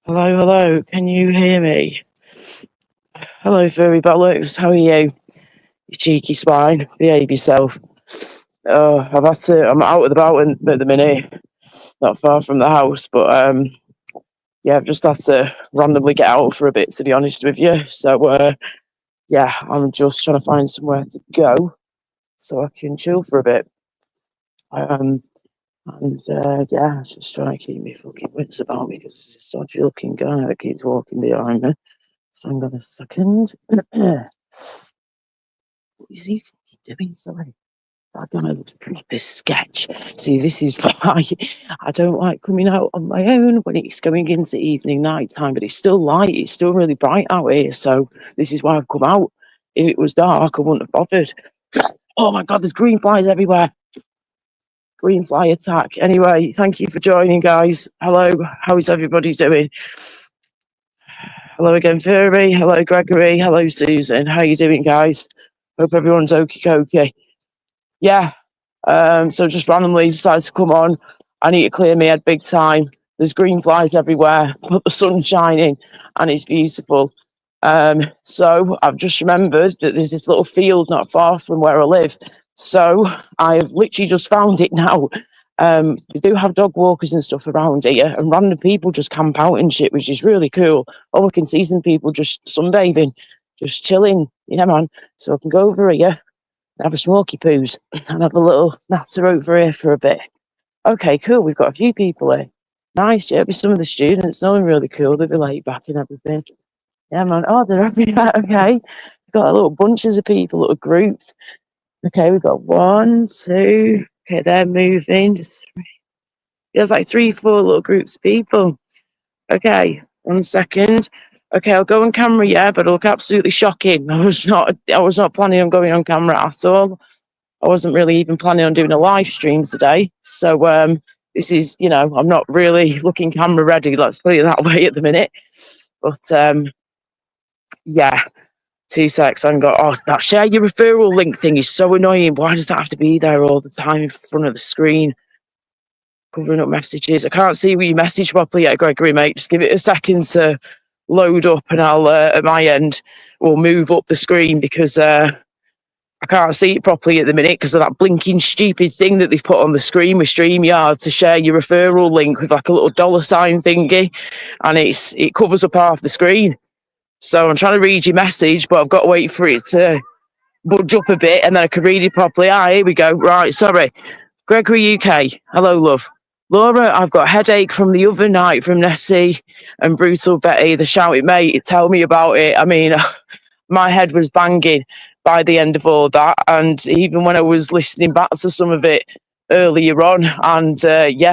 Hello, hello. Can you hear me? Hello, furry bollocks. How are you? You cheeky swine. Behave yourself. I'm out and about at the minute, not far from the house, but yeah, I've just had to randomly get out for a bit, to be honest with you. So yeah, I'm just trying to find somewhere to go so I can chill for a bit. Um, yeah, just trying to keep me fucking wits about me because it's a dodgy looking guy that keeps walking behind me. So hang on a second. What is he fucking doing? Sorry. I don't know, this sketch. See, this is why I don't like coming out on my own when it's going into evening, night time, but it's still light, it's still really bright out here. So this is why I've come out. If it was dark, I wouldn't have bothered. Oh my god, there's green flies everywhere. Green fly attack. Anyway, thank you for joining, guys. Hello, how is everybody doing? Hello again, Furby. Hello, Gregory. Hello, Susan. How you doing, guys? Hope everyone's okie dokie. Yeah. So just randomly decided to come on. I need to clear my head big time. There's green flies everywhere, but the sun's shining and it's beautiful. So I've just remembered that there's this little field not far from where I live. So I've literally just found it now. We do have dog walkers and stuff around here, and random people just camp out and shit, which is really cool. Oh, I can see some people just sunbathing, just chilling. Yeah, man. So I can go over here, have a smoky poos, and have a little natter over here for a bit. Okay, cool. We've got a few people here. Nice, yeah. It'll be some of the students. No one really cool. They'll be laid back and everything. Yeah, man. Oh, they're happy. Okay. We've got little bunches of people, little groups. Okay, we've got 1, 2. Okay, they're moving. There's like 3, 4 little groups of people. Okay, 1 second. Okay, I'll go on camera, yeah, but it'll look absolutely shocking. I was not planning on going on camera at all. I wasn't really even planning on doing a live stream today. So this is, I'm not really looking camera ready, let's put it that way at the minute. But yeah, 2 secs. I got, oh, that share your referral link thing is so annoying. Why does that have to be there all the time in front of the screen? Covering up messages. I can't see what you message properly yet, Gregory, mate. Just give it a second to load up and I'll, at my end, will move up the screen because I can't see it properly at the minute because of that blinking stupid thing that they've put on the screen with StreamYard to share your referral link with like a little $ thingy, and it covers up half the screen. So I'm trying to read your message, but I've got to wait for it to budge up a bit and then I can read it properly. Here we go. Right, sorry. Gregory UK. Hello, love. Laura, I've got a headache from the other night from Nessie and Brutal Betty, the shouting mate. Tell me about it. I mean, my head was banging by the end of all that. And even when I was listening back to some of it earlier on and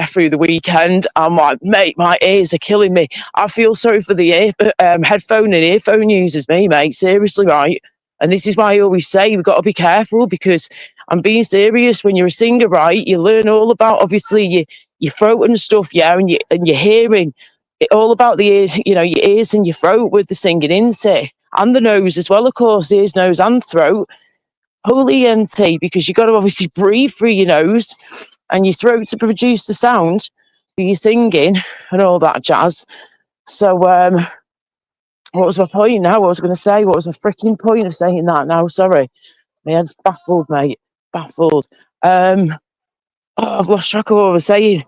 through the weekend, I'm like, mate, my ears are killing me. I feel sorry for the headphone and earphone users, mate, seriously, right? And this is why I always say we've got to be careful because I'm being serious. When you're a singer, right, you learn all about obviously your throat and stuff, yeah, and your hearing. All about the ears, your ears and your throat with the singing, isn't it? And the nose as well, of course, ears, nose, and throat. Holy NT, because you've got to obviously breathe through your nose and your throat to produce the sound for your singing and all that jazz. So, what was my point now? What was I going to say? What was the freaking point of saying that now? Sorry. My head's baffled, mate. Baffled. I've lost track of what I was saying.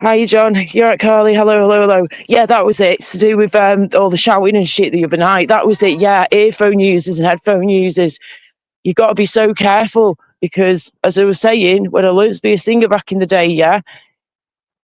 Hi, John. You're right, Carly. Hello, hello, hello. Yeah, that was it. It's to do with all the shouting and shit the other night. That was it. Yeah, earphone users and headphone users. You got to be so careful because, as I was saying, when I learned to be a singer back in the day, yeah,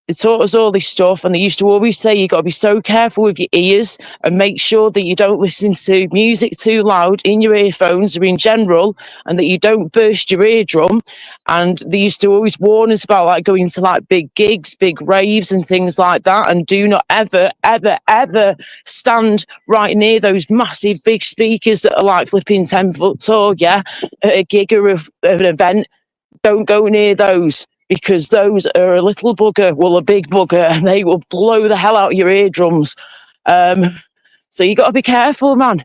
they taught us all this stuff, and they used to always say you got to be so careful with your ears and make sure that you don't listen to music too loud in your earphones or in general, and that you don't burst your eardrum. And they used to always warn us about like going to like big gigs, big raves, and things like that. And do not ever, ever, ever stand right near those massive big speakers that are like flipping 10 foot tall. Yeah, at a gig or an event, don't go near those. Because those are a little bugger, well, a big bugger, and they will blow the hell out of your eardrums. So you got to be careful, man.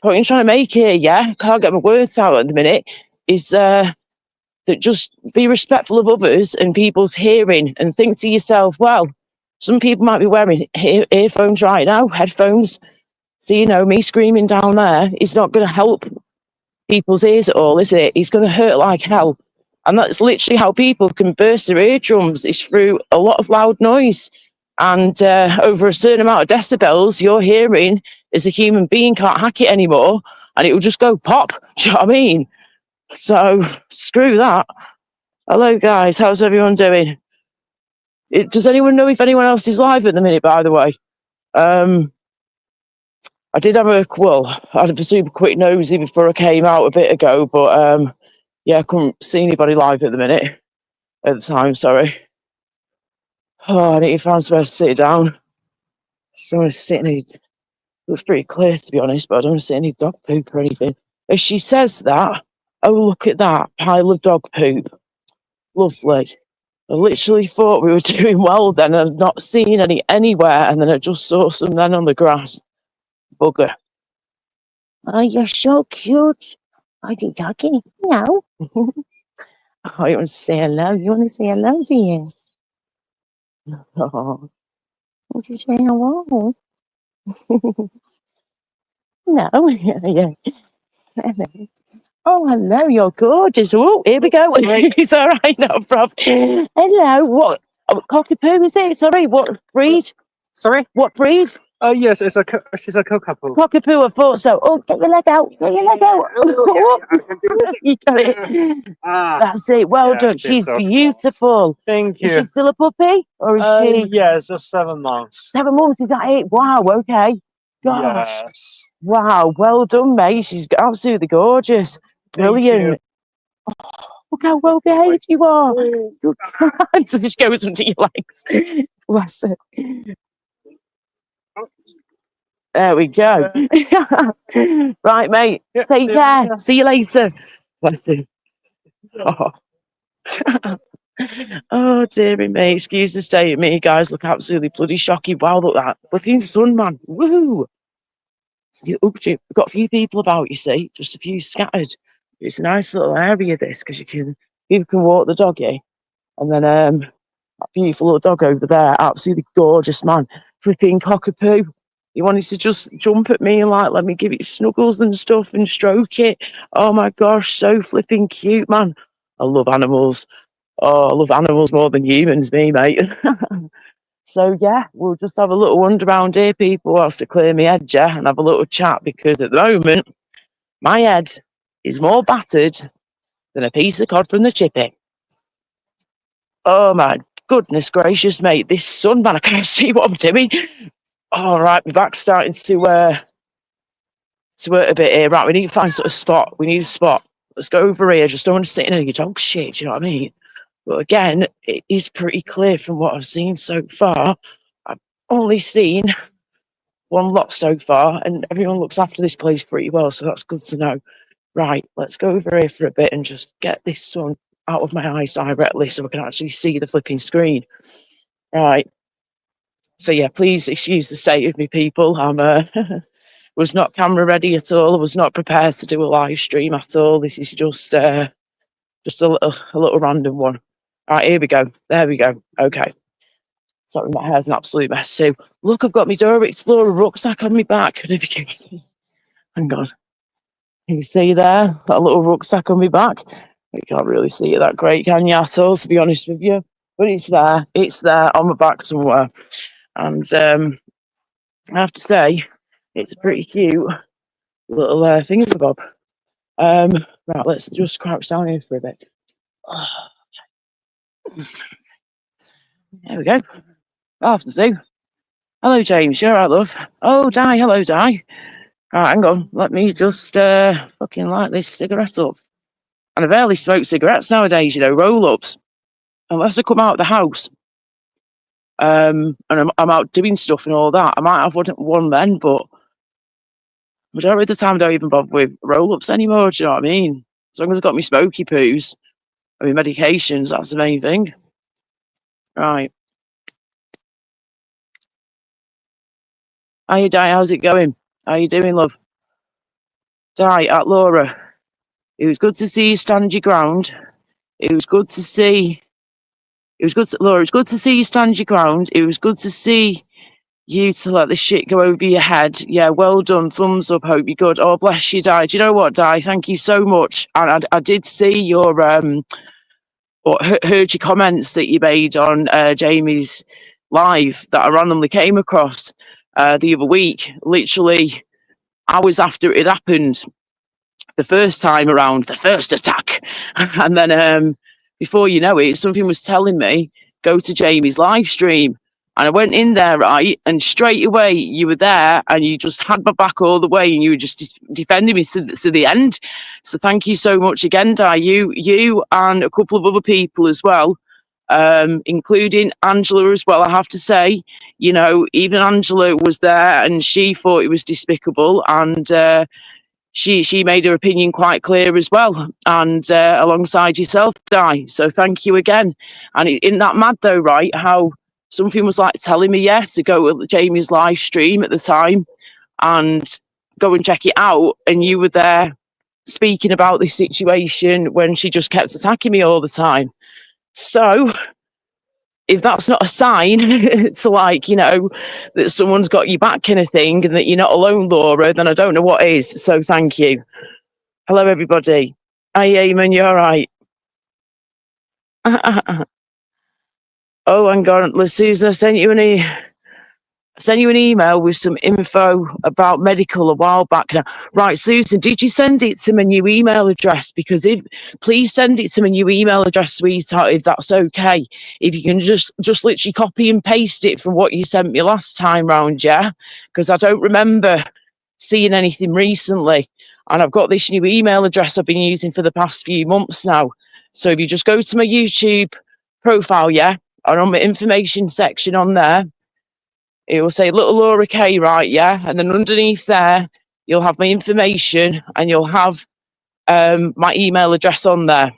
What I'm trying to make here, yeah, can't get my words out at the minute, is that just be respectful of others and people's hearing and think to yourself, well, Some people might be wearing earphones right now, headphones. So, you know, me screaming down there is not going to help people's ears at all, is it? It's going to hurt like hell. And that's literally how people can burst their eardrums, is through a lot of loud noise. And over a certain amount of decibels, your hearing as a human being can't hack it anymore, and it will just go pop. Do you know what I mean? So screw that. Hello, guys. How's everyone doing? Does anyone know if anyone else is live at the minute, by the way? I did have I had a super quick nosy before I came out a bit ago, but yeah, I couldn't see anybody live at the minute, at the time, sorry. Oh, I need to find somewhere to sit down. Somewhere to sit in it looks pretty clear, to be honest, but I don't want to sit in any dog poop or anything. As she says that, oh, look at that pile of dog poop. Lovely. I literally thought we were doing well then. I'd not seen any anywhere, and then I just saw some then on the grass. Bugger. Oh, you're so cute. Are you talking? No. Oh, you want to say hello? You want to say hello to you? Oh, would you say hello? No. Yeah. Oh, hello, you're gorgeous. Oh, here we go. It's all right, no problem. Hello, what? Oh, cockapoo, is it? Sorry, what breed? Sorry? What breed? Oh, yes, she's a cockapoo. Cockapoo, I thought so. Oh, get your leg out. Get your leg out. You got it. That's it. Well done. She's beautiful. Thank you. Is she still a puppy? Or is she? Yes, just 7 months. 7 months, is that it? Wow, okay. Gosh. Yes. Wow, well done, mate. She's absolutely gorgeous. Brilliant. Oh, look how well behaved you are. Good. So she goes under your legs. Bless her. There we go. Right, mate. Take care. See you later. Bless her. Oh. Oh, dearie me. Excuse the state of me. You guys look absolutely bloody shocking. Wow, look at that. Looking sun, man. Woo! We've got a few people about, you see. Just a few scattered. It's a nice little area, this, because people can walk the doggy. And then that beautiful little dog over there, absolutely gorgeous, man. Flipping cockapoo. He wanted to just jump at me and like let me give it snuggles and stuff and stroke it. Oh my gosh, so flipping cute, man. I love animals. Oh, I love animals more than humans, me, mate. So yeah, we'll just have a little wander around here, people, whilst I clear my head, yeah, and have a little chat, because at the moment, my head is more battered than a piece of cod from the chippy. Oh my goodness gracious, mate, this sun, man, I can't see what I'm doing. All right, my back's starting to hurt a bit here. Right, we need to find sort of spot. We need a spot. Let's go over here. Just don't want to sit in any dog shit, do you know what I mean? But again, it is pretty clear from what I've seen so far. I've only seen one lot so far, and everyone looks after this place pretty well, so that's good to know. Right, let's go over here for a bit and just get this sun out of my eyes directly so I can actually see the flipping screen. Right. So yeah, please excuse the state of me, people. I'm was not camera ready at all. I was not prepared to do a live stream at all. This is just a little random one. All right, here we go. There we go. Okay. Sorry, my hair's an absolute mess too. Look, I've got my Dora Explorer rucksack on my back. If you can see. Hang on. Can you see there? That little rucksack on my back. You can't really see it that great, can you, at all, to be honest with you? But it's there. It's there on my back somewhere. And I have to say, it's a pretty cute little thingamabob. Right, let's just crouch down here for a bit. There we go. I'll have to do. Hello, James. You alright, love? Oh, Di. Hello, Di. Right, hang on. Let me just fucking light this cigarette up. And I barely smoke cigarettes nowadays, you know, roll-ups. Unless I come out of the house. And I'm out doing stuff and all that. I might have one then, but majority of the time I don't even bother with roll-ups anymore, do you know what I mean? As long as I've got my smoky poos and my medications, that's the main thing. Right. How you Di? How's it going? How you doing, love? Di, at Laura. It was good to see you stand your ground. It was good to see It was good, Laura. It was good to see you stand your ground. It was good to see you to let the shit go over your head. Yeah, well done. Thumbs up. Hope you're good. Oh, bless you, Di. Do you know what, Di? Thank you so much. And I did see your or heard your comments that you made on Jamie's live that I randomly came across the other week. Literally hours after it happened, the first time around, the first attack, and then before you know it, something was telling me go to Jamie's live stream. And I went in there, right, and straight away you were there and you just had my back all the way and you were just defending me to the end. So thank you so much again, Di. You and a couple of other people as well, including Angela as well, I have to say. You know, even Angela was there and she thought it was despicable, and she made her opinion quite clear as well, and alongside yourself, Di. So thank you again. And isn't that mad though, right? How something was like telling me, to go to Jamie's live stream at the time and go and check it out. And you were there speaking about this situation when she just kept attacking me all the time. So if that's not a sign to, like, you know, that someone's got your back kind of thing and that you're not alone, Laura, then I don't know what is. So thank you. Hello, everybody. Hi, Eamon, you all right? Oh, hang on, Susan, I sent you an email with some info about medical a while back now. Right, Susan, did you send it to my new email address? Because please send it to my new email address, sweetheart, if that's okay. If you can just literally copy and paste it from what you sent me last time round, yeah? Because I don't remember seeing anything recently. And I've got this new email address I've been using for the past few months now. So if you just go to my YouTube profile, yeah, and on my information section on there, it will say Little Laura K, right, yeah? And then underneath there, you'll have my information and you'll have my email address on there.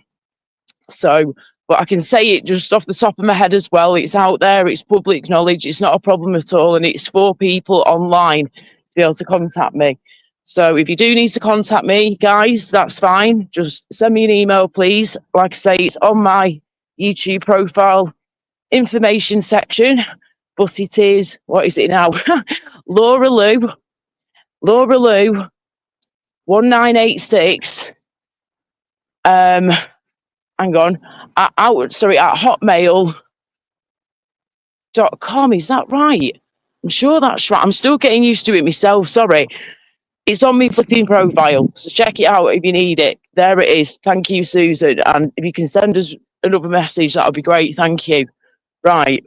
So, but I can say it just off the top of my head as well. It's out there, it's public knowledge, it's not a problem at all, and it's for people online to be able to contact me. So if you do need to contact me, guys, that's fine. Just send me an email, please. Like I say, it's on my YouTube profile information section. But it is, what is it now? Laura Lou 1986. Hang on. At hotmail.com. Is that right? I'm sure that's right. I'm still getting used to it myself. Sorry. It's on my flipping profile. So check it out if you need it. There it is. Thank you, Susan. And if you can send us another message, that would be great. Thank you. Right.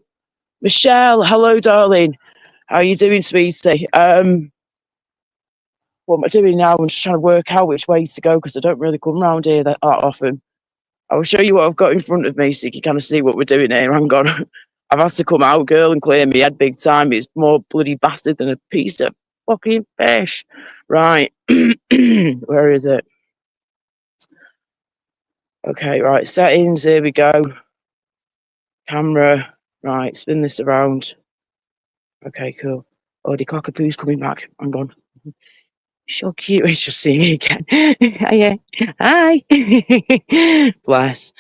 Michelle, hello, darling. How are you doing, sweetie? What am I doing now? I'm just trying to work out which way to go because I don't really come around here that often. I will show you what I've got in front of me so you can kind of see what we're doing here. Hang on. I've had to come out, girl, and clear my head big time. It's more bloody bastard than a piece of fucking fish. Right. Where is it? Okay, right. Settings. Here we go. Camera. Right. Spin this around. Okay, cool. Oh, the cockapoo's coming back. Hang on. So cute. It's just seeing me again. Hi. Bless.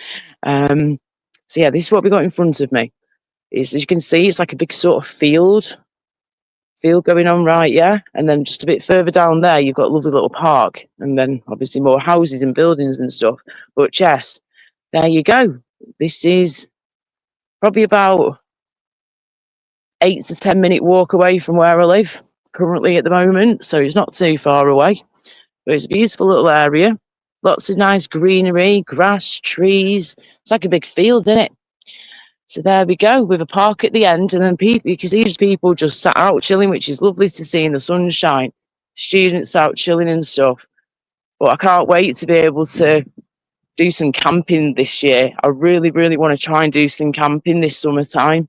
So yeah, this is what we got in front of me. Is, as you can see, it's like a big sort of field going on, right? Yeah. And then just a bit further down there, you've got a lovely little park, and then obviously more houses and buildings and stuff. But yes, there you go. This is probably about 8 to 10 minute walk away from where I live currently at the moment, so it's not too far away, but it's a beautiful little area, lots of nice greenery, grass, trees. It's like a big field, isn't it? So there we go, with a park at the end, and then people, you can see people just sat out chilling, which is lovely to see in the sunshine, students out chilling and stuff. But I can't wait to be able to do some camping this year. I really want to try and do some camping this summertime.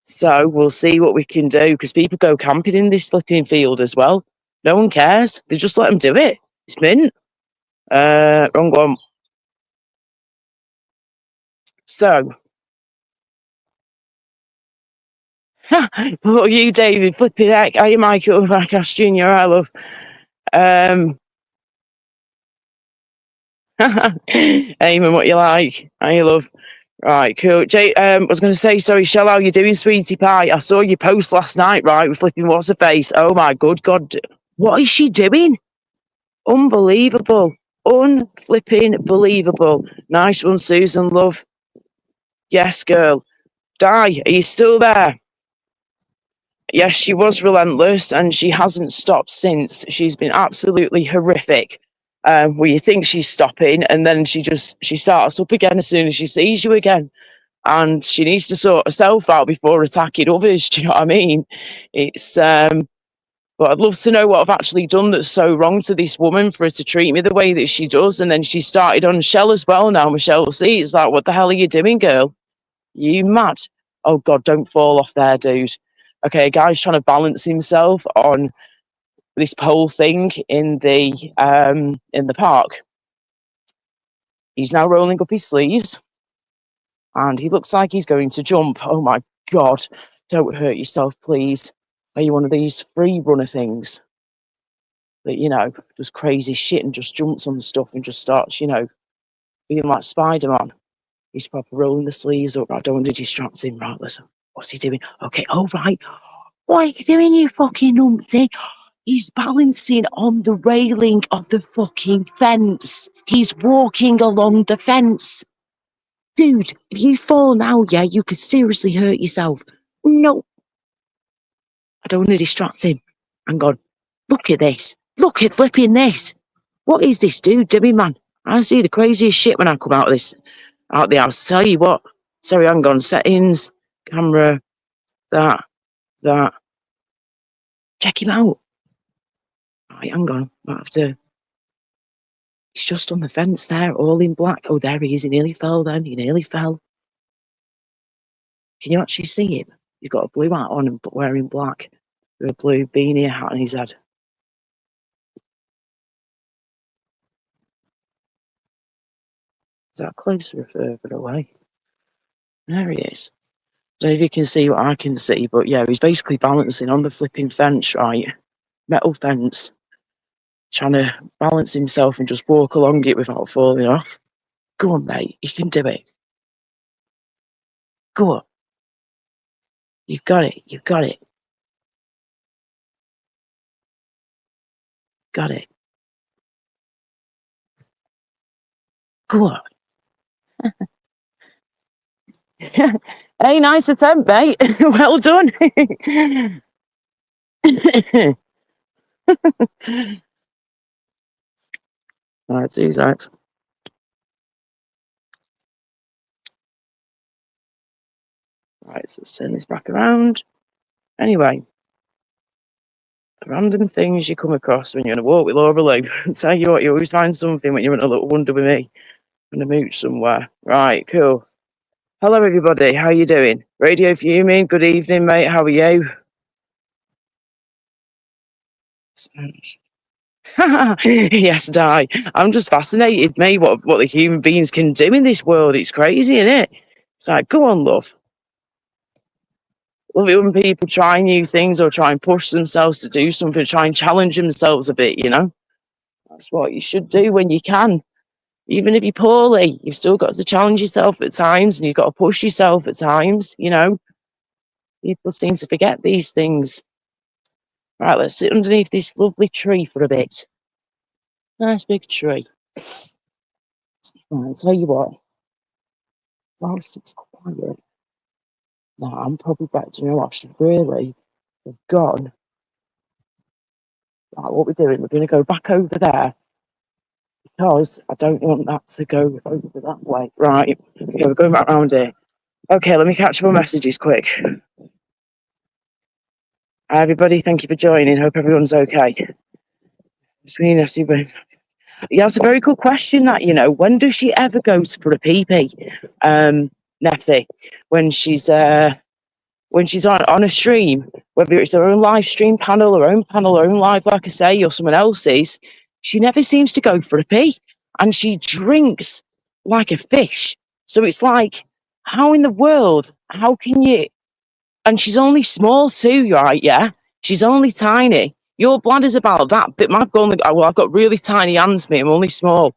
So we'll see what we can do, because people go camping in this flipping field as well. No one cares. They just let them do it. It's mint. Wrong one. So, what are you, David? Flipping heck. Are you Michael Varkas Jr.? I love. Eamon, what you like? I love. Right, cool. Jay, I was going to say, sorry, Shell, how you doing, sweetie pie? I saw your post last night, right, with flipping what's her face. Oh my good God, what is she doing? Unbelievable, unflipping believable. Nice one, Susan, love. Yes, girl. Di, are you still there? Yes, she was relentless, and she hasn't stopped since. She's been absolutely horrific. Where you think she's stopping, and then she starts up again as soon as she sees you again. And she needs to sort herself out before attacking others. Do you know what I mean? It's but I'd love to know what I've actually done that's so wrong to this woman for her to treat me the way that she does. And then she started on Michelle as well now. Michelle C. It's like, what the hell are you doing, girl? You mad? Oh God, don't fall off there, dude. Okay, a guy's trying to balance himself on this pole thing in the park. He's now rolling up his sleeves. And he looks like he's going to jump. Oh my God, don't hurt yourself, please. Are you one of these free runner things that, does crazy shit and just jumps on stuff and just starts, being like Spider-Man? He's probably rolling the sleeves up. I don't want to distract him. Right, listen. What's he doing? Okay, all right. What are you doing, you fucking numpty? He's balancing on the railing of the fucking fence. He's walking along the fence. Dude, if you fall now, yeah, you could seriously hurt yourself. No. I don't want to distract him. Hang on. Look at this. Look at flipping this. What is this dude doing, man? I see the craziest shit when I come out the house. Tell you what. Sorry, hang on. Settings, camera, that. Check him out. Right, hang on. Might have to. He's just on the fence there, all in black. Oh, there he is. He nearly fell then. He nearly fell. Can you actually see him? He's got a blue hat on and wearing black with a blue beanie hat on his head. Is that closer or further away? There he is. I don't know if you can see what I can see, but yeah, he's basically balancing on the flipping fence, right? Metal fence. Trying to balance himself and just walk along it without falling off. Go on, mate. You can do it. Go on. You've got it. You've got it. Got it. Go on. Hey, nice attempt, mate. Well done. Right, see that. Right, so let's turn this back around. Anyway, the random things you come across when you're on a walk with Laura Lou. Tell you what, you always find something when you're in a little wonder with me. On a mooch somewhere. Right, cool. Hello, everybody. How you doing? Radio Fuming. Good evening, mate. How are you? Yes, Di. I'm just fascinated, mate, what the human beings can do in this world. It's crazy, isn't it? It's like, go on, love. Love it when people try new things or try and push themselves to do something, try and challenge themselves a bit, That's what you should do when you can. Even if you're poorly, you've still got to challenge yourself at times and you've got to push yourself at times, People seem to forget these things. Right, let's sit underneath this lovely tree for a bit. Nice big tree. Right, I'll tell you what. Whilst it's quiet, now I'm probably better. I should really have gone. Right, what we're doing, we're going to go back over there because I don't want that to go over that way. Right, okay, we're going back around here. Okay, let me catch my messages quick. Hi, everybody, thank you for joining. Hope everyone's okay. It's really nasty, but yeah, that's a very good question. That when does she ever go for a pee-pee? Nettie, when she's on a stream, whether it's her own live stream panel, her own live, like I say, or someone else's, she never seems to go for a pee, and she drinks like a fish. So it's like, how in the world? How can you? And she's only small too, right? Yeah, she's only tiny. Your bladder's about that bit. I've got really tiny hands, mate. I'm only small.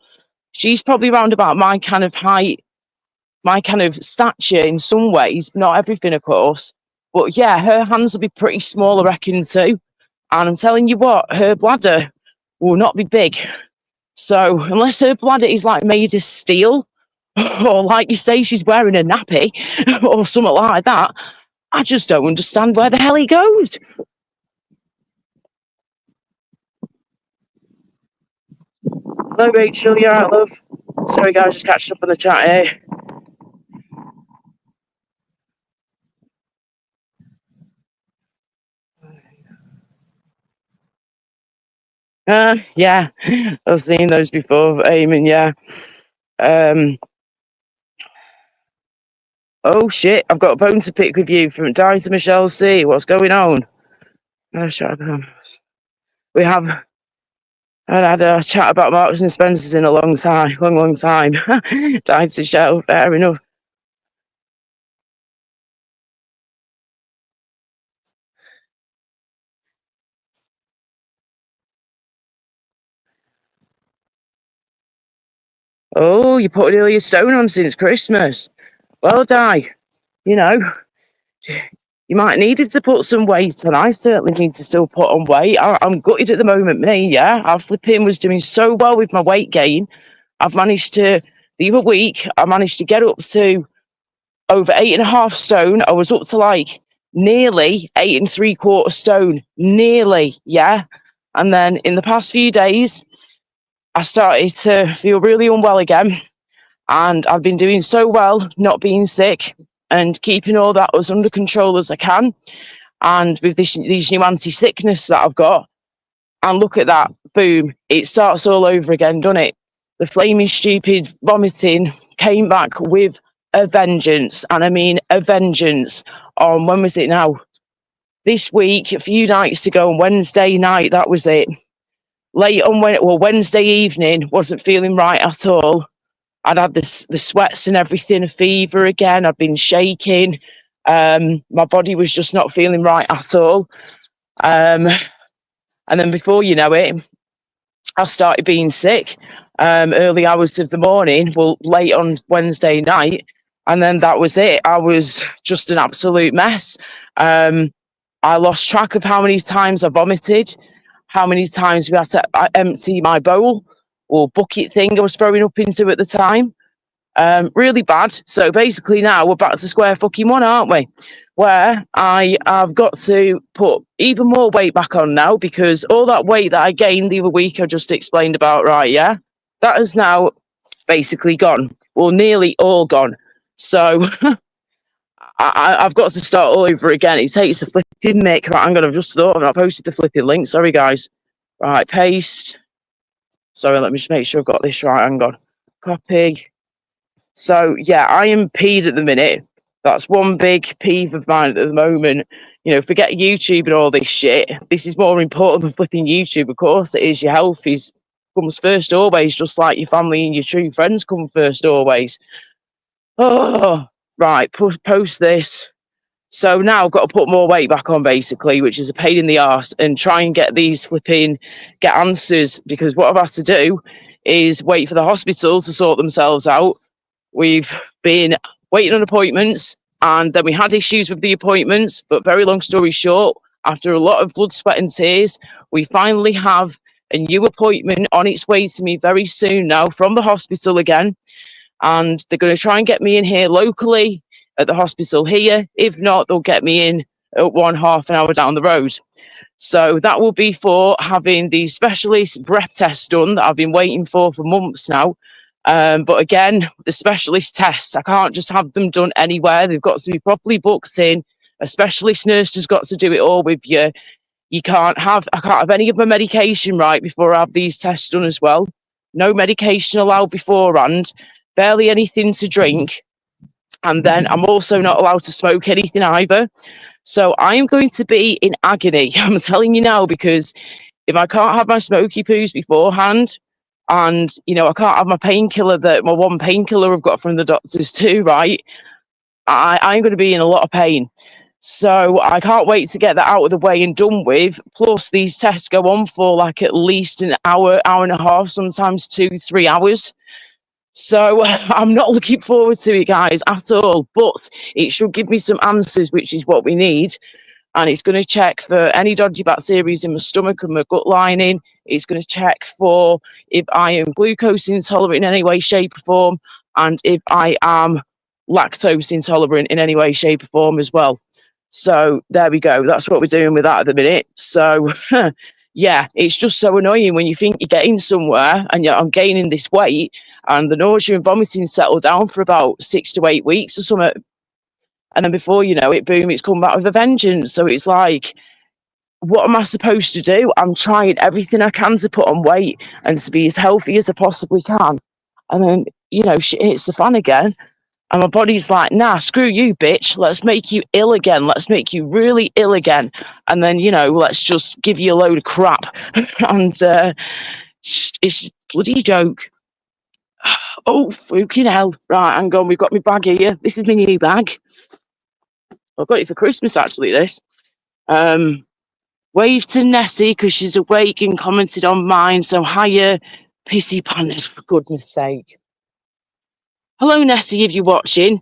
She's probably around about my kind of height. my kind of stature in some ways, not everything, of course. But yeah, her hands will be pretty small, I reckon, too. And I'm telling you what, her bladder will not be big. So unless her bladder is like made of steel, or like you say, she's wearing a nappy or something like that, I just don't understand where the hell he goes. Hello, Rachel. You alright, love? Sorry, guys, just catching up on the chat here. Yeah, I've seen those before, Eamon, yeah. Oh shit, I've got a bone to pick with you from Di to Michelle C. What's going on? We have had a chat about Marks and Spencer's in a long time. Di to Michelle, fair enough. Oh, you put all your stone on since Christmas. Well, Di, you know, you might needed to put some weight on. I certainly need to still put on weight. I'm gutted at the moment, me, yeah. I flipping was doing so well with my weight gain. I've managed to, the other week, I managed to get up to over 8.5 stone. I was up to like nearly 8.75 stone. Nearly, yeah. And then in the past few days, I started to feel really unwell again. And I've been doing so well, not being sick and keeping all that as under control as I can. And with these new anti-sickness that I've got, and look at that, boom, it starts all over again, doesn't it? The flaming stupid vomiting came back with a vengeance, and I mean a vengeance. On when was it now? This week, a few nights ago, on Wednesday night, that was it. Late on Wednesday evening, wasn't feeling right at all. I'd had the sweats and everything, a fever again. I'd been shaking. My body was just not feeling right at all. And then before you know it, I started being sick. Early hours of the morning, late on Wednesday night, and then that was it. I was just an absolute mess. I lost track of how many times I vomited, how many times we had to empty my bowl or bucket thing I was throwing up into at the time. Really bad. So basically now we're back to square fucking one, aren't we? Where I have got to put even more weight back on now, because all that weight that I gained the other week I just explained about, right, yeah? That is now basically gone. Well, nearly all gone. So I've got to start all over again. It takes a flipping mick. Right, hang on, I've just thought I've not posted the flipping link. Sorry, guys. Right, paste. Sorry, let me just make sure I've got this right. Hang on. Copy. So, yeah, I am peed at the minute. That's one big peeve of mine at the moment. You know, forget YouTube and all this shit. This is more important than flipping YouTube. Of course it is. Your health comes first always, just like your family and your true friends come first always. Oh, right, post this. So now I've got to put more weight back on, basically, which is a pain in the arse, and try and get get answers, because what I've had to do is wait for the hospital to sort themselves out. We've been waiting on appointments, and then we had issues with the appointments, but very long story short, after a lot of blood, sweat and tears, we finally have a new appointment on its way to me very soon now from the hospital again, and they're going to try and get me in here locally at the hospital here. If not, they'll get me in at 1.5 hour down the road. So that will be for having the specialist breath test done that I've been waiting for months now. But again, the specialist tests, I can't just have them done anywhere. They've got to be properly booked in. A specialist nurse has got to do it all with you. I can't have any of my medication right before I have these tests done as well. No medication allowed beforehand, barely anything to drink. And then I'm also not allowed to smoke anything either. So I'm going to be in agony. I'm telling you now, because if I can't have my smoky poos beforehand, and, you know, I can't have my painkiller, my one painkiller I've got from the doctors too, right? I'm going to be in a lot of pain. So I can't wait to get that out of the way and done with. Plus, these tests go on for like at least an hour, hour and a half, sometimes 2-3 hours. So I'm not looking forward to it, guys, at all. But it should give me some answers, which is what we need. And it's going to check for any dodgy bacteria in my stomach and my gut lining. It's going to check for if I am glucose intolerant in any way, shape, or form, and if I am lactose intolerant in any way, shape, or form as well. So there we go. That's what we're doing with that at the minute. So yeah, it's just so annoying when you think you're getting somewhere and I'm gaining this weight and the nausea and vomiting settle down for about 6 to 8 weeks or something. And then before you know it, boom, it's come back with a vengeance. So it's like, what am I supposed to do? I'm trying everything I can to put on weight and to be as healthy as I possibly can. And then, shit hits the fan again. And my body's like, nah, screw you, bitch. Let's make you ill again. Let's make you really ill again. And then, let's just give you a load of crap. And it's a bloody joke. Oh, fucking hell. Right, hang on. We've got my bag here. This is my new bag. I got it for Christmas, actually, this. Wave to Nessie because she's awake and commented on mine. So hiya, pissy pandas, for goodness sake. Hello, Nessie, if you're watching.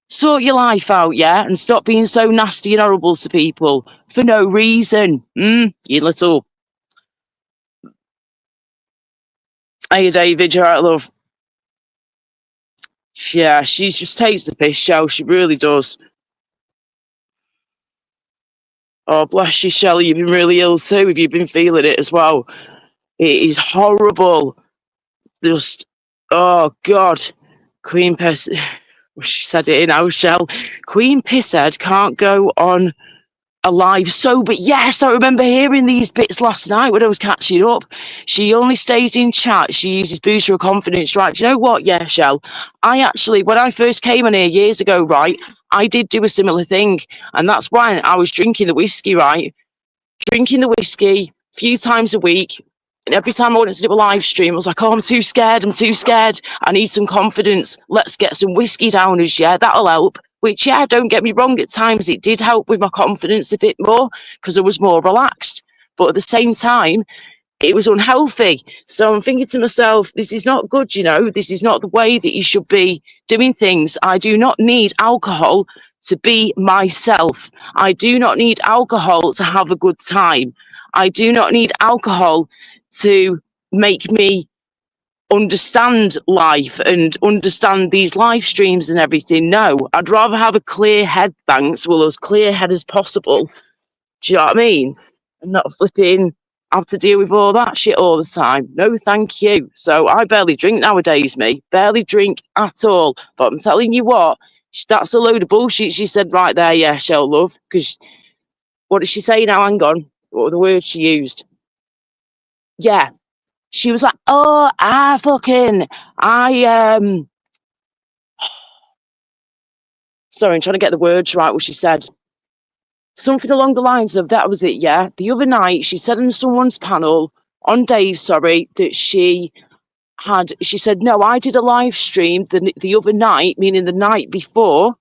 Sort your life out, yeah? And stop being so nasty and horrible to people for no reason. You little... Hiya, David, you're right, love. Yeah, she just takes the piss, Shell. She really does. Oh, bless you, Shelley. You've been really ill too. Have you been feeling it as well? It is horrible. Just, oh, God. Queen Piss... Well, she said it in our Shell. Queen Pisshead can't go on a live sober. Yes, I remember hearing these bits last night when I was catching up. She only stays in chat. She uses boost her confidence, right? Do you know what? Yeah, Shell. I actually, when I first came on here years ago, right, I did do a similar thing. And that's why I was drinking the whiskey, right? Drinking the whiskey a few times a week. And every time I wanted to do a live stream, I was like, oh, I'm too scared. I need some confidence. Let's get some whiskey downers, yeah, that'll help. Which, yeah, don't get me wrong, at times it did help with my confidence a bit more because I was more relaxed. But at the same time, it was unhealthy. So I'm thinking to myself, this is not good, this is not the way that you should be doing things. I do not need alcohol to be myself. I do not need alcohol to have a good time. I do not need alcohol to make me understand life and understand these live streams and everything. No, I'd rather have a clear head, thanks. Well, as clear head as possible. Do you know what I mean? And not flipping have to deal with all that shit all the time. No, thank you. So I barely drink nowadays, me. Barely drink at all. But I'm telling you what, that's a load of bullshit she said right there, yeah, Shell Love. Because what did she say now? Hang on. What were the words she used? Yeah. She was like, oh, sorry, I'm trying to get the words right, what she said. Something along the lines of, that was it, yeah. The other night, she said on someone's panel, on Dave, sorry, that she said, no, I did a live stream the other night, meaning the night before,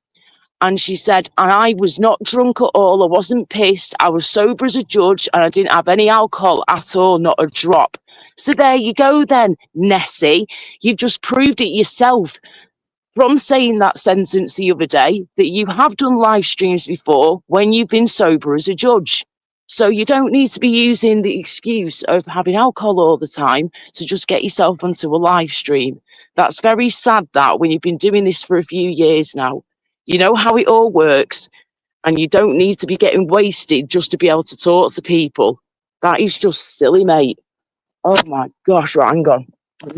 and she said, and I was not drunk at all, I wasn't pissed, I was sober as a judge, and I didn't have any alcohol at all, not a drop. So there you go then, Nessie. You've just proved it yourself from saying that sentence the other day that you have done live streams before when you've been sober as a judge. So you don't need to be using the excuse of having alcohol all the time to just get yourself onto a live stream. That's very sad that when you've been doing this for a few years now, you know how it all works and you don't need to be getting wasted just to be able to talk to people. That is just silly, mate. Oh my gosh, right, hang on. Right,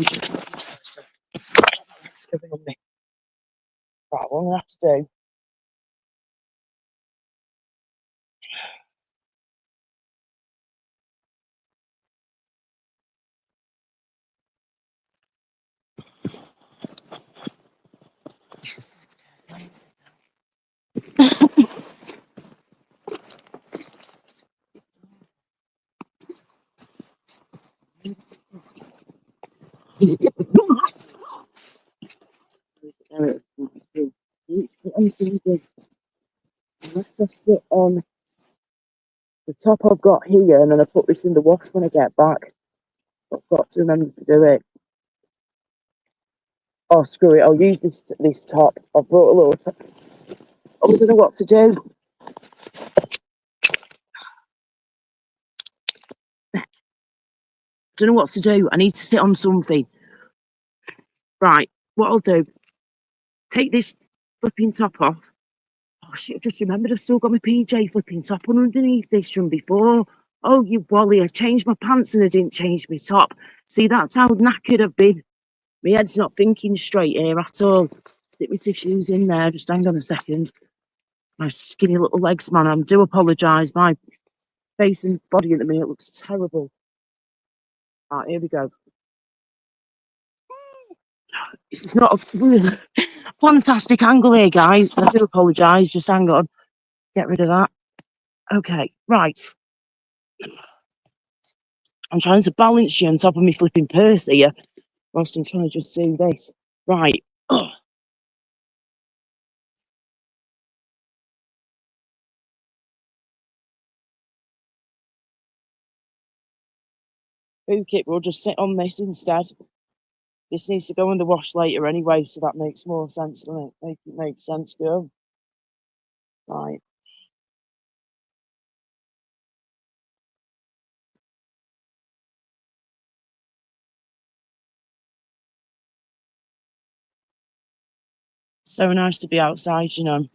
what I'm going to have to do. Unless I sit on the top I've got here and then I put this in the wash when I get back. I've got to remember to do it. Oh, screw it. I'll use this top. I've brought a little top. I don't know what to do. Don't know what to do. I need to sit on something. Right. What I'll do, take this flipping top off. Oh, shit. I've just remembered I've still got my PJ flipping top on underneath this from before. Oh, you Wally. I changed my pants and I didn't change my top. See, that's how knackered I've been. My head's not thinking straight here at all. Stick my tissues in there. Just hang on a second. My skinny little legs, man. I do apologise. My face and body at the minute looks terrible. Right, here we go. It's not a fantastic angle here, guys. I do apologise. Just hang on. Get rid of that. Okay, right. I'm trying to balance you on top of me flipping purse here, whilst I'm trying to just do this. Right. Oh. Okay, we'll just sit on this instead. This needs to go in the wash later anyway, so that makes more sense, doesn't it? It makes sense, girl. Right. So nice to be outside, you know.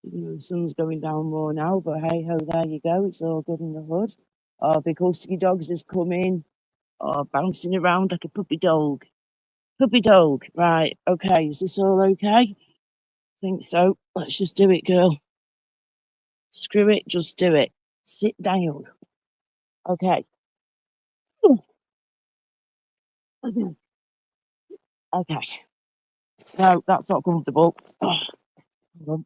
Even though the sun's going down more now, but hey ho, there you go. It's all good in the hood. Oh, big husky dog's just come in. Oh, bouncing around like a puppy dog. Puppy dog. Right, okay. Is this all okay? Think so. Let's just do it, girl. Screw it, just do it. Sit down. Okay. Okay. No, that's not comfortable. Oh, hold on.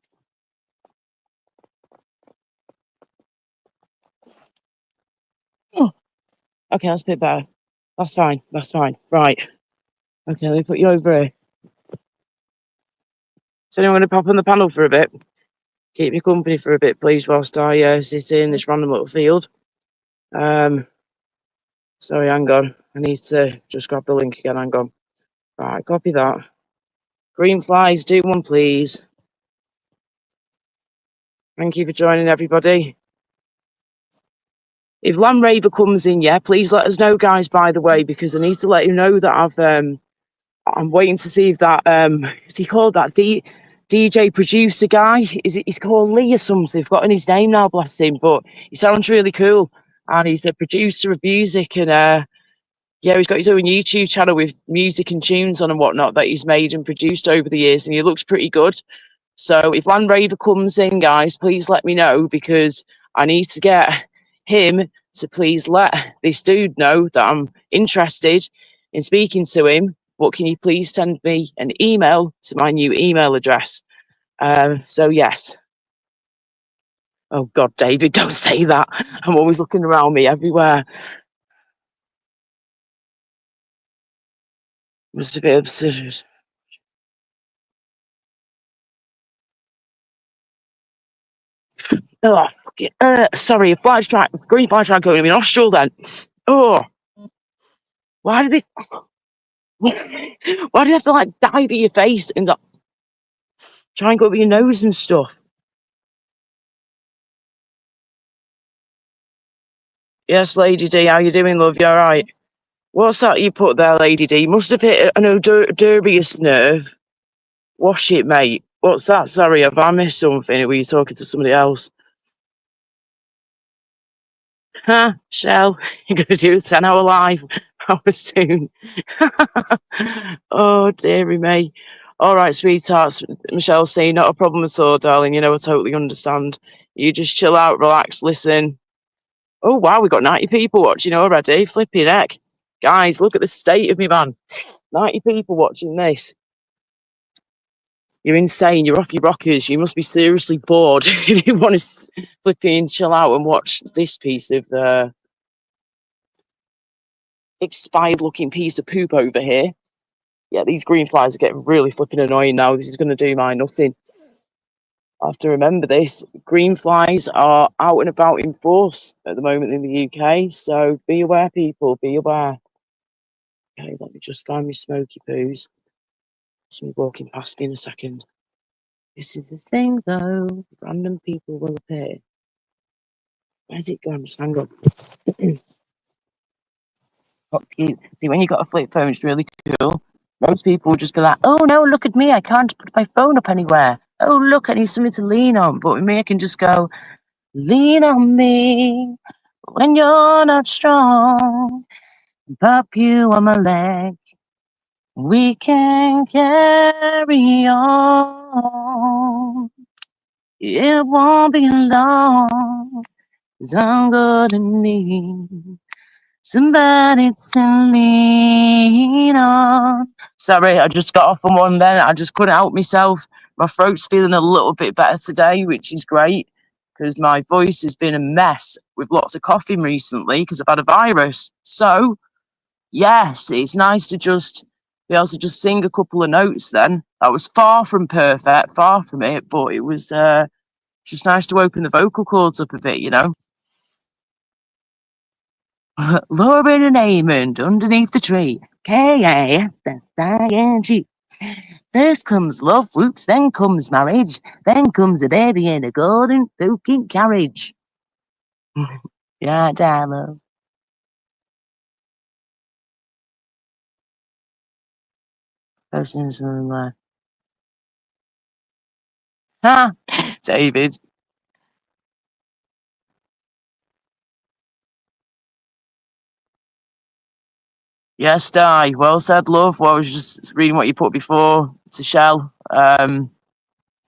Oh, okay, that's a bit better. That's fine. That's fine. Right. Okay, let me put you over here. So anyone going to pop on the panel for a bit? Keep me company for a bit, please, whilst I sit in this random little field. Sorry, hang on. I need to just grab the link again. Hang on. Right, copy that. Green flies, do one, please. Thank you for joining, everybody. If Land Raver comes in, yeah, please let us know, guys, by the way, because I need to let you know that I'm waiting to see if that, is he called that DJ producer guy? He's called Lee or something? I've forgotten his name now, bless him, but he sounds really cool. And he's a producer of music and, yeah, he's got his own YouTube channel with music and tunes on and whatnot that he's made and produced over the years, and he looks pretty good. So if Land Raver comes in, guys, please let me know because I need to get him to please let this dude know that I'm interested in speaking to him. But can you please send me an email to my new email address? So yes. Oh God, David, don't say that. I'm always looking around me everywhere. It was a bit absurd. Oh, sorry, green fly strike going in my nostril then. Oh, why did it? Why do you have to like dive in your face and try and go up your nose and stuff? Yes, Lady D, how you doing, love? You all right? What's that you put there, Lady D? Must have hit an dubious nerve. Wash it, mate. What's that? Sorry, have I missed something? Were you talking to somebody else? Huh, Shell? You're going to do a 10-hour live? How soon? Oh, dearie me. All right, sweethearts. Michelle's saying, not a problem at all, darling. You know, I totally understand. You just chill out, relax, listen. Oh, wow, we got 90 people watching already. Flipping heck. Guys, look at the state of me, man. 90 people watching this. You're insane. You're off your rockers. You must be seriously bored if you want to flipping chill out and watch this piece of expired looking piece of poop over here. Yeah, these green flies are getting really flipping annoying now. This is going to do my nothing. I have to remember this. Green flies are out and about in force at the moment in the UK. So be aware, people. Be aware. Okay, let me just find my smoky poos. Somebody walking past me in a second. This is the thing, though. Random people will appear. Where's it gone? Just hang on. Not cute. See, when you got a flip phone, it's really cool. Most people will just be like, oh no, look at me. I can't put my phone up anywhere. Oh, look, I need something to lean on. But with me, I can just go, lean on me when you're not strong. Pop you on my leg. We can carry on. It won't be long. 'Cause I'm gonna need somebody to lean on. Sorry, I just got off on one then. I just couldn't help myself. My throat's feeling a little bit better today, which is great because my voice has been a mess with lots of coughing recently because I've had a virus. So, yes, it's nice to just be able to just sing a couple of notes then. That was far from perfect, far from it, but it was just nice to open the vocal cords up a bit, you know. Lauren and Eamon underneath the tree. K-A-S-S-I-N-G. First comes love, whoops, then comes marriage, then comes a baby in a golden fucking carriage. Yeah, love. Person's somewhere. Ha! David. Yes, Di. Well said, love. Well, I was just reading what you put before to Shell. Yeah,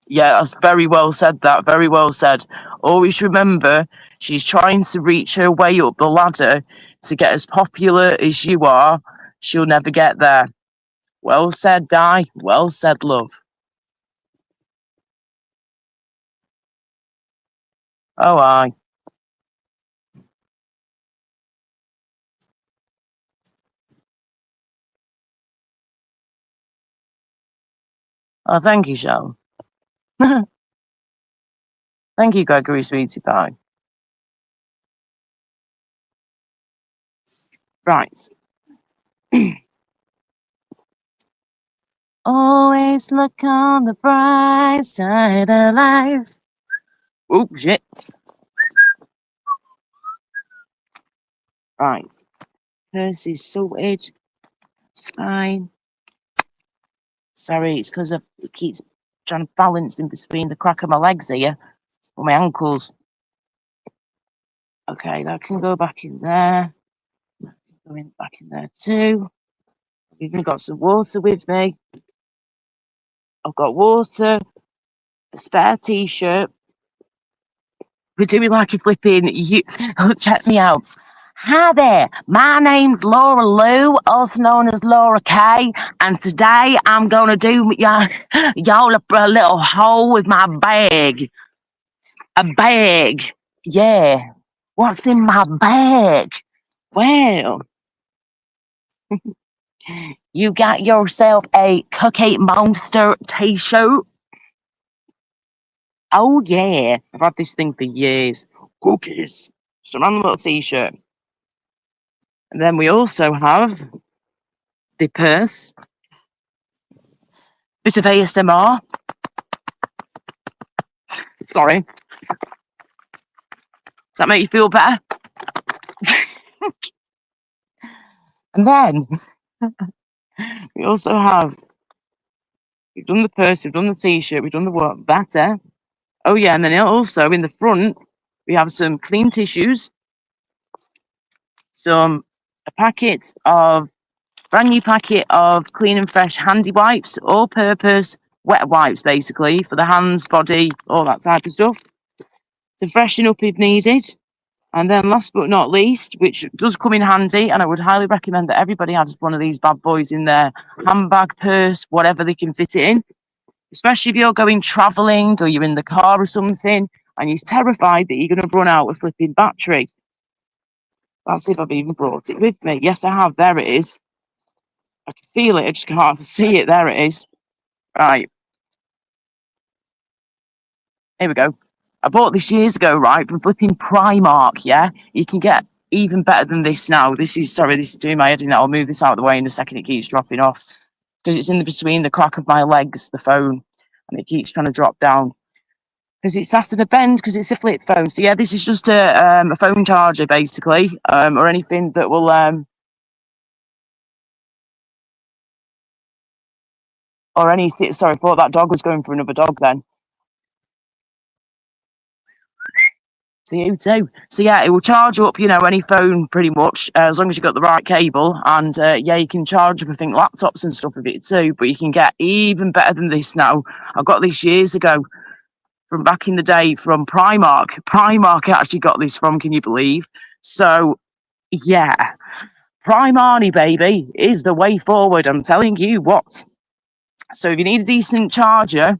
that's very well said. That very well said. Always remember, she's trying to reach her way up the ladder to get as popular as you are. She'll never get there. Well said, Di. Well said, love. Oh, aye. Oh, thank you, Shell. Thank you, Gregory Sweetie Pie. Right. Always look on the bright side of life. Oh, shit. Right. Percy's sorted. It's fine. Sorry, it's because it keeps trying to balance in between the crack of my legs here or my ankles. Okay, that can go back in there. Going back in there too. I've even got some water with me. I've got water, a spare t-shirt. We're doing like a flipping you check me out. Hi there, my name's Laura Lou, also known as Laura K, and today I'm gonna do y'all a little hole with my bag. A bag. Yeah. What's in my bag? Well, you got yourself a Cookie Monster t-shirt. Oh yeah. I've had this thing for years. Cookies. Just a random little t-shirt. And then we also have the purse. Bit of ASMR. Sorry. Does that make you feel better? And then we also have, we've done the purse, we've done the t-shirt, we've done the what? Better. Oh yeah, and then also in the front, we have some clean tissues, a brand new packet of clean and fresh handy wipes, all-purpose wet wipes, basically, for the hands, body, all that type of stuff, to freshen up if needed. And then last but not least, which does come in handy, and I would highly recommend that everybody has one of these bad boys in their handbag, purse, whatever they can fit it in, especially if you're going travelling or you're in the car or something, and you're terrified that you're going to run out of flipping battery. Let's see if I've even brought it with me. Yes, I have. There it is. I can feel it. I just can't see it. There it is. Right. Here we go. I bought this years ago, right, from flipping Primark, yeah? You can get even better than this now. This is doing my head in. I'll move this out of the way in a second. It keeps dropping off because it's in between the crack of my legs, the phone, and it keeps trying to drop down because it's sat in a bend because it's a flip phone. So yeah, this is just a phone charger basically, or anything that will or anything. Sorry, I thought that dog was going for another dog then. So you too. So yeah, it will charge up, any phone pretty much, as long as you've got the right cable. And yeah, you can charge up, I think, laptops and stuff with it too. But you can get even better than this now. I got this years ago from back in the day from Primark. Primark actually got this from, can you believe? So yeah, Primarni, baby, is the way forward. I'm telling you what. So if you need a decent charger,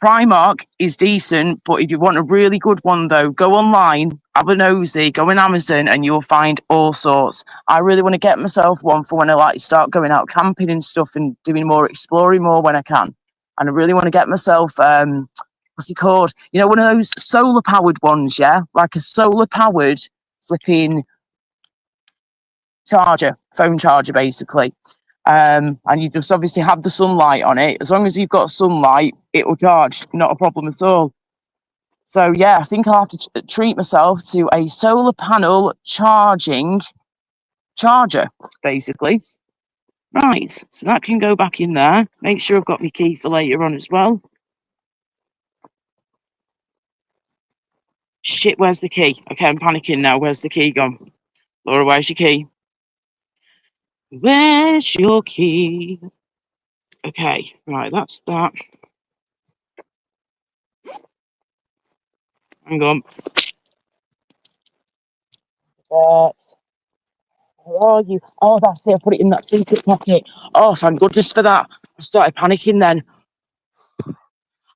Primark is decent, but if you want a really good one, though, go online, have a nosy, go on Amazon, and you'll find all sorts. I really want to get myself one for when I start going out camping and stuff and doing more exploring more when I can. And I really want to get myself, what's it called? One of those solar powered ones, yeah, like a solar powered flipping charger, phone charger, basically. And you just obviously have the sunlight on it. As long as you've got sunlight, it will charge, not a problem at all. So yeah, I think I'll have to treat myself to a solar panel charger, basically. Right, so that can go back in there. Make sure I've got my key for later on as well. Shit, where's the key? Okay, I'm panicking now. Where's the key gone? Laura, where's your key? Where's your key? Okay, right, that's that. Hang on. Where are you? Oh, that's it. I put it in that secret pocket. Oh, thank goodness for that. I started panicking then.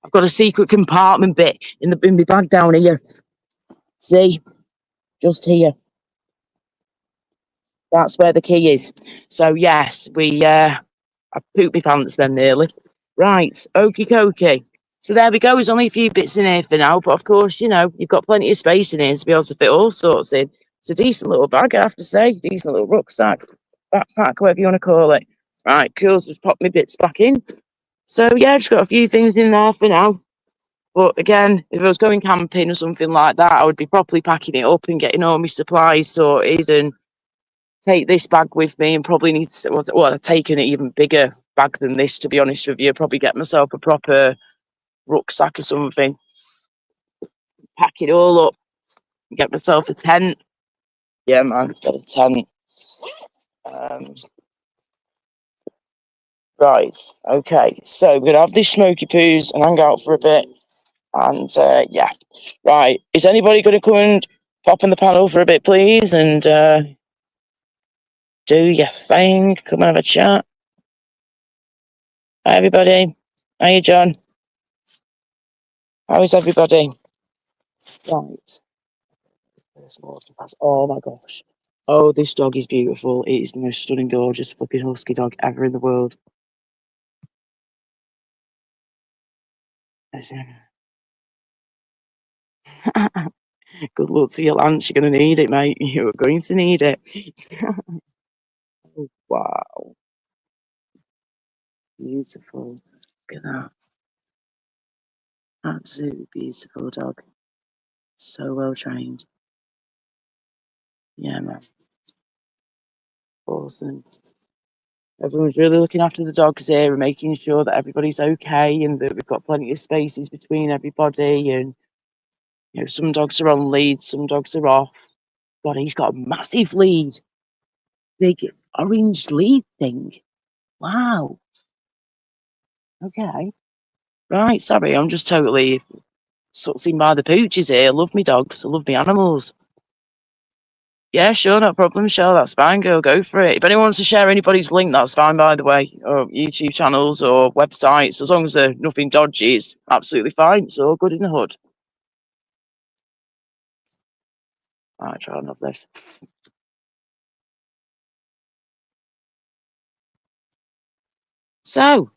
I've got a secret compartment bit in my bag down here. See? Just here. That's where the key is. So yes, I pooped my pants then nearly. Right, okie dokie. So there we go. There's only a few bits in here for now, but of course, you've got plenty of space in here to be able to fit all sorts in. It's a decent little bag, I have to say. Decent little rucksack, backpack, whatever you want to call it. Right, cool. Just pop my bits back in. So yeah, just got a few things in there for now. But again, if I was going camping or something like that, I would be properly packing it up and getting all my supplies sorted and take this bag with me and probably need to, well, I've taken an even bigger bag than this, to be honest with you. Probably get myself a proper rucksack or something. Pack it all up. Get myself a tent. Yeah, man, get a tent. Right, okay. So we're going to have this smoky poos and hang out for a bit. And yeah, right. Is anybody going to come and pop on the panel for a bit, please? And do your thing. Come and have a chat. Hi, everybody. Hiya, John. How is everybody? Right. Oh my gosh. Oh, this dog is beautiful. It is the most stunning, gorgeous, flipping husky dog ever in the world. Good luck to your lunch. You're going to need it, mate. You're going to need it. Oh, wow. Beautiful. Look at that. Absolutely beautiful dog. So well trained. Yeah, man. Awesome. Everyone's really looking after the dogs here and making sure that everybody's okay and that we've got plenty of spaces between everybody. And, some dogs are on lead, some dogs are off. God, he's got a massive lead. Big orange lead thing. Wow. Okay. Right, sorry, I'm just totally sucked in by the pooches here. I love me dogs. I love me animals. Yeah, sure, no problem. Sure, that's fine. Go for it. If anyone wants to share anybody's link, that's fine, by the way, or YouTube channels or websites, as long as they're nothing dodgy, it's absolutely fine. It's all good in the hood. All right, try and have this. So,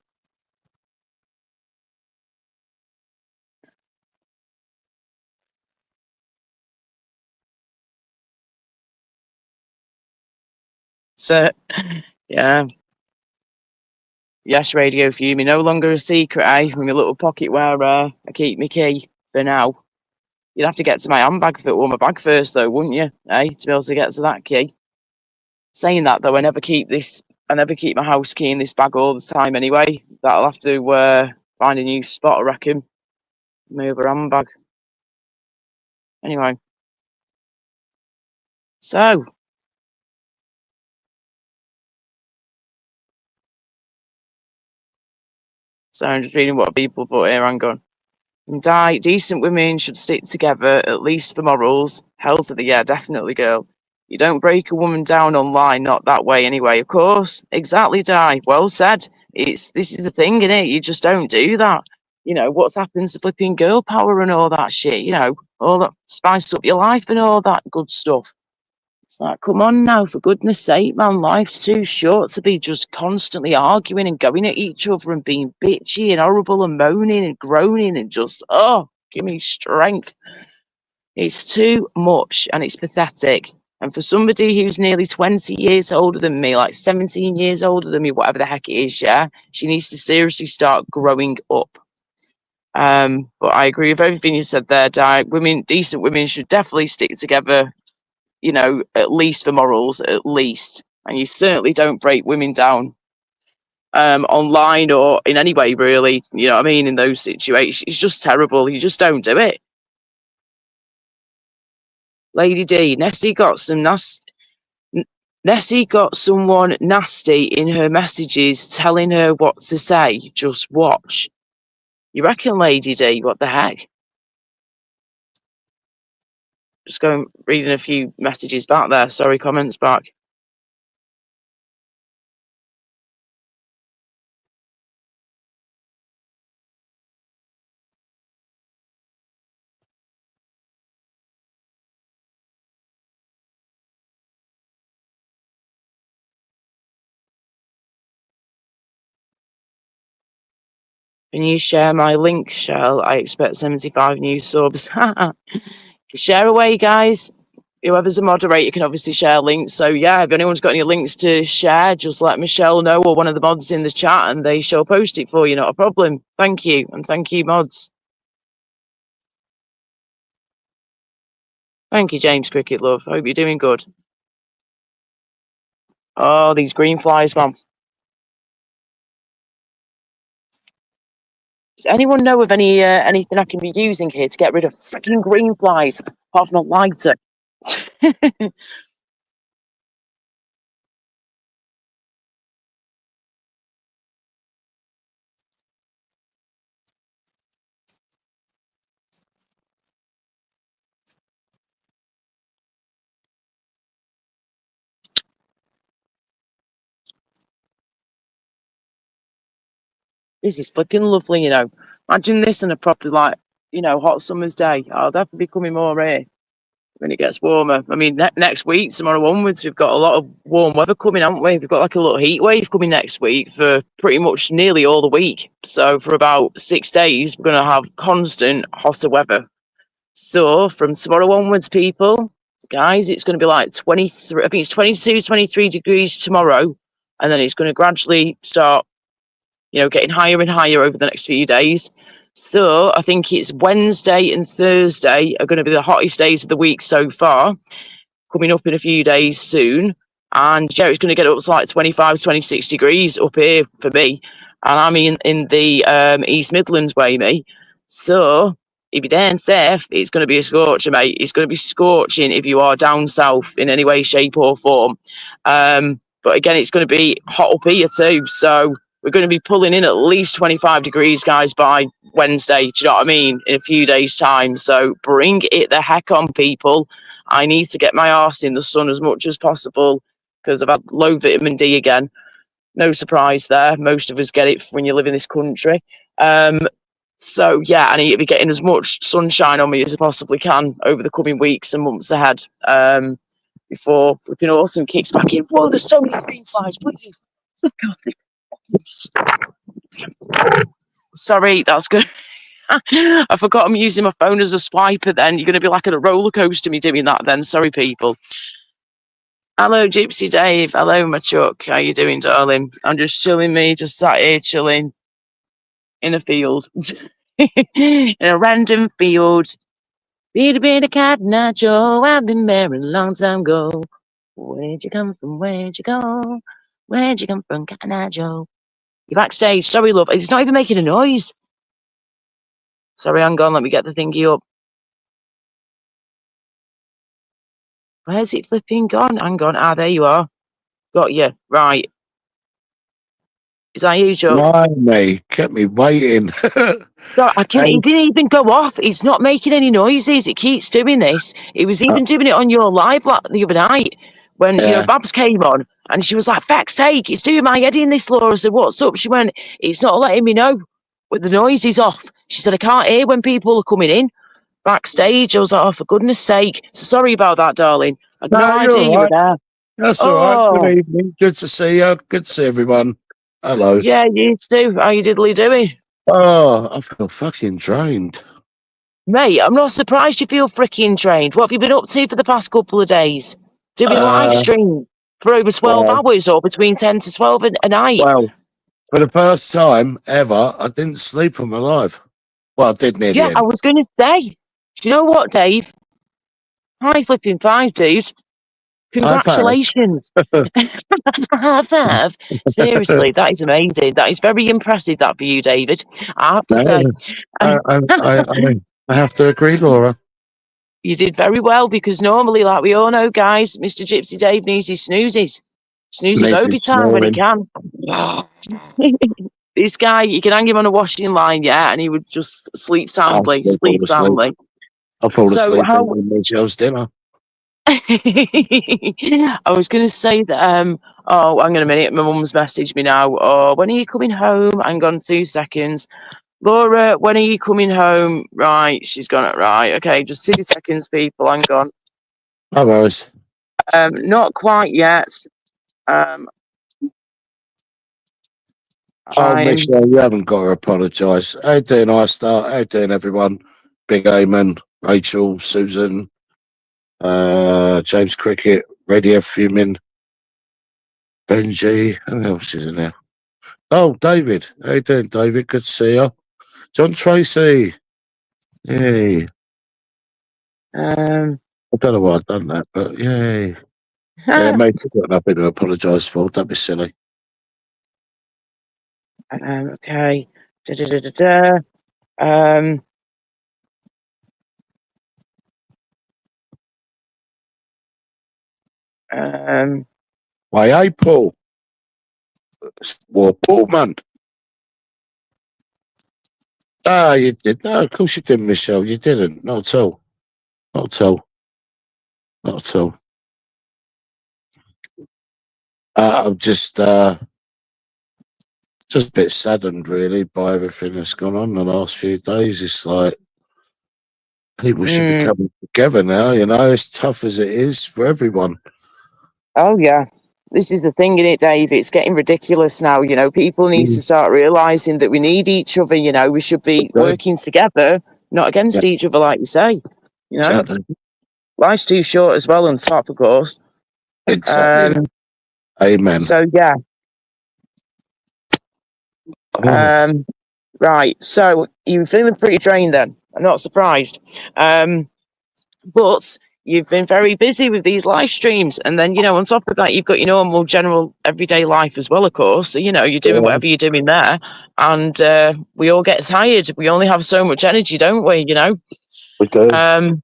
So, yeah. Yes, Radio Fuming, no longer a secret, eh? From my little pocket where I keep my key for now. You'd have to get to my handbag or my bag first, though, wouldn't you? Eh? To be able to get to that key. Saying that, though, I never keep my house key in this bag all the time anyway. That'll have to find a new spot, I reckon. My other handbag. Anyway. So, I'm just reading what people put here. Hang on. Decent women should stick together, at least for morals. Hell to the yeah, definitely, girl. You don't break a woman down online, not that way anyway, of course. Exactly, Di. Well said. This is a thing, innit? You just don't do that. You know, what's happened to flipping girl power and all that shit, you know, all that spice up your life and all that good stuff. It's like, come on now, for goodness sake, man, life's too short to be just constantly arguing and going at each other and being bitchy and horrible and moaning and groaning and just, oh, give me strength. It's too much and it's pathetic. And for somebody who's nearly 20 years older than me, like 17 years older than me, whatever the heck it is, yeah, she needs to seriously start growing up. But I agree with everything you said there, Di. Decent women should definitely stick together, you know, at least for morals, at least. And you certainly don't break women down online or in any way, really. You know what I mean? In those situations, it's just terrible. You just don't do it. Lady D, Nessie got someone nasty in her messages telling her what to say. Just watch. You reckon, Lady D? What the heck? Just going reading a few messages back there. Sorry, comments back. Can you share my link, Shell? I expect 75 new subs. Share away, guys. Whoever's a moderator can obviously share links. So yeah, if anyone's got any links to share, just let Michelle know or one of the mods in the chat and they shall post it for you. Not a problem. Thank you. And thank you, mods. Thank you, James Cricket Love. Hope you're doing good. Oh, these green flies, man. Does anyone know of anything I can be using here to get rid of freaking green flies apart from a lighter? This is flipping lovely, you know. Imagine this on a proper, like, you know, hot summer's day. I'll definitely be coming more here when it gets warmer. I mean, next week, tomorrow onwards, we've got a lot of warm weather coming, haven't we? We've got like a little heat wave coming next week for pretty much nearly all the week. So for about 6 days, we're going to have constant hotter weather. So from tomorrow onwards, people, guys, it's going to be like 23, I think it's 22, 23 degrees tomorrow. And then it's going to gradually start, you know, getting higher and higher over the next few days. So I think it's Wednesday and Thursday are going to be the hottest days of the week so far, coming up in a few days soon. And yeah, it's going to get up to like 25, 26 degrees up here for me. And I'm in the East Midlands way, me. So if you're down south, it's going to be a scorcher, mate. It's going to be scorching if you are down south in any way, shape, or form. But again, it's going to be hot up here too. So we're going to be pulling in at least 25 degrees, guys, by Wednesday. Do you know what I mean? In a few days' time. So bring it the heck on, people. I need to get my arse in the sun as much as possible because I've had low vitamin D again. No surprise there. Most of us get it when you live in this country. So yeah, I need to be getting as much sunshine on me as I possibly can over the coming weeks and months ahead. Before flipping autumn kicks back in. Whoa, there's so many green flies. Please. Sorry, that's good. I forgot I'm using my phone as a swiper then. You're going to be like at a roller coaster me doing that then. Sorry, people. Hello, Gypsy Dave. Hello, my Chuck. How you doing, darling? I'm just chilling, me, just sat here chilling in a field. In a random field. Be the cat, not Joe. I've been married a long time ago. Where'd you come from? Where'd you go? Where'd you come from, Cat Nat Joe? You're backstage. Sorry, love. It's not even making a noise. Sorry, hang on. Let me get the thingy up. Where's it flipping gone? Hang on. Ah, there you are. Got you. Right. Is that you, Joe? Blimey, kept me waiting. No, I can't. It didn't even go off. It's not making any noises. It keeps doing this. It was even doing it on your live the other night when Babs came on and she was like, "Fact's sake, it's doing my head in this, Laura." I said, "What's up?" She went, "It's not letting me know when the noise is off." She said, "I can't hear when people are coming in backstage." I was like, "Oh, for goodness sake!" So sorry about that, darling. I had no No, idea you're you all were right. there. That's all right. Oh, Good evening. Good to see you. Good to see everyone. Hello. yeah, you too. How you diddly doing? Oh, I feel fucking drained. Mate, I'm not surprised you feel freaking drained. What have you been up to for the past couple of days? Doing live stream for over 12 well, hours or between 10 to 12 a night? well, for the first time ever, I didn't sleep on my live. Well, I did near the Yeah, I end. was going to say. Do you know what, Dave? High flipping five, dude. I've had. Congratulations. High five. Seriously, that is amazing. That is very impressive, that for you, David. I have to say. I have to agree, Laura. You did very well because normally, like we all know, guys, Mr. Gypsy Dave needs his snoozes. Snoozes Needs me Obi time when he snoring. can. This guy, you can hang him on a washing line, yeah, and he would just sleep soundly, I'll fall sleep asleep. soundly. I'll fall So asleep how? eating Michelle's dinner. I was going to say that. Oh, hang on a minute. My mum's messaged me now. Oh, when are you coming home? Hang on 2 seconds. Laura, when are you coming home? Right, she's gone. Right, okay, just 2 seconds, people. Hang on. No worries. Not quite yet. Oh, Michelle, you haven't got to apologise. How you doing, iStar? How you doing, everyone? Big Eamon, Rachel, Susan, James Cricket, Radio Fuming, Benji. Who else is in there? Oh, David. How you doing, David? Good to see you. John Tracy. Yay. I don't know why I've done that, but yay. Yeah, mate, you've got nothing to apologise for. Don't be silly. Okay. Da-da-da-da-da. Why, hey, Paul. Well, Paul, man. Ah, you did. No, of course you didn't, Michelle. You didn't. Not at all. Not at all. Not at all. I'm just a bit saddened, really, by everything that's gone on the last few days. It's like people should be coming together now. As tough as it is for everyone. Oh yeah, this is the thing, in it, Dave. It's getting ridiculous now. People need to start realizing that we need each other. We should be working together, not against each other, like you say. Exactly. Life's too short as well, on top, of course. Exactly. Amen. So yeah. Right. So you're feeling pretty drained then. I'm not surprised. But you've been very busy with these live streams. And then, on top of that, you've got your normal general everyday life as well, of course. So, you're doing whatever you're doing there. And we all get tired. We only have so much energy, don't we? We do.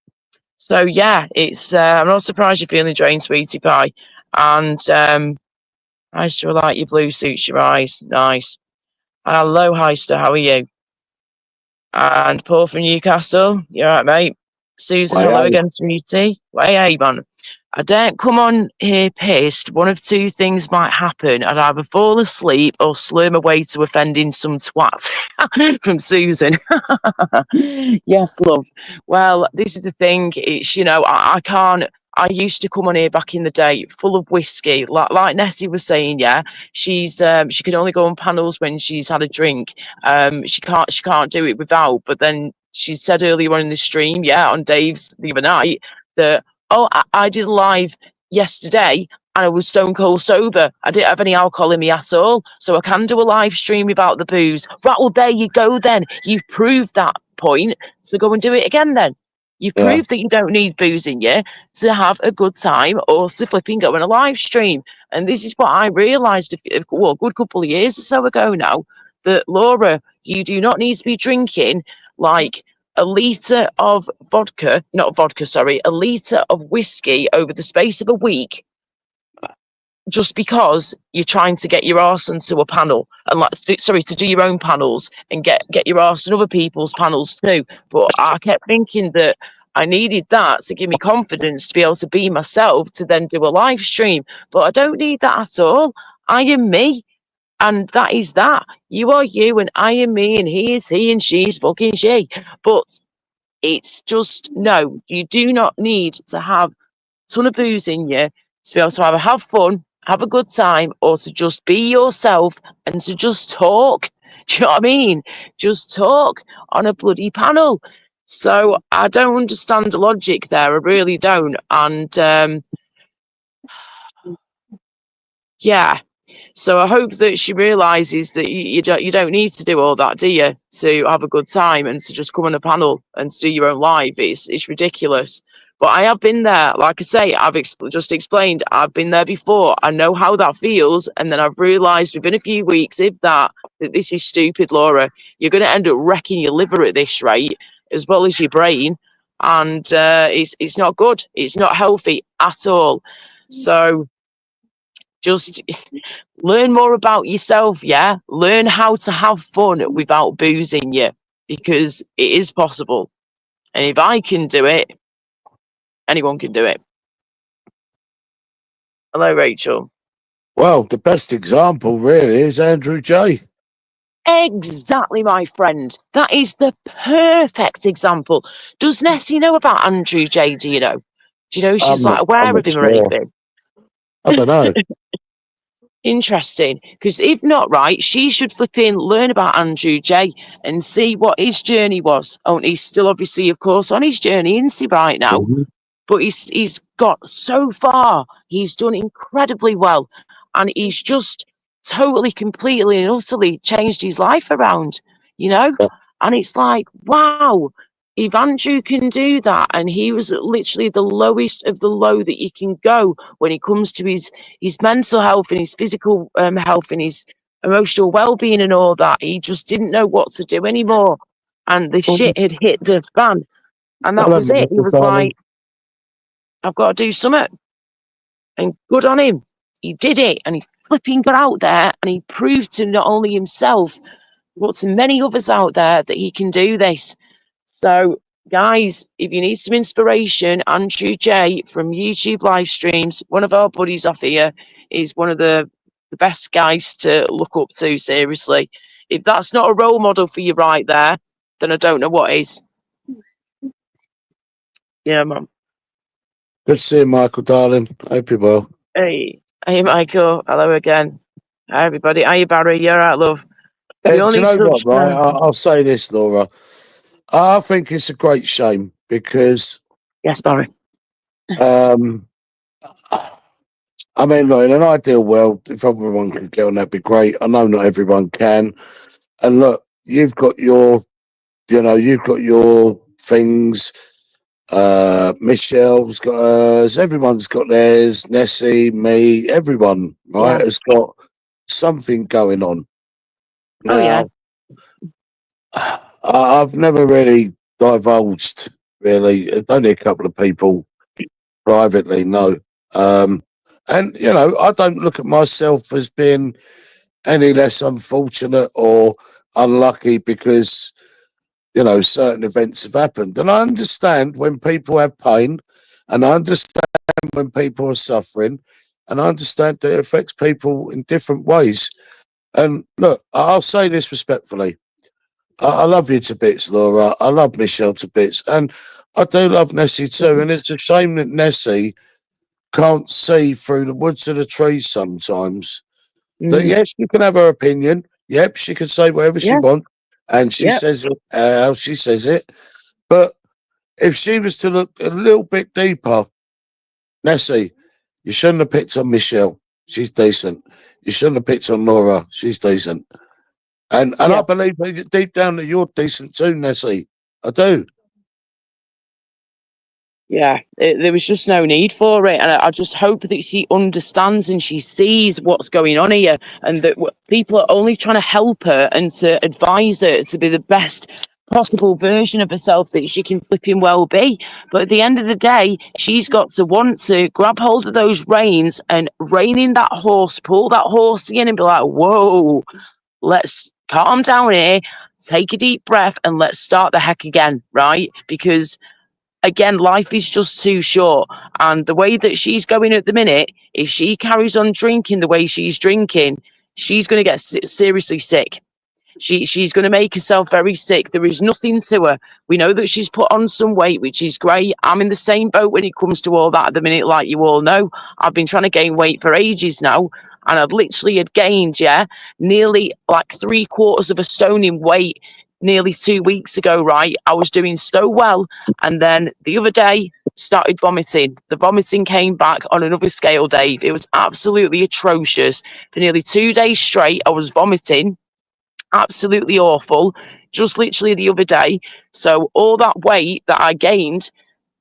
So, yeah, it's I'm not surprised you're feeling drained, sweetie pie. And I still like your blue suits, your eyes. Nice. Hello, Heister. How are you? And Paul from Newcastle. You all right, mate? Susan, hello again, sweetie. Hey, man. I don't come on here pissed. One of two things might happen. I'd either fall asleep or slur my way to offending some twat. From Susan. Yes, love. Well, this is the thing. It's, I can't. I used to come on here back in the day full of whiskey. Like Nessie was saying, yeah, she can only go on panels when she's had a drink. She can't do it without. But then she said earlier on in the stream, yeah, on Dave's the other night, that I did a live yesterday and I was stone cold sober. I didn't have any alcohol in me at all. So I can do a live stream without the booze. Right, well, there you go then. You've proved that point. So go and do it again then. You've Yeah. proved that you don't need booze in you to have a good time or to flipping go on a live stream. And this is what I realised a good couple of years or so ago now, that Laura, you do not need to be drinking like a litre of vodka, not vodka, sorry, a litre of whiskey over the space of a week just because you're trying to get your arse onto a panel and to do your own panels and get your arse on other people's panels too. But I kept thinking that I needed that to give me confidence to be able to be myself to then do a live stream. But I don't need that at all. I am me. And that is that. You are you and I am me and he is he and she's fucking she. But it's just, no, you do not need to have a ton of booze in you to be able to either have fun, have a good time, or to just be yourself and to just talk. Do you know what I mean? Just talk on a bloody panel. So I don't understand the logic there. I really don't. And yeah. So I hope that she realises that you don't need to do all that, do you, to have a good time and to just come on a panel and to do your own live. It's ridiculous. But I have been there. Like I say, I've just explained. I've been there before. I know how that feels. And then I've realised within a few weeks, that this is stupid, Laura. You're going to end up wrecking your liver at this rate, as well as your brain. And it's not good. It's not healthy at all. So just learn more about yourself, yeah? Learn how to have fun without boozing you, because it is possible. And if I can do it, anyone can do it. Hello, Rachel. Well, the best example really is Andrew J. Exactly, my friend. That is the perfect example. Does Nessie know about Andrew J? Do you know? Do you know she's I'm like aware not of him or sure. anything? I don't know. Interesting, because if not, right, she should flip in, learn about Andrew J and see what his journey was. Oh, and he's still obviously, of course, on his journey, isn't he, right now? Mhm. But he's got so far. He's done incredibly well, and he's just totally, completely, and utterly changed his life around. You know, Yeah. and it's like, wow. If Andrew can do that, and he was literally the lowest of the low that you can go when it comes to his mental health and his physical health and his emotional well-being and all that, he just didn't know what to do anymore, and the shit had hit the fan, and that Hello, was it. He Mr. was Darling. like, I've got to do something, and good on him. He did it, and he flipping got out there, and he proved to not only himself but to many others out there that he can do this. So, guys, if you need some inspiration, Andrew J from YouTube live streams, one of our buddies off here, is one of the best guys to look up to, seriously. If that's not a role model for you right there, then I don't know what is. Yeah, man. Good to see you, Michael, darling. Hope you're well. Hey, Michael. Hello again. Hi, everybody. How you, Barry? You're right, love. We Do you only know what, touched right? I'll say this, Laura. I think it's a great shame because, yes, Barry. I mean, look, in an ideal world, if everyone could get on, that'd be great. I know not everyone can. And look, you've got your things. Michelle's got hers. Everyone's got theirs. Nessie, me, everyone, right, Yeah. has got something going on. Oh, yeah. Now, I've never really divulged, really. Only a couple of people privately know. And, I don't look at myself as being any less unfortunate or unlucky because, certain events have happened. And I understand when people have pain, and I understand when people are suffering, and I understand that it affects people in different ways. And look, I'll say this respectfully. I love you to bits, Laura. I love Michelle to bits. And I do love Nessie too. And it's a shame that Nessie can't see through the woods of the trees sometimes. That, yes, you can have her opinion. Yep, she can say whatever she Yeah. wants. And she Yep. says it how she says it. But if she was to look a little bit deeper, Nessie, You shouldn't have picked on Michelle. She's decent. You shouldn't have picked on Laura. She's decent. And Yeah. I believe deep down that you're decent too, Nessie. I do. Yeah, there was just no need for it, and I just hope that she understands and she sees what's going on here, and that people are only trying to help her and to advise her to be the best possible version of herself that she can flipping well be. But at the end of the day, she's got to want to grab hold of those reins and rein in that horse, pull that horse in, and be like, "Whoa, let's calm down here, take a deep breath, and let's start the heck again," right? Because again, life is just too short. And the way that she's going at the minute, if she carries on drinking the way she's drinking, she's going to get seriously sick. She's going to make herself very sick. There is nothing to her. We know that she's put on some weight, which is great. I'm in the same boat when it comes to all that at the minute, like you all know. I've been trying to gain weight for ages now, and I've literally had gained, nearly like 3/4 of a stone in weight nearly 2 weeks ago, right? I was doing so well, and then the other day started vomiting. The vomiting came back on another scale, Dave. It was absolutely atrocious. For nearly 2 days straight, I was vomiting. Absolutely awful, just literally the other day. So all that weight that I gained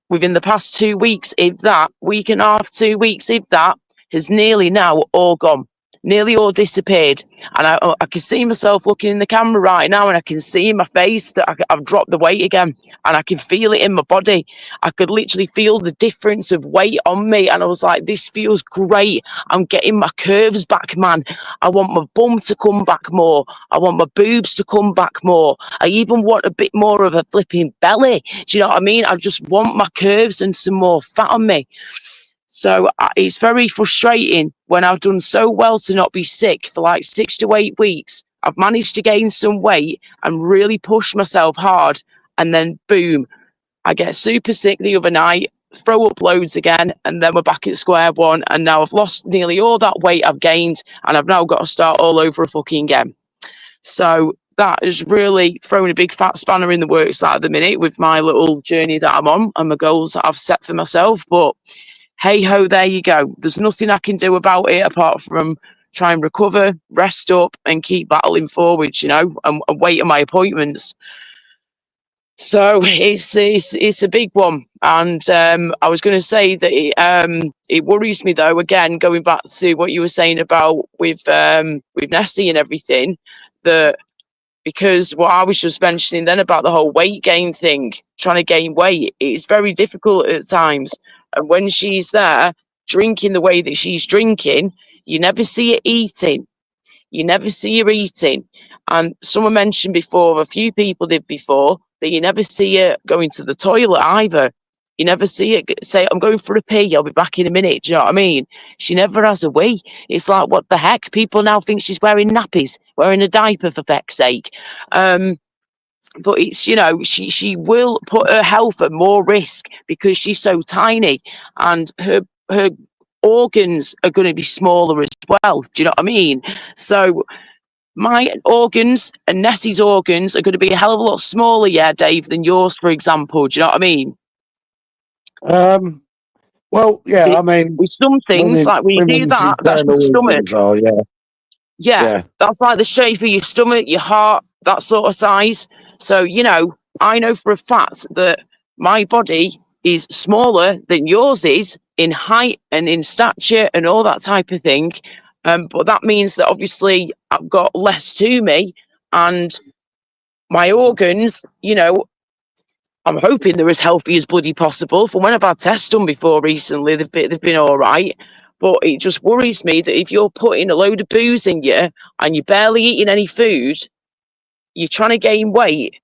within the past 2 weeks, if that, week and a half, 2 weeks, if that, has nearly now all gone, nearly all disappeared. And I can see myself looking in the camera right now, and I can see in my face that I've dropped the weight again, and I can feel it in my body. I could literally feel the difference of weight on me, and I was like, this feels great. I'm getting my curves back, man. I want my bum to come back more. I want my boobs to come back more. I even want a bit more of a flipping belly. Do you know what I mean? I just want my curves and some more fat on me. So it's very frustrating when I've done so well to not be sick for like 6 to 8 weeks. I've managed to gain some weight and really push myself hard. And then boom, I get super sick the other night, throw up loads again, and then we're back at square one. And now I've lost nearly all that weight I've gained, and I've now got to start all over again. So that has really thrown a big fat spanner in the works at the minute with my little journey that I'm on and my goals that I've set for myself. But hey ho, there you go. There's nothing I can do about it apart from try and recover, rest up, and keep battling forwards, and wait on my appointments. So it's a big one. And I was going to say that it worries me though. Again, going back to what you were saying about with Nessie and everything, that because what I was just mentioning then about the whole weight gain thing, trying to gain weight, it's very difficult at times. And when she's there drinking the way that she's drinking, you never see her eating. You never see her eating. And someone mentioned before, a few people did before, that you never see her going to the toilet either. You never see her say, I'm going for a pee, I'll be back in a minute. Do you know what I mean? She never has a wee. It's like, what the heck? People now think she's wearing nappies, wearing a diaper for feck's sake. But it's, she will put her health at more risk because she's so tiny, and her organs are going to be smaller as well. Do you know what I mean? So my organs and Nessie's organs are going to be a hell of a lot smaller, Dave, than yours, for example. Do you know what I mean? Well, yeah, I mean, with some things, like when you do that, that's your stomach. Oh, Yeah, that's like the shape of your stomach, your heart, that sort of size. So, I know for a fact that my body is smaller than yours is in height and in stature and all that type of thing. But that means that obviously I've got less to me, and my organs, I'm hoping they're as healthy as bloody possible. From when I've had tests done before recently, they've been all right. But it just worries me that if you're putting a load of booze in you and you're barely eating any food, you're trying to gain weight.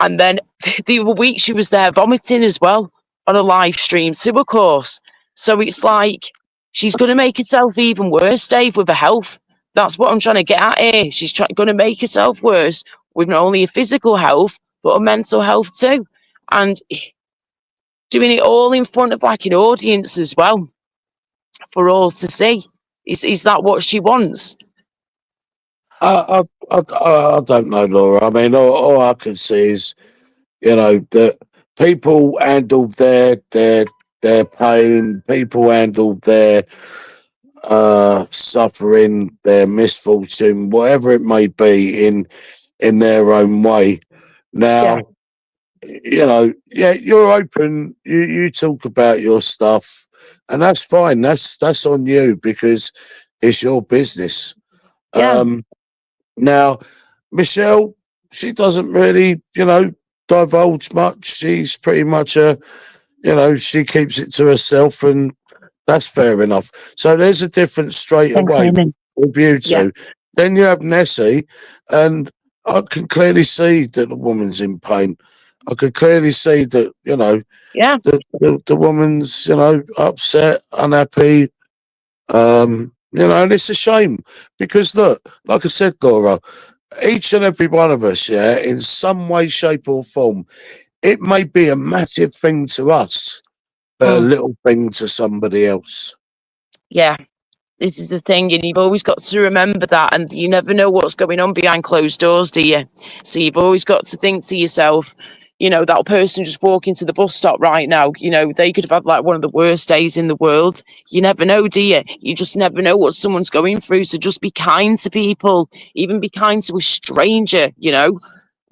And then the other week she was there vomiting as well on a live stream too, of course. So it's like she's going to make herself even worse, Dave, with her health. That's what I'm trying to get at here. She's going to make herself worse with not only her physical health, but her mental health too. And doing it all in front of like an audience as well for all to see. Is that what she wants? I don't know, Laura. I mean, all I can see is, that people handle their their pain. People handle their suffering, their misfortune, whatever it may be, in their own way. Yeah. Now, you know, yeah, you're open. You talk about your stuff, and that's fine. That's on you because it's your business. Yeah. Now, Michelle, she doesn't really, divulge much. She's pretty much she keeps it to herself, and that's fair enough. So there's a difference straight Thanks, away Amy. with you Yeah. two. Then you have Nessie, and I can clearly see that the woman's in pain. I can clearly see that, Yeah. the woman's, upset, unhappy, and it's a shame because look, like I said, Laura, each and every one of us, yeah, in some way, shape, or form, it may be a massive thing to us, but a Mm. little thing to somebody else. Yeah. This is the thing, and you've always got to remember that, and you never know what's going on behind closed doors, do you? So you've always got to think to yourself, that person just walking to the bus stop right now, they could have had like one of the worst days in the world. You never know, do you? You just never know what someone's going through. So just be kind to people, even be kind to a stranger,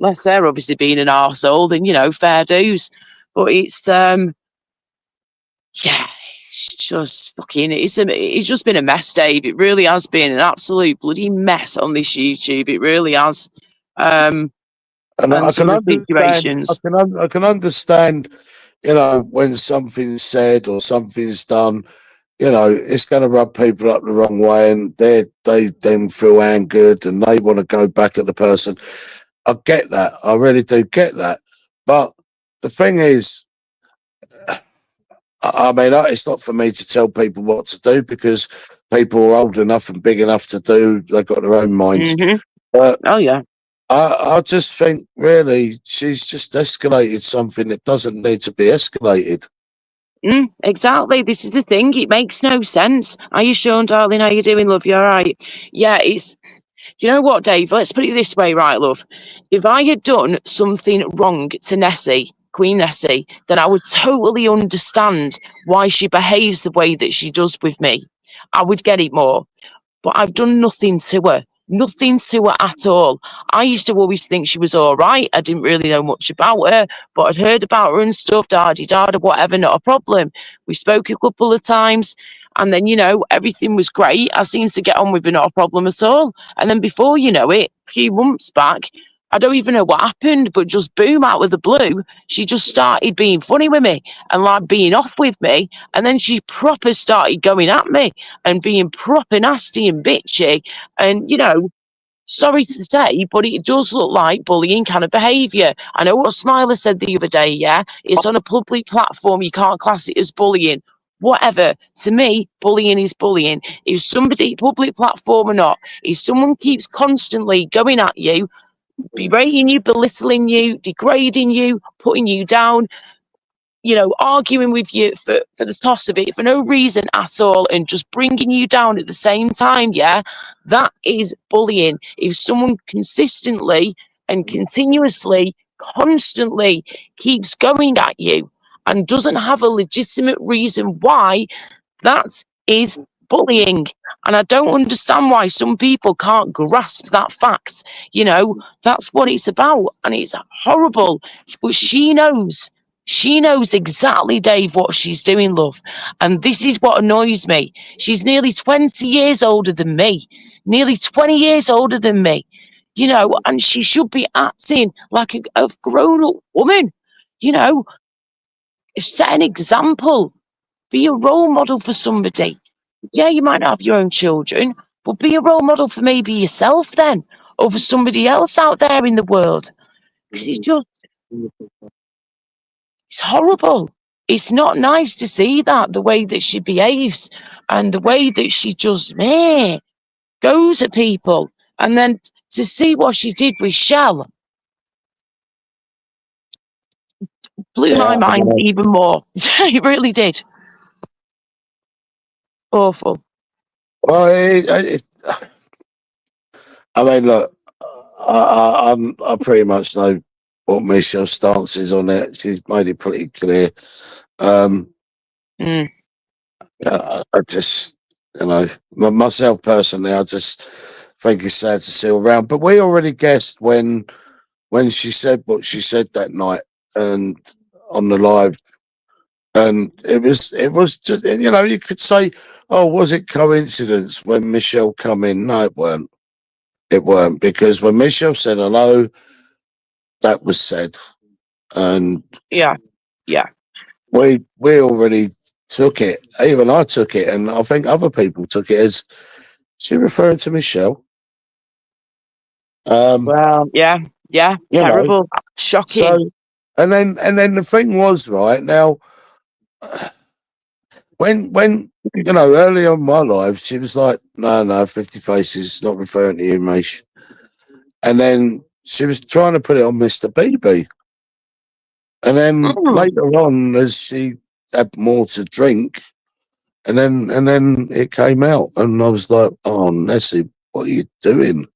unless they're obviously being an arsehole, then, fair dues. But it's, yeah, it's just fucking. It's just been a mess, Dave. It really has been an absolute bloody mess on this YouTube. It really has. And And I some can of the understand. situations. I can understand. When something's said or something's done, it's going to rub people up the wrong way, and they then feel angered and they want to go back at the person. I get that. I really do get that. But the thing is, I mean, it's not for me to tell people what to do because people are old enough and big enough to do. They've got their own minds. Hmm. But Oh yeah. I just think, really, she's just escalated something that doesn't need to be escalated. Exactly. This is the thing. It makes no sense. Are you Sean, darling? How you doing, love? You all right? Yeah. Do you know what, Dave? Let's put it this way, right, love? If I had done something wrong to Nessie, Queen Nessie, then I would totally understand why she behaves the way that she does with me. I would get it more. But I've done nothing to her. Nothing to her at all. I used to always think she was all right. I didn't really know much about her, but I'd heard about her and stuff, da-de-da, whatever, not a problem. We spoke a couple of times, and then, everything was great. I seemed to get on with her, not a problem at all. And then before you know it, a few months back, I don't even know what happened, but just boom, out of the blue, she just started being funny with me and like being off with me. And then she proper started going at me and being proper nasty and bitchy. And, sorry to say, but it does look like bullying kind of behaviour. I know what Smiler said the other day, yeah? It's on a public platform, you can't class it as bullying. Whatever. To me, bullying is bullying. If somebody, public platform or not, if someone keeps constantly going at you, berating you, belittling you, degrading you, putting you down, arguing with you for the toss of it, for no reason at all, and just bringing you down at the same time, yeah, that is bullying. If someone consistently and continuously, constantly keeps going at you and doesn't have a legitimate reason why, that is bullying. And I don't understand why some people can't grasp that fact. That's what it's about. And it's horrible. But she knows. She knows exactly, Dave, what she's doing, love. And this is what annoys me. She's nearly 20 years older than me. Nearly 20 years older than me. And she should be acting like a grown up woman. You know, Set an example. Be a role model for somebody. Yeah, you might not have your own children, but be a role model for maybe yourself then, or for somebody else out there in the world. Because it's horrible. It's not nice to see that, the way that she behaves and the way that she just, goes at people. And then to see what she did with Shell blew my Yeah. mind even more. It really did. Awful. Well, I mean, look, I pretty much know what Michelle's stance is on it. She's made it pretty clear. Um, Mm. I just, myself personally, I just think it's sad to see her around. But we already guessed when she said what she said that night and on the live, and it was just, you could say, oh, was it coincidence when Michelle come in? No, it weren't. It weren't, because when Michelle said hello, that was said, and Yeah. we already took it. Even I took it, and I think other people took it as she referring to Michelle. Well, yeah. You know, Terrible. Shocking. so and then the thing was, right now, when early on in my life, she was like, no, 50 Faces not referring to you, mate. And then she was trying to put it on Mr. BB. And then Mm. later on, as she had more to drink, and then it came out, and I was like, "Oh, Nessie, what are you doing?"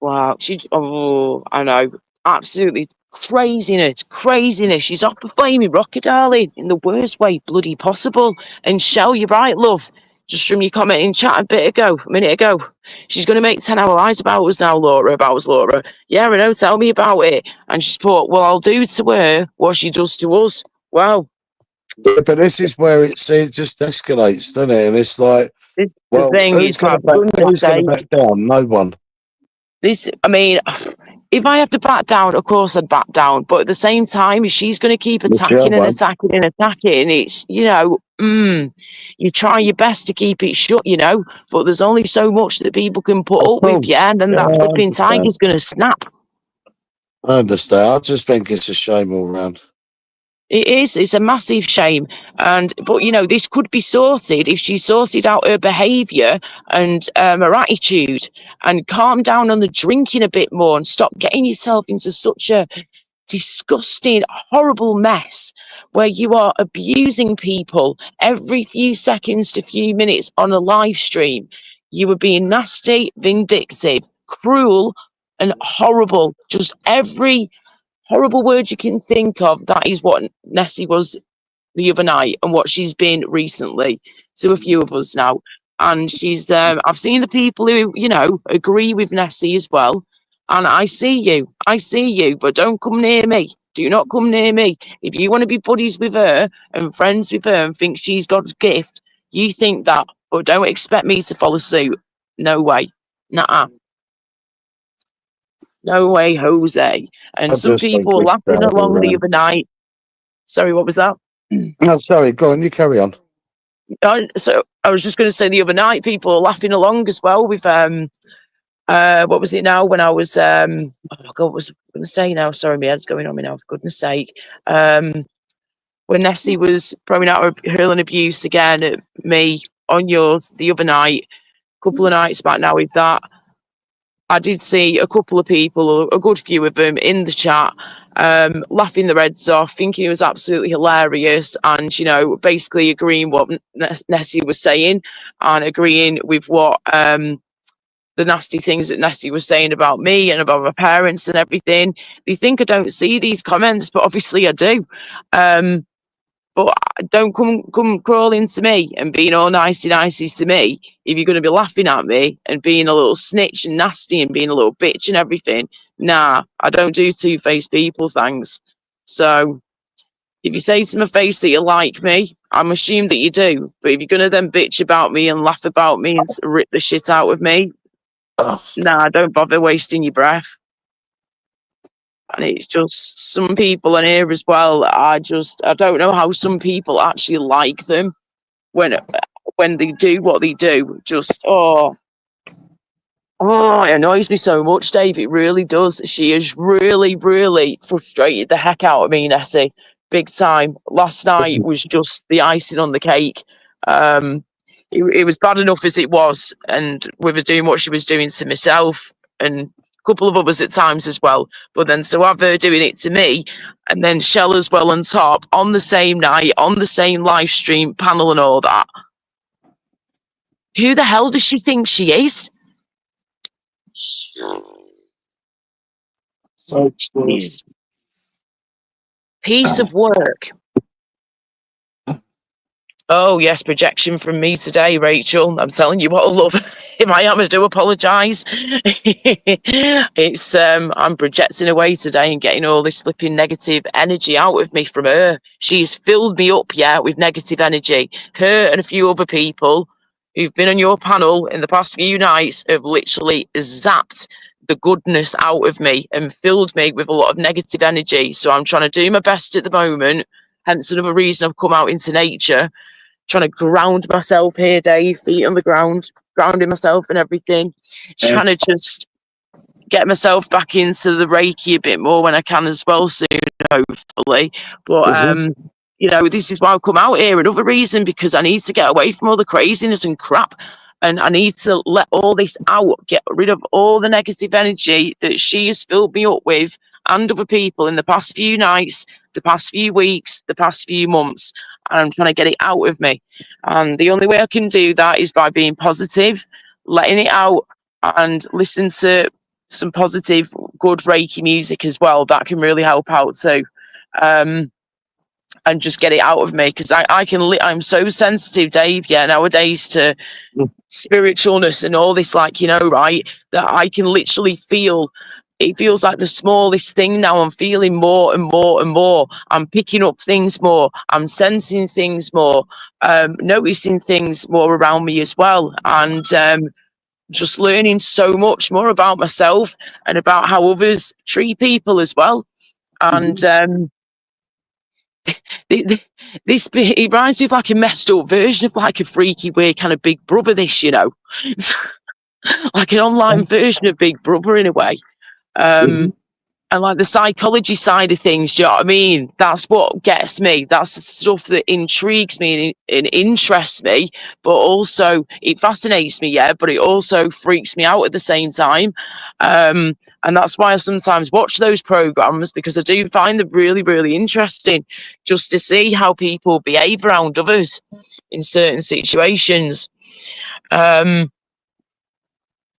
Wow. I know. Absolutely craziness. Craziness. She's off the flaming rocket, darling, in the worst way bloody possible. And Shell, you're right, love. Just from your comment in chat a minute ago. She's going to make 10-hour lies about us now, Laura. About us, Laura. Yeah, I know. Tell me about it. And she's put, well, I'll do to her what she does to us. Wow. Yeah, but this is where it just escalates, doesn't it? And it's like, This is the well, thing. It's like, for goodness who's going to sake. back down? No one. I mean, if I have to back down, of course I'd back down. But at the same time, if she's going to keep Michelle attacking and won't. attacking and attacking, it's, you try your best to keep it shut, but there's only so much that people can put up with, and then Yeah, that I flipping understand. tiger's going to snap. I understand. I just think it's a shame all round. It is. It's a massive shame. But this could be sorted if she sorted out her behaviour and her attitude and calm down on the drinking a bit more and stop getting yourself into such a disgusting, horrible mess where you are abusing people every few seconds to few minutes on a live stream. You were being nasty, vindictive, cruel, and horrible. Just every horrible word you can think of. That is what Nessie was the other night and what she's been recently to a few of us now. And she's I've seen the people who, agree with Nessie as well. And I see you, but don't come near me. Do not come near me. If you want to be buddies with her and friends with her and think she's God's gift, you think that, but don't expect me to follow suit. No way. Nuh-uh. No way, Jose. And I some just think people were it's laughing sad all along the round. other night. Sorry, what was that? No, sorry, go on, you carry on. So I was just going to say the other night, people were laughing along as well with what was it now when I was oh my God, what was I going to say now? Sorry, my head's going on me now. For goodness sake, when Nessie was throwing out her hurling abuse again at me on yours the other night, a couple of nights back now with that. I did see a couple of people, a good few of them, in the chat, laughing their heads off, thinking it was absolutely hilarious, and basically agreeing what Nessie was saying, and agreeing with what the nasty things that Nessie was saying about me and about my parents and everything. They think I don't see these comments, but obviously I do. But don't come crawling to me and being all nicey to me if you're going to be laughing at me and being a little snitch and nasty and being a little bitch and everything. Nah, I don't do two-faced people, thanks. So if you say to my face that you like me, I'm assuming that you do. But if you're going to then bitch about me and laugh about me and rip the shit out of me, nah, don't bother wasting your breath. And it's just some people in here as well. I don't know how some people actually like them when they do what they do. Just it annoys me so much, Dave. It really does. She has really, really frustrated the heck out of me, Nessie. Big time. Last night was just the icing on the cake. It was bad enough as it was, and with her doing what she was doing to myself and couple of others at times as well, but then so have her doing it to me, and then Shell as well on top on the same night, on the same live stream panel and all that. Who the hell does she think she is? So Piece of work. Oh yes, projection from me today, Rachel. I'm telling you what, I love. If I am, I do apologise. It's I'm projecting away today and getting all this flipping negative energy out of me from her. She's filled me up, yeah, with negative energy. Her and a few other people who've been on your panel in the past few nights have literally zapped the goodness out of me and filled me with a lot of negative energy. So I'm trying to do my best at the moment. Hence another reason I've come out into nature, trying to ground myself here, Dave, feet on the ground, grounding myself and everything, trying to just get myself back into the Reiki a bit more when I can as well soon, hopefully. But you know, this is why I've come out here. Another reason, because I need to get away from all the craziness and crap, and I need to let all this out, get rid of all the negative energy that she has filled me up with and other people in the past few nights, the past few weeks, the past few months. And I'm trying to get it out of me. And the only way I can do that is by being positive, letting it out, and listen to some positive, good Reiki music as well. That can really help out too. And just get it out of me, because I'm so sensitive, Dave, yeah, nowadays to spiritualness and all this, like, you know, right, that I can literally feel. It feels like the smallest thing now. I'm feeling more and more and more. I'm picking up things more. I'm sensing things more, noticing things more around me as well. And just learning so much more about myself and about how others treat people as well. And this bit, it reminds me of like a messed up version of like a freaky, weird kind of Big Brother, this, you know. Like an online version of Big Brother in a way. And like the psychology side of things, do you know what I mean? That's what gets me. That's the stuff that intrigues me and interests me, but also it fascinates me, yeah, but it also freaks me out at the same time. And that's why I sometimes watch those programs, because I do find them really, really interesting, just to see how people behave around others in certain situations.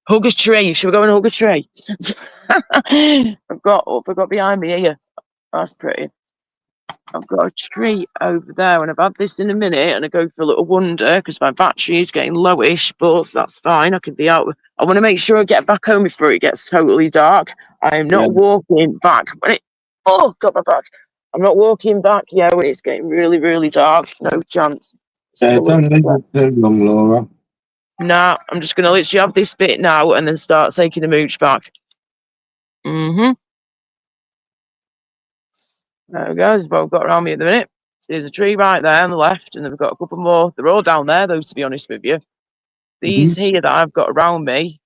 Hug a tree. Should we go and hug a tree? I've got behind me here. That's pretty. I've got a tree over there, and I've had this in a minute, and I go for a little wander because my battery is getting lowish, but that's fine. I can be out. I want to make sure I get back home before it gets totally dark. I am not walking back when it. Oh, got my back. I'm not walking back. Yeah, when it's getting really, really dark. No chance. Don't leave it too long, Laura. Nah, I'm just going to literally have this bit now and then start taking the mooch back. There we go. That's what I've got around me at the minute. So there's a tree right there on the left, and then we've got a couple more. They're all down there, though, to be honest with you. These here that I've got around me,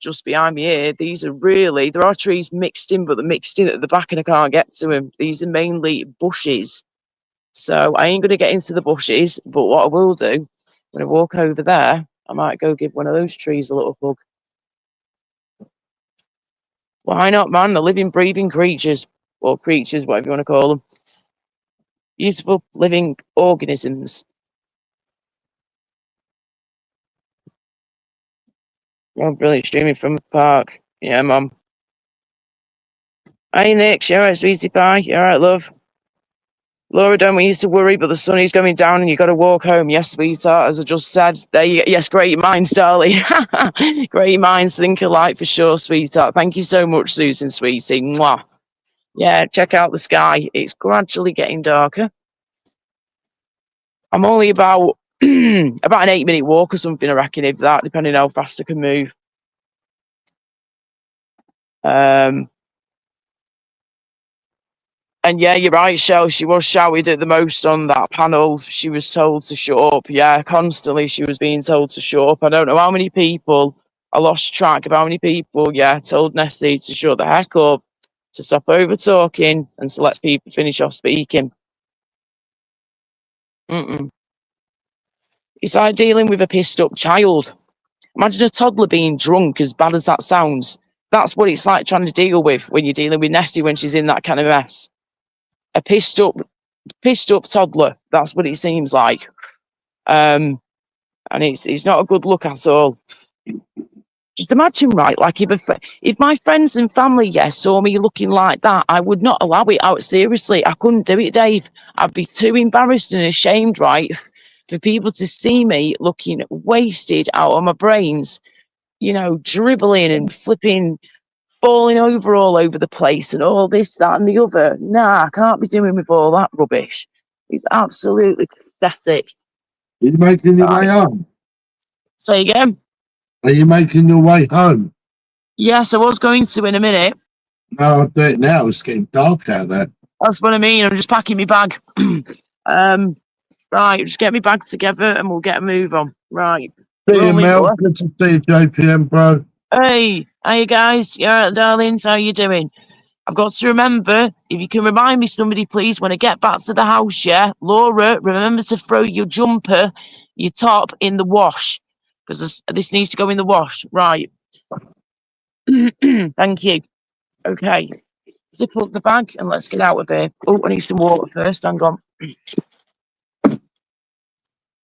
just behind me here, these are really, there are trees mixed in, but they're mixed in at the back and I can't get to them. These are mainly bushes. So I ain't going to get into the bushes, but what I will do, when I walk over there, I might go give one of those trees a little hug. Why not, man? They're living, breathing creatures, or creatures, whatever you want to call them. Beautiful living organisms. Oh, brilliant, streaming from the park. Yeah, Mum. Hey, Nick, you alright, sweetie pie? You alright, love? Laura, don't want you to worry, but the sun is going down and you got to walk home. Yes, sweetheart, as I just said. There you, yes, great minds, darling. Great minds think alike for sure, sweetheart. Thank you so much, Susan, sweetie. Mwah. Yeah, check out the sky. It's gradually getting darker. I'm only about about an 8-minute walk or something, I reckon, if that, depending how fast I can move. And yeah, you're right, Shell. She was shouted at the most on that panel. She was told to shut up. Yeah, constantly she was being told to shut up. I don't know how many people, I lost track of how many people, yeah, told Nessie to shut the heck up, to stop over talking, and to let people finish off speaking. It's like dealing with a pissed up child. Imagine a toddler being drunk, as bad as that sounds. That's what it's like trying to deal with when you're dealing with Nessie when she's in that kind of mess. A pissed up toddler. That's what it seems like. And it's not a good look at all. Just imagine, right? Like if my friends and family, saw me looking like that, I would not allow it out. Seriously, I couldn't do it, Dave. I'd be too embarrassed and ashamed, right? for people to see me looking wasted out on my brains, you know, dribbling and flipping, falling over all over the place and all this, that, and the other. Nah, I can't be doing with all that rubbish. It's absolutely pathetic. Are you making your way Right. home? Say again? Are you making your way home? Yes, I was going to in a minute. No, I'll do it now. It's getting dark out there. That's what I mean. I'm just packing my bag. Right, just get my bag together and we'll get a move on. Right. See We're you, only Mel. Good to see you, JPM, bro. Hey guys, yeah, darlings, how you doing? I've got to remember, if you can remind me, somebody, please, when I get back to the house, yeah? Laura, remember to throw your jumper, your top in the wash, because this needs to go in the wash. Right. Thank you. Okay. Zip up the bag and let's get out of here. Oh, I need some water first. Hang on.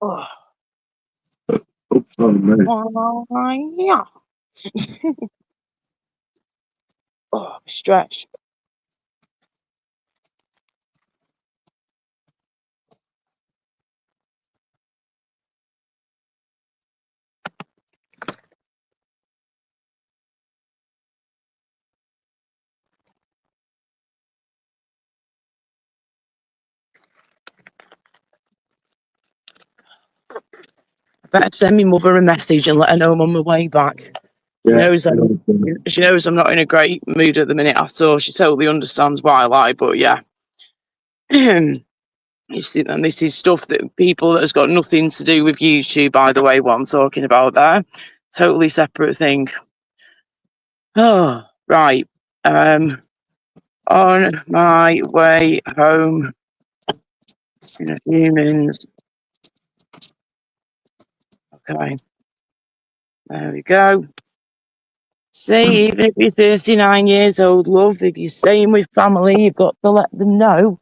Oh, Oops, sorry, mate. yeah. Oh, stretch. Better send me mother a message and let her know I'm on my way back. Yeah. She knows I'm not in a great mood at the minute at all. She totally understands why I lie, but yeah. You see, and this is stuff that people that has got nothing to do with YouTube, by the way, what I'm talking about there. Totally separate thing. Oh, right. On my way home in a few minutes. Okay. There we go. See, even if you're 39 years old, love, if you're staying with family, you've got to let them know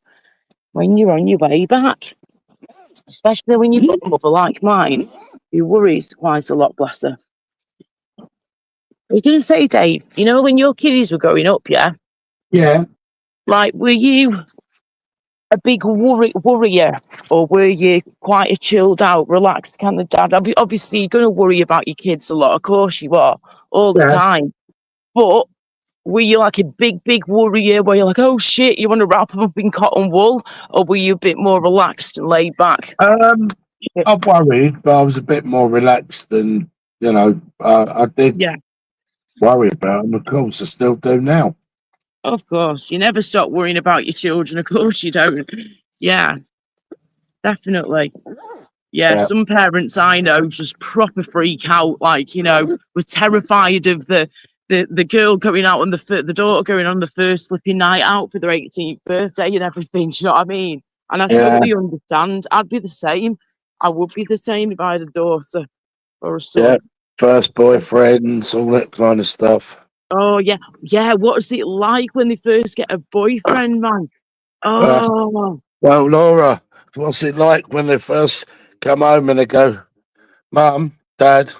when you're on your way back. Especially when you've got a mother like mine, who worries quite a lot, bless her. I was going to say, Dave, you know, when your kiddies were growing up, yeah? Yeah. Like, were you a big worrier, or were you quite a chilled out, relaxed kind of dad? Obviously, you're going to worry about your kids a lot. Of course you are, all the time. But were you like a big worrier where you're like, oh shit, you want to wrap them up in cotton wool? Or were you a bit more relaxed and laid back? I worried, but I was a bit more relaxed and, you know, I did worry about them. Of course, I still do now. Of course. You never stop worrying about your children. Of course you don't. Yeah, definitely. Yeah, some parents I know just proper freak out, like, you know, were terrified of the girl going out on the daughter going on the first flipping night out for their 18th birthday and everything. Do you know what I mean? And I totally understand. I'd be the same. I would be the same if I had a daughter or a son. Yeah, first boyfriends, all that kind of stuff. Oh yeah, yeah. What is it like when they first get a boyfriend, man? Oh, Well, Laura, what's it like when they first come home and they go, Mum, Dad,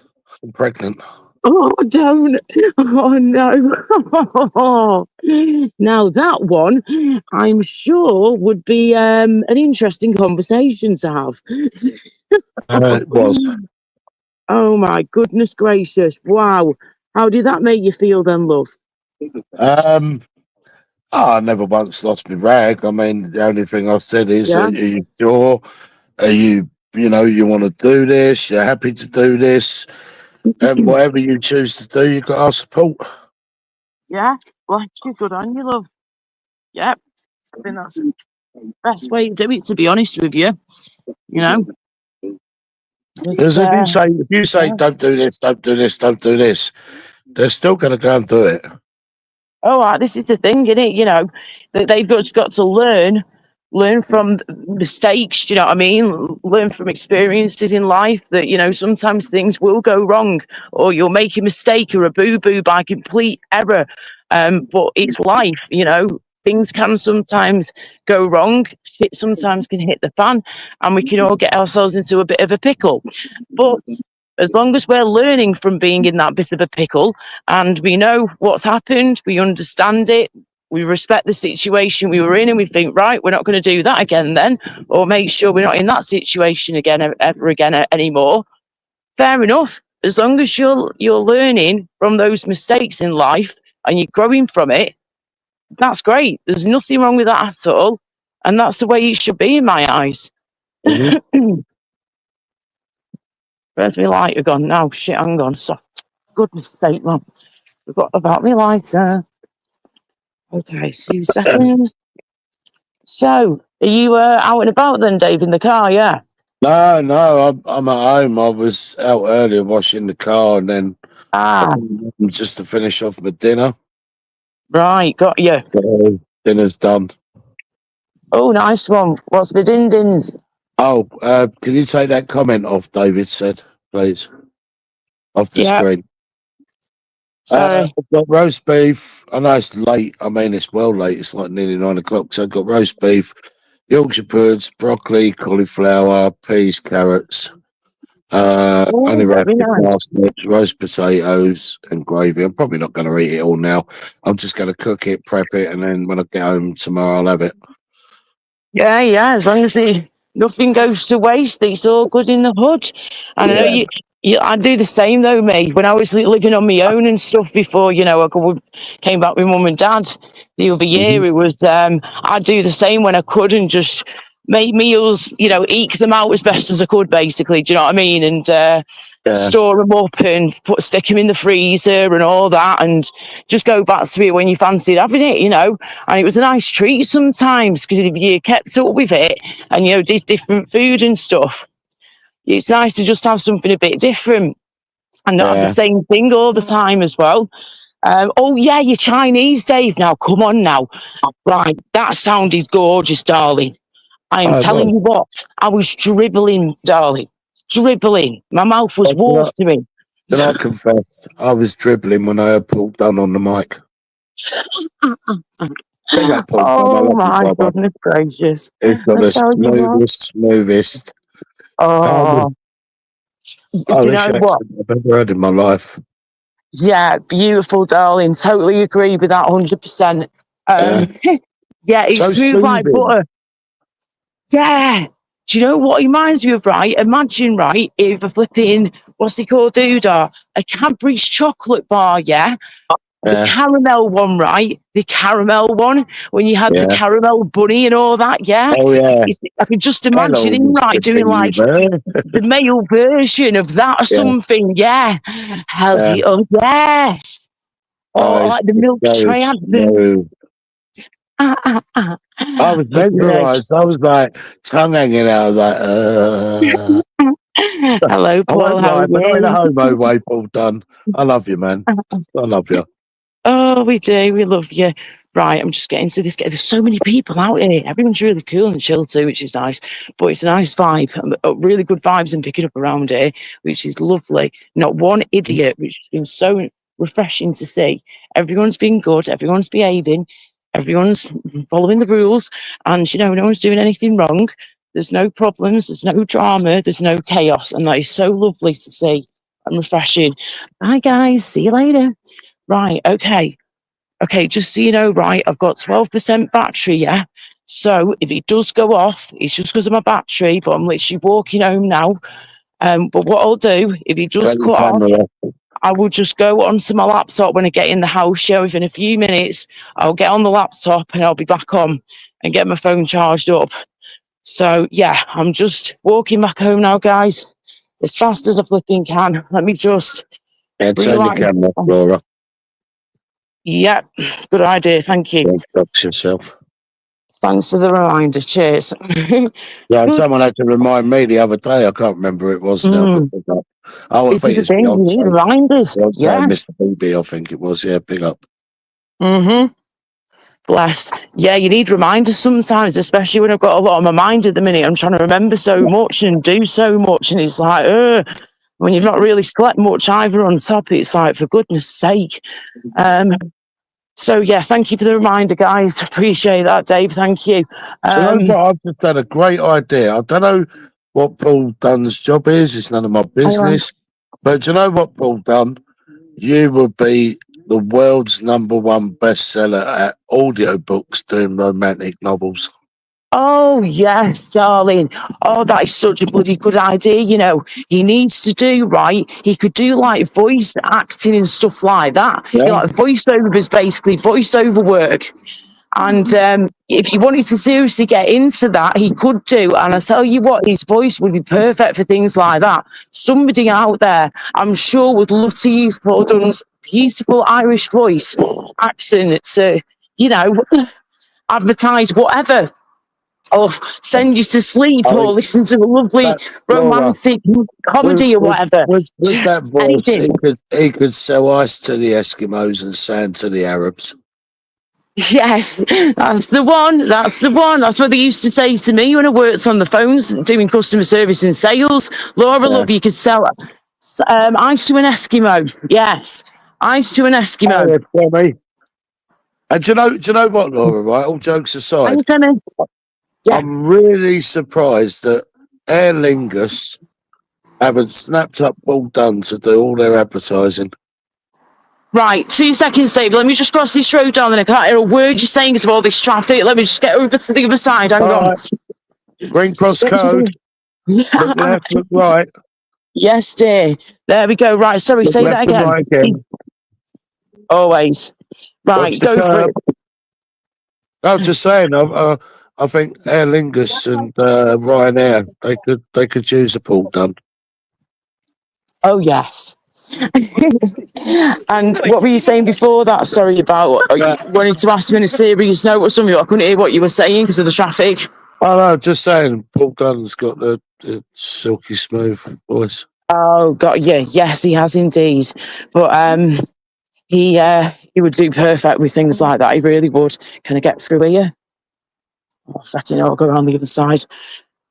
I'm pregnant? oh, don't. Oh no. Now that one, I'm sure would be an interesting conversation to have. It was. Oh my goodness gracious! Wow, how did that make you feel then, love? I never once lost my rag. I mean, the only thing I said is, Yeah. are you sure? Are you, you know, you want to do this? You're happy to do this? And whatever you choose to do, you got our support. Yeah, bless you, good on you, love. Yep, I think that's the best way to do it, to be honest with you. You know? Because if you say, don't do this, don't do this, don't do this, they're still going to go and do it. Oh, this is the thing, isn't it? You know, that they've just got to learn from mistakes. Do you know what I mean? Learn from experiences in life that, you know, sometimes things will go wrong, or you'll make a mistake or a boo-boo by complete error. But it's life, you know. Things can sometimes go wrong. Shit sometimes can hit the fan, and we can all get ourselves into a bit of a pickle. But as long as we're learning from being in that bit of a pickle and we know what's happened, we understand it, we respect the situation we were in, and we think, right, we're not going to do that again then, or make sure we're not in that situation again ever again anymore. Fair enough. As long as you're learning from those mistakes in life and you're growing from it, that's great. There's nothing wrong with that at all, and that's the way it should be in my eyes. Mhm. Where's my lighter gone now? Shit, hang on. So, goodness sake, man. Forgot about my lighter. Okay, 2 seconds. So, are you out and about then, Dave, in the car? Yeah. No, I'm at home. I was out earlier washing the car, and then Ah, just to finish off my dinner. right, got you. So dinner's done. Oh, nice one. What's the din-dins? Oh, can you take that comment off? David said, please, off the Yeah, screen. sorry. I've got roast beef. I know it's late. I mean, it's well late. It's like nearly 9 o'clock. So I've got roast beef, Yorkshire puds, broccoli, cauliflower, peas, carrots, Oh, only very wrapped nice. parsnips, roast potatoes, and gravy. I'm probably not going to eat it all now. I'm just going to cook it, prep it, and then when I get home tomorrow, I'll have it. Yeah, as long as nothing goes to waste, it's all good in the hood. And I know Yeah. I do the same though, mate. When I was living on my own and stuff before, came back with mum and dad the other year, Mhm. it was, I'd do the same when I could and just make meals, eke them out as best as I could, basically. Do you know what I mean? And Yeah. store them up and stick them in the freezer and all that, and just go back to it when you fancied having it, And it was a nice treat sometimes because if you kept up with it and did different food and stuff, it's nice to just have something a bit different and not have the Yeah. same thing all the time as well. Oh yeah, your Chinese, Dave. Now come on now, right? That sounded gorgeous, darling. I am Oh, telling well, you what, I was dribbling, darling, dribbling. My mouth was watering. can I confess? I was dribbling when I heard Paul Dunn on the mic. Big up, Paul Dunn. I Oh love you, my brother. goodness gracious! He's got I the tell you what. smoothest. Oh, do you Irish know what? accent I've ever heard in my life. Yeah, beautiful, darling. Totally agree with that, 100%. Yeah. Yeah, it's So smooth like soothing. butter. Yeah. Do you know what it reminds me of, right? Imagine, right, if a flipping, what's it called, Doodah? A Cadbury's chocolate bar, yeah? The Yeah. caramel one, right? The caramel one, when you had the Yeah. caramel bunny and all that, yeah? Oh, yeah. I can just Hello, imagine him, right, Mr. doing like Beaver. the male version of that or Yeah. something, yeah. Yeah. Healthy, oh, yes. Oh, Or like the milk so tray advert. smooth. I was mesmerised. I was like, tongue hanging out of that. Hello, I Paul, won't how are lie, but not in a you? homo way, Paul Dunn. I love you, man. I love you. Oh, we do. We love you. Right, I'm just getting to this. There's so many people out here. Everyone's really cool and chill too, which is nice. But it's a nice vibe. Really good vibes and picking up around here, which is lovely. Not one idiot, which has been so refreshing to see. Everyone's been good. Everyone's behaving. Everyone's following the rules. And, no one's doing anything wrong. There's no problems. There's no drama. There's no chaos. And that is so lovely to see and refreshing. Bye, guys. See you later. Right, okay. Okay, just so you know, right, I've got 12% battery, yeah? So if it does go off, it's just because of my battery, but I'm literally walking home now. But what I'll do, if it does Turn your cut off, camera off. I will just go onto my laptop when I get in the house, yeah, within a few minutes. I'll get on the laptop and I'll be back on and get my phone charged up. So, yeah, I'm just walking back home now, guys, as fast as I flipping can. Let me just Yeah, turn your realign. camera off, Laura. Yeah, good idea. Thank you. Don't touch yourself. Thanks for the reminder. Cheers. Yeah, someone had to remind me the other day. I can't remember who it was now. But I This think is the it's thing. You need Beyonce. reminders. Beyonce, Yeah. Mr. BB, I think it was. Yeah, big up. Bless. Yeah, you need reminders sometimes, especially when I've got a lot on my mind at the minute. I'm trying to remember so much and do so much, and it's like, when you've not really slept much either on top, it's like, for goodness sake. So yeah, thank you for the reminder, guys. Appreciate that, Dave. Thank you. So you know what? I've just had a great idea. I don't know what Paul Dunn's job is. It's none of my business. But do you know what, Paul Dunn? You would be the world's #1 bestseller at audiobooks doing romantic novels. Oh, yes, darling. Oh, that is such a bloody good idea. You know, he needs to do right. He could do like voice acting and stuff like that. You know, Yeah. like voiceovers, basically, voiceover work. And if he wanted to seriously get into that, he could do. And I tell you what, his voice would be perfect for things like that. Somebody out there, I'm sure, would love to use Paul Dunn's beautiful Irish voice accent to, you know, advertise whatever, or send you to sleep, I or mean, listen to a lovely that, Laura, romantic with, comedy or with, whatever. with that Just voice, anything. he could sell ice to the Eskimos and sand to the Arabs. Yes, that's the one. That's the one. That's what they used to say to me when I worked on the phones doing customer service and sales. Laura, Yeah. love, you could sell ice to an Eskimo. Yes, ice to an Eskimo. Oh, yeah, me. And do you know what, Laura, right? All jokes aside, Thanks, Emma. Yeah. I'm really surprised that Aer Lingus haven't snapped up Paul Dunn to do all their advertising. Right, 2 seconds, Dave. Let me just cross this road down, and I can't hear a word you're saying because of all this traffic. Let me just get over to the other side. Hang on. Green Cross Code. Look left, look right. Yes, dear. There we go. Right, sorry, Look say left that and again. right again. Always. Right, Watch the go for curb. it. I was just saying, I think Aer Lingus and Ryanair, they could use a Paul Dunn. Oh, yes. And what were you saying before that? Sorry, about you wanted to ask me in a serious note or something. I couldn't hear what you were saying because of the traffic. Oh no, just saying, Paul Dunn's got the silky smooth voice. Oh, God, yeah, yes, he has indeed. But he would do perfect with things like that. He really would. Can I get through here? Oh, fucking hell, I'll go around the other side.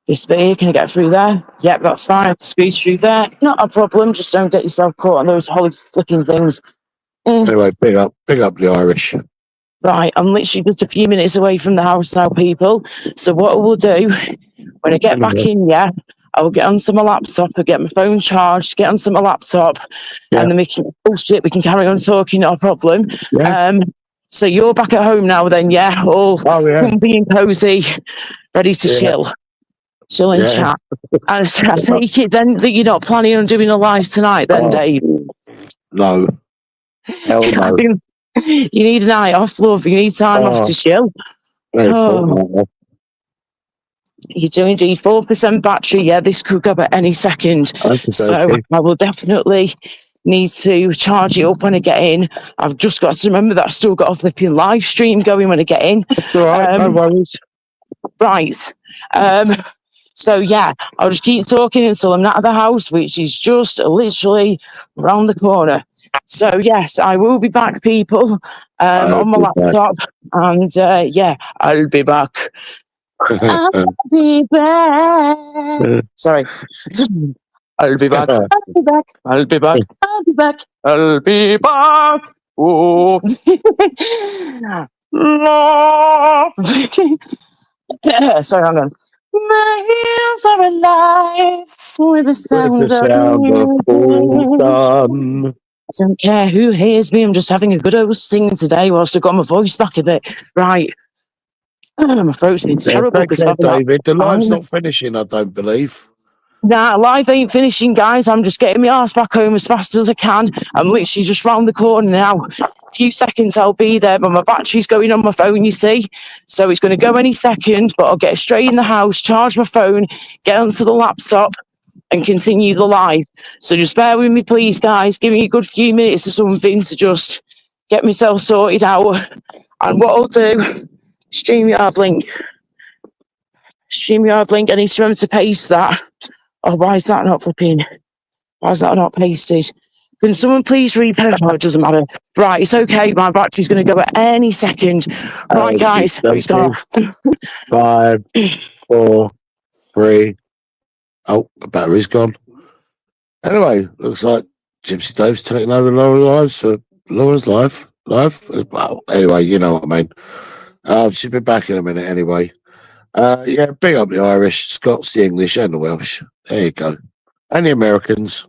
This bit here, can I get through there? Yep, that's fine. Squeeze through there. Not a problem. Just don't get yourself caught on those holy flicking things. Anyway, big up the Irish. Right, I'm literally just a few minutes away from the house now, people. So what I will do, when I get back in, yeah, I will get onto my laptop, I'll get my phone charged, get onto my laptop, and then we can, bullshit, we can carry on talking, not a problem. Yeah. So you're back at home now then, yeah? All comfy and cozy, ready to chill and chat. And I take it then that you're not planning on doing a live tonight then, Dave? No. Hell no. You need a night off, love. You need time off to chill. You do indeed. 4% battery. Yeah, this could go at any second. So I will definitely need to charge it up when I get in. I've just got to remember that I've still got a flipping live stream going when I get in. All right, no worries. Right. So yeah, I'll just keep talking until I'm out of the house, which is just literally around the corner. So yes, I will be back, people, on my laptop, and yeah, I'll be back. I'll be back. Sorry. I'll be back. I'll be back. I'll be back. I'll be back. I'll be back. Oh. Sorry, hang on. My ears are alive with the sound of Paul Dunn. I don't care who hears me. I'm just having a good old sing today whilst I've got my voice back a bit. Right. My throat's been terrible because David, the live's not finishing, I don't believe. Nah, live ain't finishing, guys. I'm just getting my arse back home as fast as I can. I'm literally just round the corner now. A few seconds I'll be there, but my battery's going on my phone, you see. So it's going to go any second, but I'll get straight in the house, charge my phone, get onto the laptop, and continue the live. So just bear with me, please, guys. Give me a good few minutes or something to just get myself sorted out. And what I'll do, StreamYard link. StreamYard link, I need to remember to paste that. Oh, why is that not flipping? Why is that not pasted? Can someone please repost? Oh, it doesn't matter. Right, it's okay. My battery's going to go at any second. Right, guys. It's gone off. 5, 4, 3. Oh, the battery's gone. Anyway, looks like Gypsy Dave's taking over Laura's live. Well, anyway, you know what I mean. She'll be back in a minute anyway. Yeah, big up the Irish, Scots, the English, and the Welsh. There you go. And the Americans,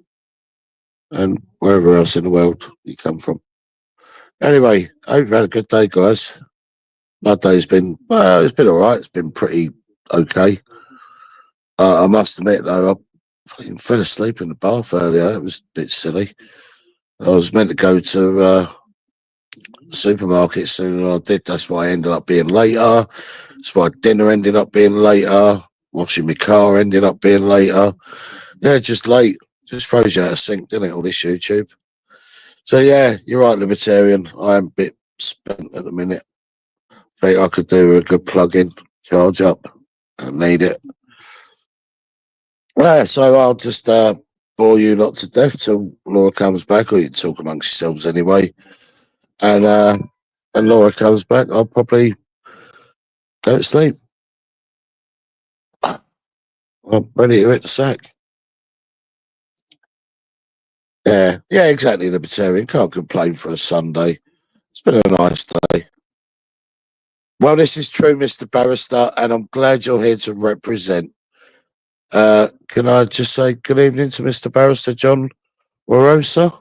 and wherever else in the world you come from. Anyway, I hope you had a good day, guys. My day's been, well, it's been all right. It's been pretty okay. I must admit, though, I fucking fell asleep in the bath earlier. It was a bit silly. I was meant to go to the supermarket sooner than I did. That's why I ended up being later. That's why dinner ended up being later. Washing my car ended up being later. Yeah, just late. Just throws you out of sync, doesn't it, all this YouTube? So, yeah, you're right, Libertarian. I am a bit spent at the minute. I think I could do with a good plug-in, charge up. I need it. Yeah, so I'll just bore you lot to death till Laura comes back, or you can talk amongst yourselves anyway. And when Laura comes back, I'll probably go to sleep. I'm ready to hit the sack. Yeah, exactly, Libertarian. Can't complain for a Sunday. It's been a nice day. Well, this is true, Mr. Barrister, and I'm glad you're here to represent. Can I just say good evening to Mr. Barrister John Warosa?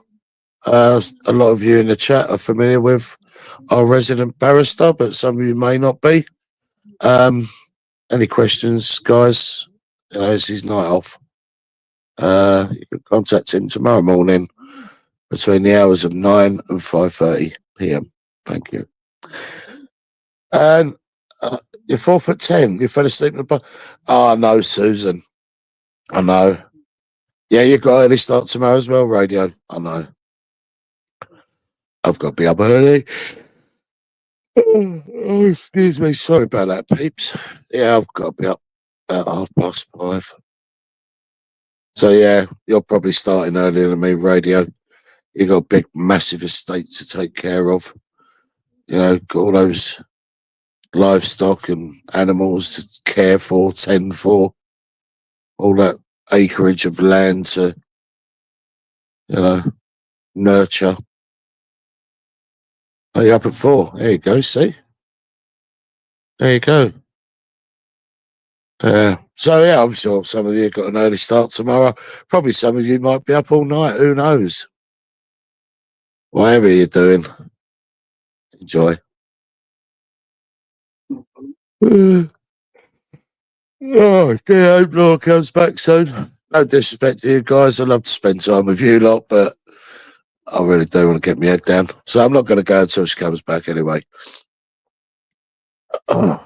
A lot of you in the chat are familiar with our resident barrister, but some of you may not be. Any questions, guys? It's his night off. You can contact him tomorrow morning between the hours of 9 and 5:30 p.m. Thank you. And you're 4'10". You fell asleep in the bar. Oh, no, Susan. I know. Yeah, you've got early start tomorrow as well, radio. I know. I've got to be up early. Oh, excuse me. Sorry about that, peeps. Yeah, I've got to be up about 5:30. So, yeah, you're probably starting earlier than me, radio. You've got a big, massive estate to take care of. Got all those livestock and animals to care for, tend for. All that acreage of land to, nurture. Oh, you're up at 4. There you go, see? There you go. So, yeah, I'm sure some of you got an early start tomorrow. Probably some of you might be up all night. Who knows? Whatever you're doing, enjoy. Oh, dear, I hope Laura comes back soon. No disrespect to you guys. I love to spend time with you lot, but I really do want to get my head down. So I'm not going to go until she comes back anyway. I'm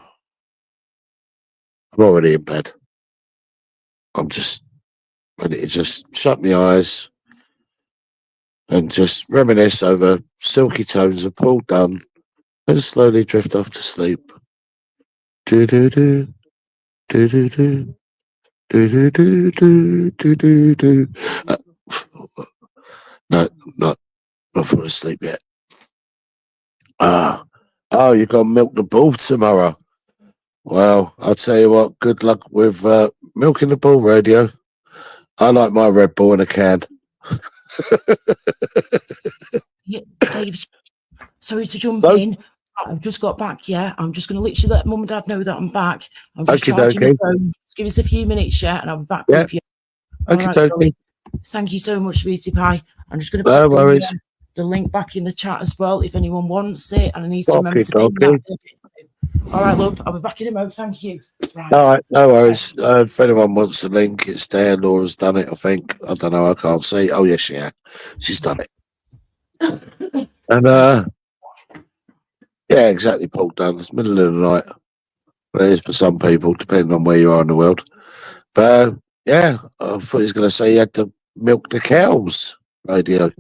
already in bed. I'm just ready to just shut my eyes and just reminisce over silky tones of Paul Dunn and slowly drift off to sleep. Do do do do do do do do do do do do. No, not falling asleep yet. Oh, you got to milk the bull tomorrow. Well, I'll tell you what. Good luck with milking the bull, radio. I like my Red Bull in a can. Yeah, Dave, sorry to jump in. I've just got back, yeah. I'm just going to literally let Mum and Dad know that I'm back. I'm just charging my phone. Give us a few minutes, yeah, and I'll be back with you. Okay, right, thank you so much, sweetie pie. I'm just going to put the link back in the chat as well if anyone wants it, and I need to remember to pin that. All right, love, I'll be back in a moment. Thank you. Right. All right, no worries. If anyone wants the link, it's there. Laura's done it, I think. I don't know. I can't see. Oh, yes, yeah. She's done it. And, yeah, exactly, Paul Dunn. It's middle of the night. But it is for some people, depending on where you are in the world. But, yeah, I thought he was going to say he had to milk the cows, radio.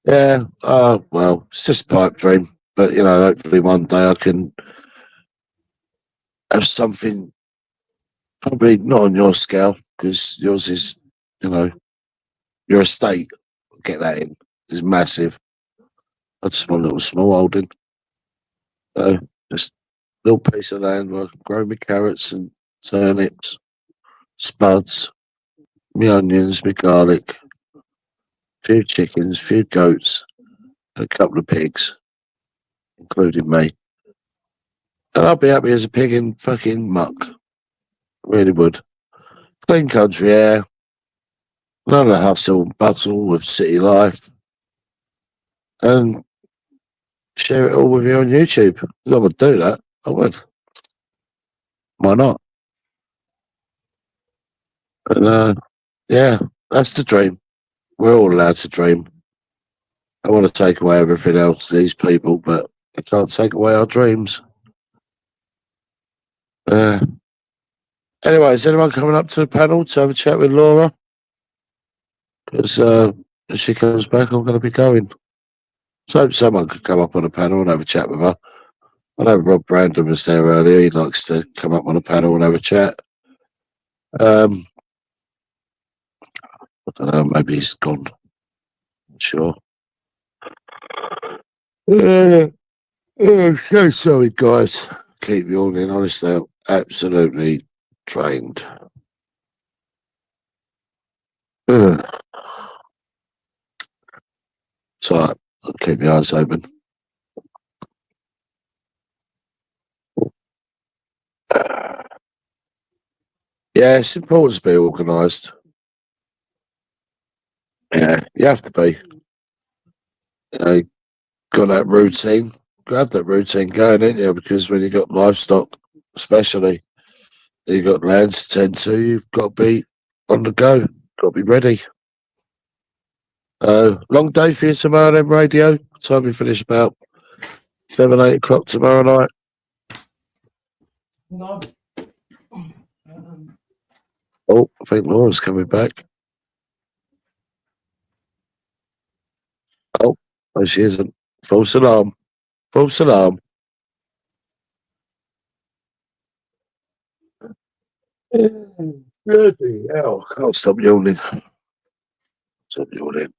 Yeah, well, it's just a pipe dream. But, hopefully one day I can have something probably not on your scale, because yours is, your estate. Get that in. It's massive. I just want a little small holding. Just a little piece of land where I can grow my carrots and turnips, spuds, my onions, my garlic, a few chickens, a few goats, and a couple of pigs, including me. And I'd be happy as a pig in fucking muck. Really would. Clean country air, none of the hustle and bustle of city life, and share it all with you on YouTube. If I would do that, I would. Why not? And yeah, that's the dream. We're all allowed to dream. I want to take away everything else, these people, but I can't take away our dreams. Anyway, is anyone coming up to the panel to have a chat with Laura? Because if she comes back, I'm going to be going. So someone could come up on the panel and have a chat with her. I know Rob Brandon was there earlier. He likes to come up on the panel and have a chat. I don't know, maybe he's gone. Not sure. So sorry, guys. Keep yawning. Honestly, I'm absolutely drained. So I'll keep my eyes open. Yeah, it's important to be organised. Yeah, you have to be. You know, got that routine. Got to have that routine going, ain't you? Because when you got livestock, especially, you got land to tend to, you've got to be on the go. Got to be ready. Long day for you tomorrow then, radio. What time we finish? About 7, 8 o'clock tomorrow night. Oh, I think Laura's coming back. Oh, no, she isn't. False alarm. False alarm. Bloody hell. Can't stop yawning. Stop yawning.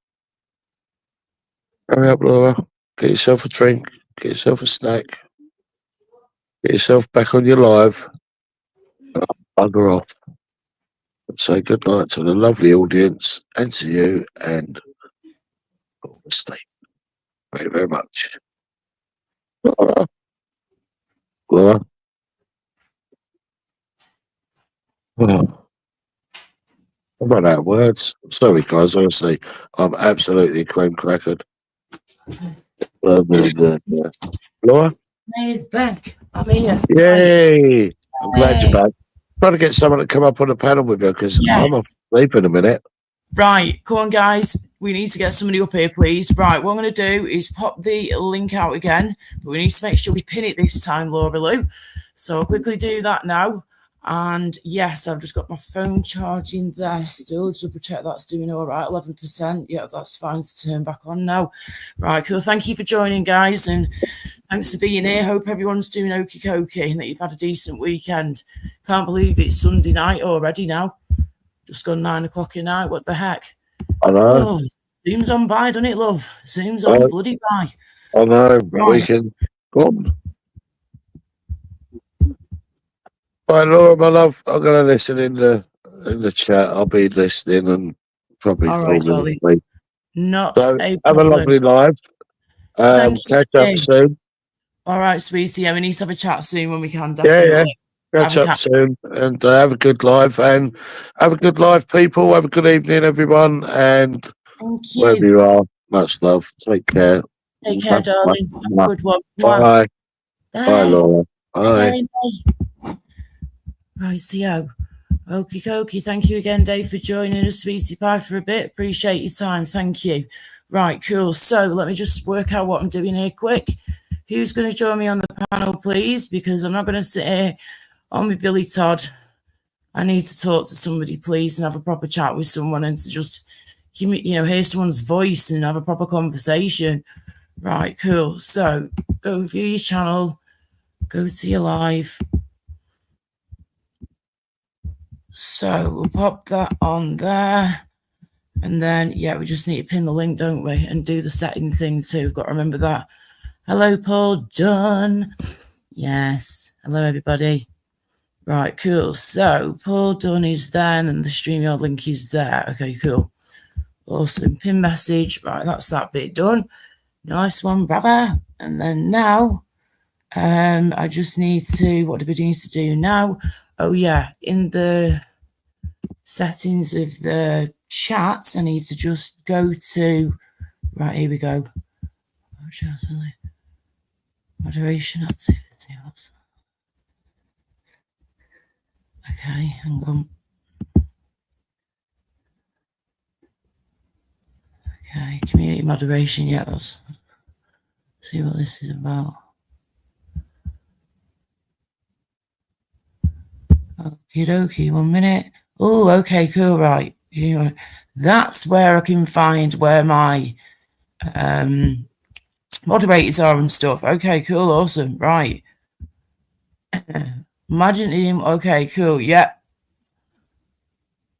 Hurry up, Laura. Get yourself a drink. Get yourself a snack. Get yourself back on your live. Bugger off. And say good night to the lovely audience and to you and stay. Thank you very much. Laura. Laura. Oh, I've run out of words. Sorry, guys. Honestly, I'm absolutely cream crackered. Laura? He's back. I'm here. Yay! I'm glad you're back. Trying to get someone to come up on the panel with her because I'm off sleep in a minute. Right, come on, guys. We need to get somebody up here, please. Right, what I'm going to do is pop the link out again, but we need to make sure we pin it this time, Laura Lou. So I'll quickly do that now. And yes, I've just got my phone charging there still. Double check that's doing all right. 11%. Yeah, that's fine to turn back on now. Right, cool. Thank you for joining, guys. And thanks for being here. Hope everyone's doing okie dokie and that you've had a decent weekend. Can't believe it's Sunday night already now. Just gone 9 o'clock at night. What the heck? I know. Oh, zooms on by, doesn't it, love? Zooms on bloody by. I know. Right. Weekend gone. Right, Laura, my love, I'm going to listen in the chat. I'll be listening and probably All right, falling darling. asleep. Not So, a have a problem. lovely life. Thank Catch you. up soon. All right, sweetie. Yeah, we need to have a chat soon when we can. Definitely. Yeah. Catch up soon and have a good life. And have a good life, people. Have a good evening, everyone. And Thank wherever you. you are, much love. Take care. Take care, darling. Have a good one. Bye. Bye, Laura. Bye. Bye. Right, so okie dokie. Thank you again, Dave, for joining us, sweetie pie, for a bit. Appreciate your time. Thank you. Right, cool. So let me just work out what I'm doing here quick. Who's going to join me on the panel, please? Because I'm not going to sit here on my Billy Todd. I need to talk to somebody, please, and have a proper chat with someone and to just hear someone's voice and have a proper conversation. Right, cool. So go view your channel, go to your live. So we'll pop that on there. And then, we just need to pin the link, don't we? And do the setting thing too. We've got to remember that. Hello, Paul Dunn. Yes. Hello, everybody. Right, cool. So Paul Dunn is there, and then the StreamYard link is there. Okay, cool. Awesome. Pin message. Right, that's that bit done. Nice one, brother. And then now, I just need to, what do we need to do now? Oh, yeah, in the settings of the chat, I need to just go to, right, here we go. Moderation activity. Okay, hang on. Okay, community moderation, yeah, let's see what this is about. Okie dokie, 1 minute. Oh, okay, cool, right. That's where I can find where my moderators are and stuff. Okay, cool, awesome, right. Imagine, okay, cool, yeah.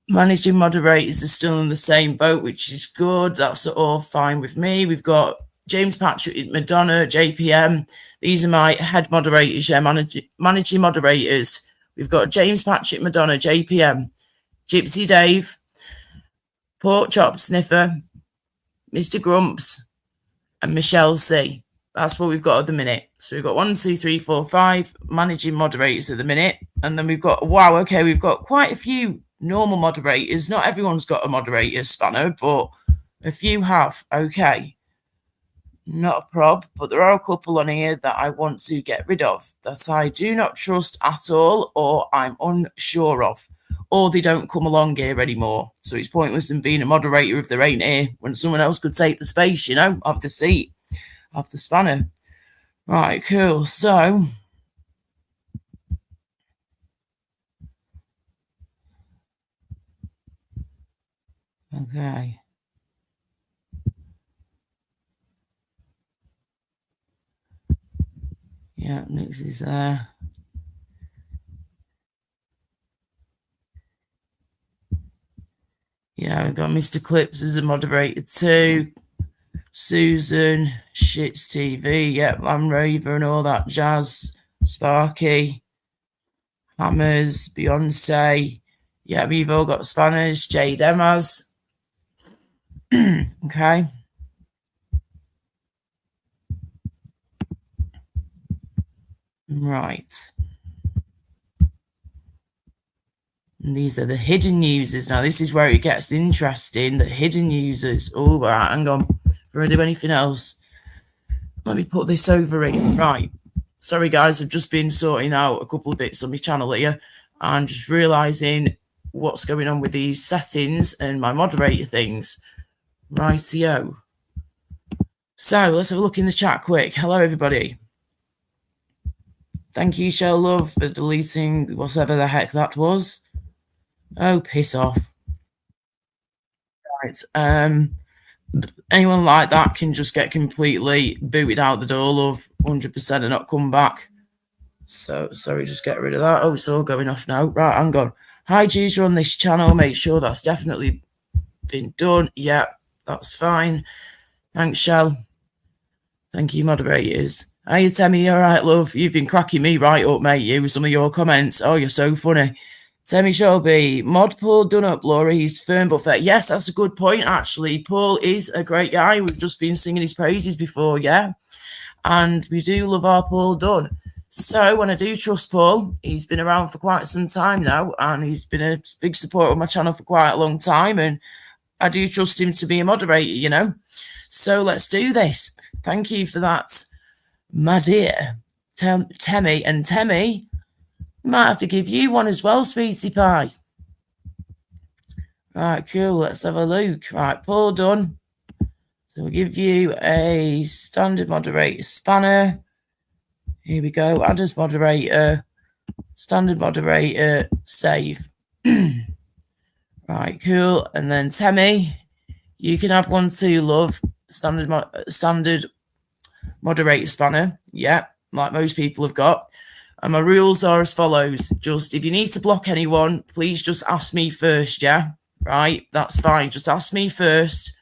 Managing moderators are still in the same boat, which is good. That's all fine with me. We've got James Patrick, Madonna, JPM. These are my head moderators, yeah, managing moderators. We've got James Patrick, Madonna, JPM, Gypsy Dave, Pork Chop Sniffer, Mr. Grumps, and Michelle C. That's what we've got at the minute. So we've got 1, 2, 3, 4, 5 managing moderators at the minute. And then we've got, wow, okay, we've got quite a few normal moderators. Not everyone's got a moderator spanner, but a few have. Okay. Not a prob, but there are a couple on here that I want to get rid of that I do not trust at all, or I'm unsure of, or they don't come along here anymore. So it's pointless in being a moderator if there ain't here when someone else could take the space, of the seat, of the spanner. Right, cool. So okay. Yeah, Nix is there. Yeah, we've got Mr. Clips as a moderator too. Susan, Shits TV, yep, Lamb Raver and all that jazz. Sparky, Hammers, Beyonce. Yeah, we've all got Spanish. Jade Emmas. Okay. Right. And these are the hidden users. Now, this is where it gets interesting. The hidden users. Oh, right, hang on. Before I do anything else, let me put this over in. Right. Sorry, guys. I've just been sorting out a couple of bits on my channel here and just realising what's going on with these settings and my moderator things. Rightio. So, let's have a look in the chat quick. Hello, everybody. Thank you, Shell Love, for deleting whatever the heck that was. Oh, piss off. Right. Anyone like that can just get completely booted out the door, love, 100% and not come back. So, sorry, just get rid of that. Oh, it's all going off now. Right, hang on. Hi, G's, on this channel. Make sure that's definitely been done. Yeah, that's fine. Thanks, Shell. Thank you, moderators. Hey, Temmie, you all right, love? You've been cracking me right up, mate, you, with some of your comments. Oh, you're so funny. Temmie Shelby, mod Paul done up, Laura. He's firm but fair. Yes, that's a good point, actually. Paul is a great guy. We've just been singing his praises before, yeah? And we do love our Paul Dunn. So when I do trust Paul, he's been around for quite some time now, and he's been a big supporter of my channel for quite a long time, and I do trust him to be a moderator, So let's do this. Thank you for that, my dear Temmie. And Temmie, might have to give you one as well, sweetie pie. Right, cool. Let's have a look. Right, Paul done. So we'll give you a standard moderator spanner. Here we go. Add as moderator. Standard moderator. Save. Right, cool. And then Temmie, you can add one too, love. Standard moderator spanner. Yeah, like most people have got. And my rules are as follows. Just, if you need to block anyone, please just ask me first, yeah? Right? That's fine. Just ask me first.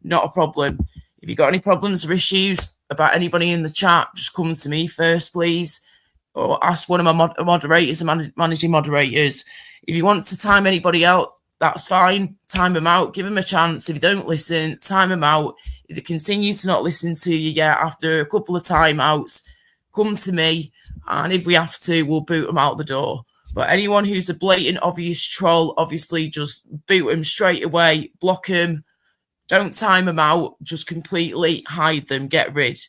Not a problem. If you've got any problems or issues about anybody in the chat, just come to me first, please. Or ask one of my moderators and managing moderators. If you want to time anybody out, that's fine. Time them out. Give them a chance. If you don't listen, time them out. If they continue to not listen to you yet after a couple of timeouts, come to me. And if we have to, we'll boot them out the door. But anyone who's a blatant, obvious troll, obviously just boot them straight away, block them, don't time them out, just completely hide them, get rid.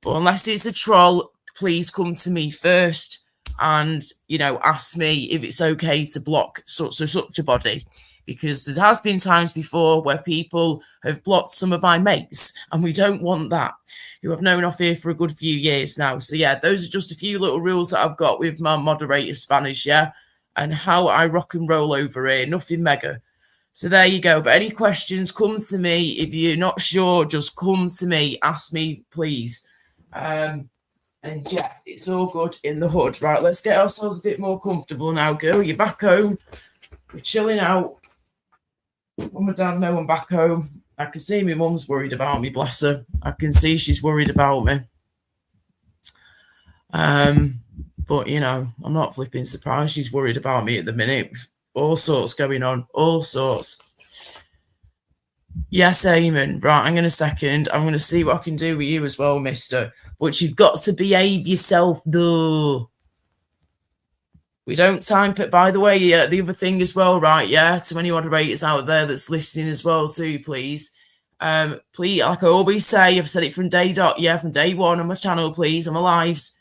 But unless it's a troll, please come to me first and, ask me if it's okay to block such a body. Because there has been times before where people have blocked some of my mates, and we don't want that, who I've known off here for a good few years now. So, yeah, those are just a few little rules that I've got with my moderator Spanish, yeah, and how I rock and roll over here. Nothing mega. So there you go. But any questions, come to me. If you're not sure, just come to me. Ask me, please. And yeah, it's all good in the hood. Right, let's get ourselves a bit more comfortable now, girl. You're back home. We're chilling out. Mum and Dad know I'm back home. I can see my mum's worried about me, bless her. I can see she's worried about me. But I'm not flipping surprised she's worried about me at the minute. All sorts going on, all sorts. Yes, Eamon. Right, hang on a second. I'm going to see what I can do with you as well, mister. But you've got to behave yourself, though. We don't time put. By the way, the other thing as well, right? Yeah, to any moderators out there that's listening as well, too, please. Please, like I always say, I've said it from day one on my channel, please, on my lives.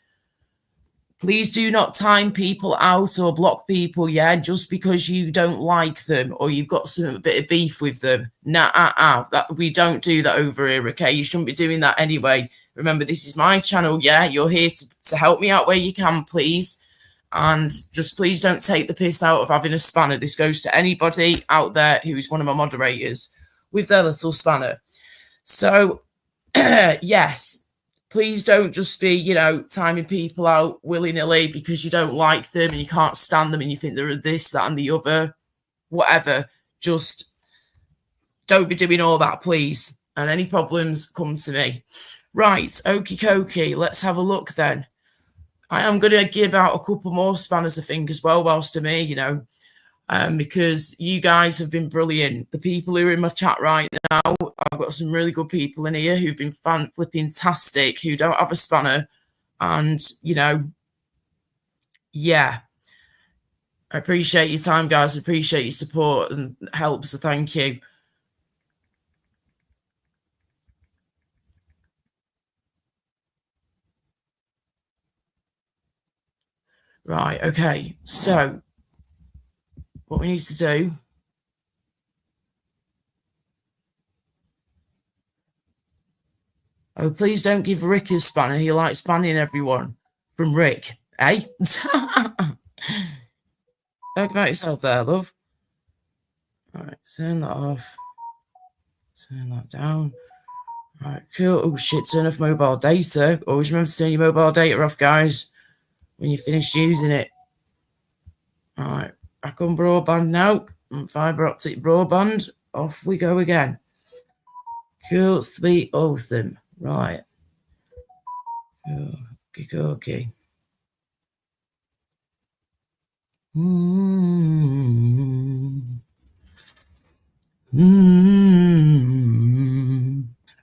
Please do not time people out or block people, just because you don't like them or you've got a bit of beef with them. We don't do that over here, okay? You shouldn't be doing that anyway. Remember, this is my channel, You're here to help me out where you can, please. And just please don't take the piss out of having a spanner. This goes to anybody out there who is one of my moderators with their little spanner. So, yes, please don't just be, timing people out willy-nilly because you don't like them and you can't stand them and you think they're this, that, and the other, whatever. Just don't be doing all that, please. And any problems, come to me. Right, okie dokie. Let's have a look then. I am going to give out a couple more spanners, I think, as well, whilst I'm here, because you guys have been brilliant. The people who are in my chat right now, I've got some really good people in here who've been flipping-tastic, who don't have a spanner. And, yeah. I appreciate your time, guys. I appreciate your support and help, so thank you. Right, okay. So, what we need to do... Oh, please don't give Rick a spanner. He likes spanning everyone. From Rick, eh? Talk about yourself there, love. All right, turn that off. Turn that down. All right, cool. Oh, shit, turn off mobile data. Always remember to turn your mobile data off, guys, when you finish using it. All right, back on broadband now. Fibre optic broadband. Off we go again. Cool, sweet, awesome. Right. Okay.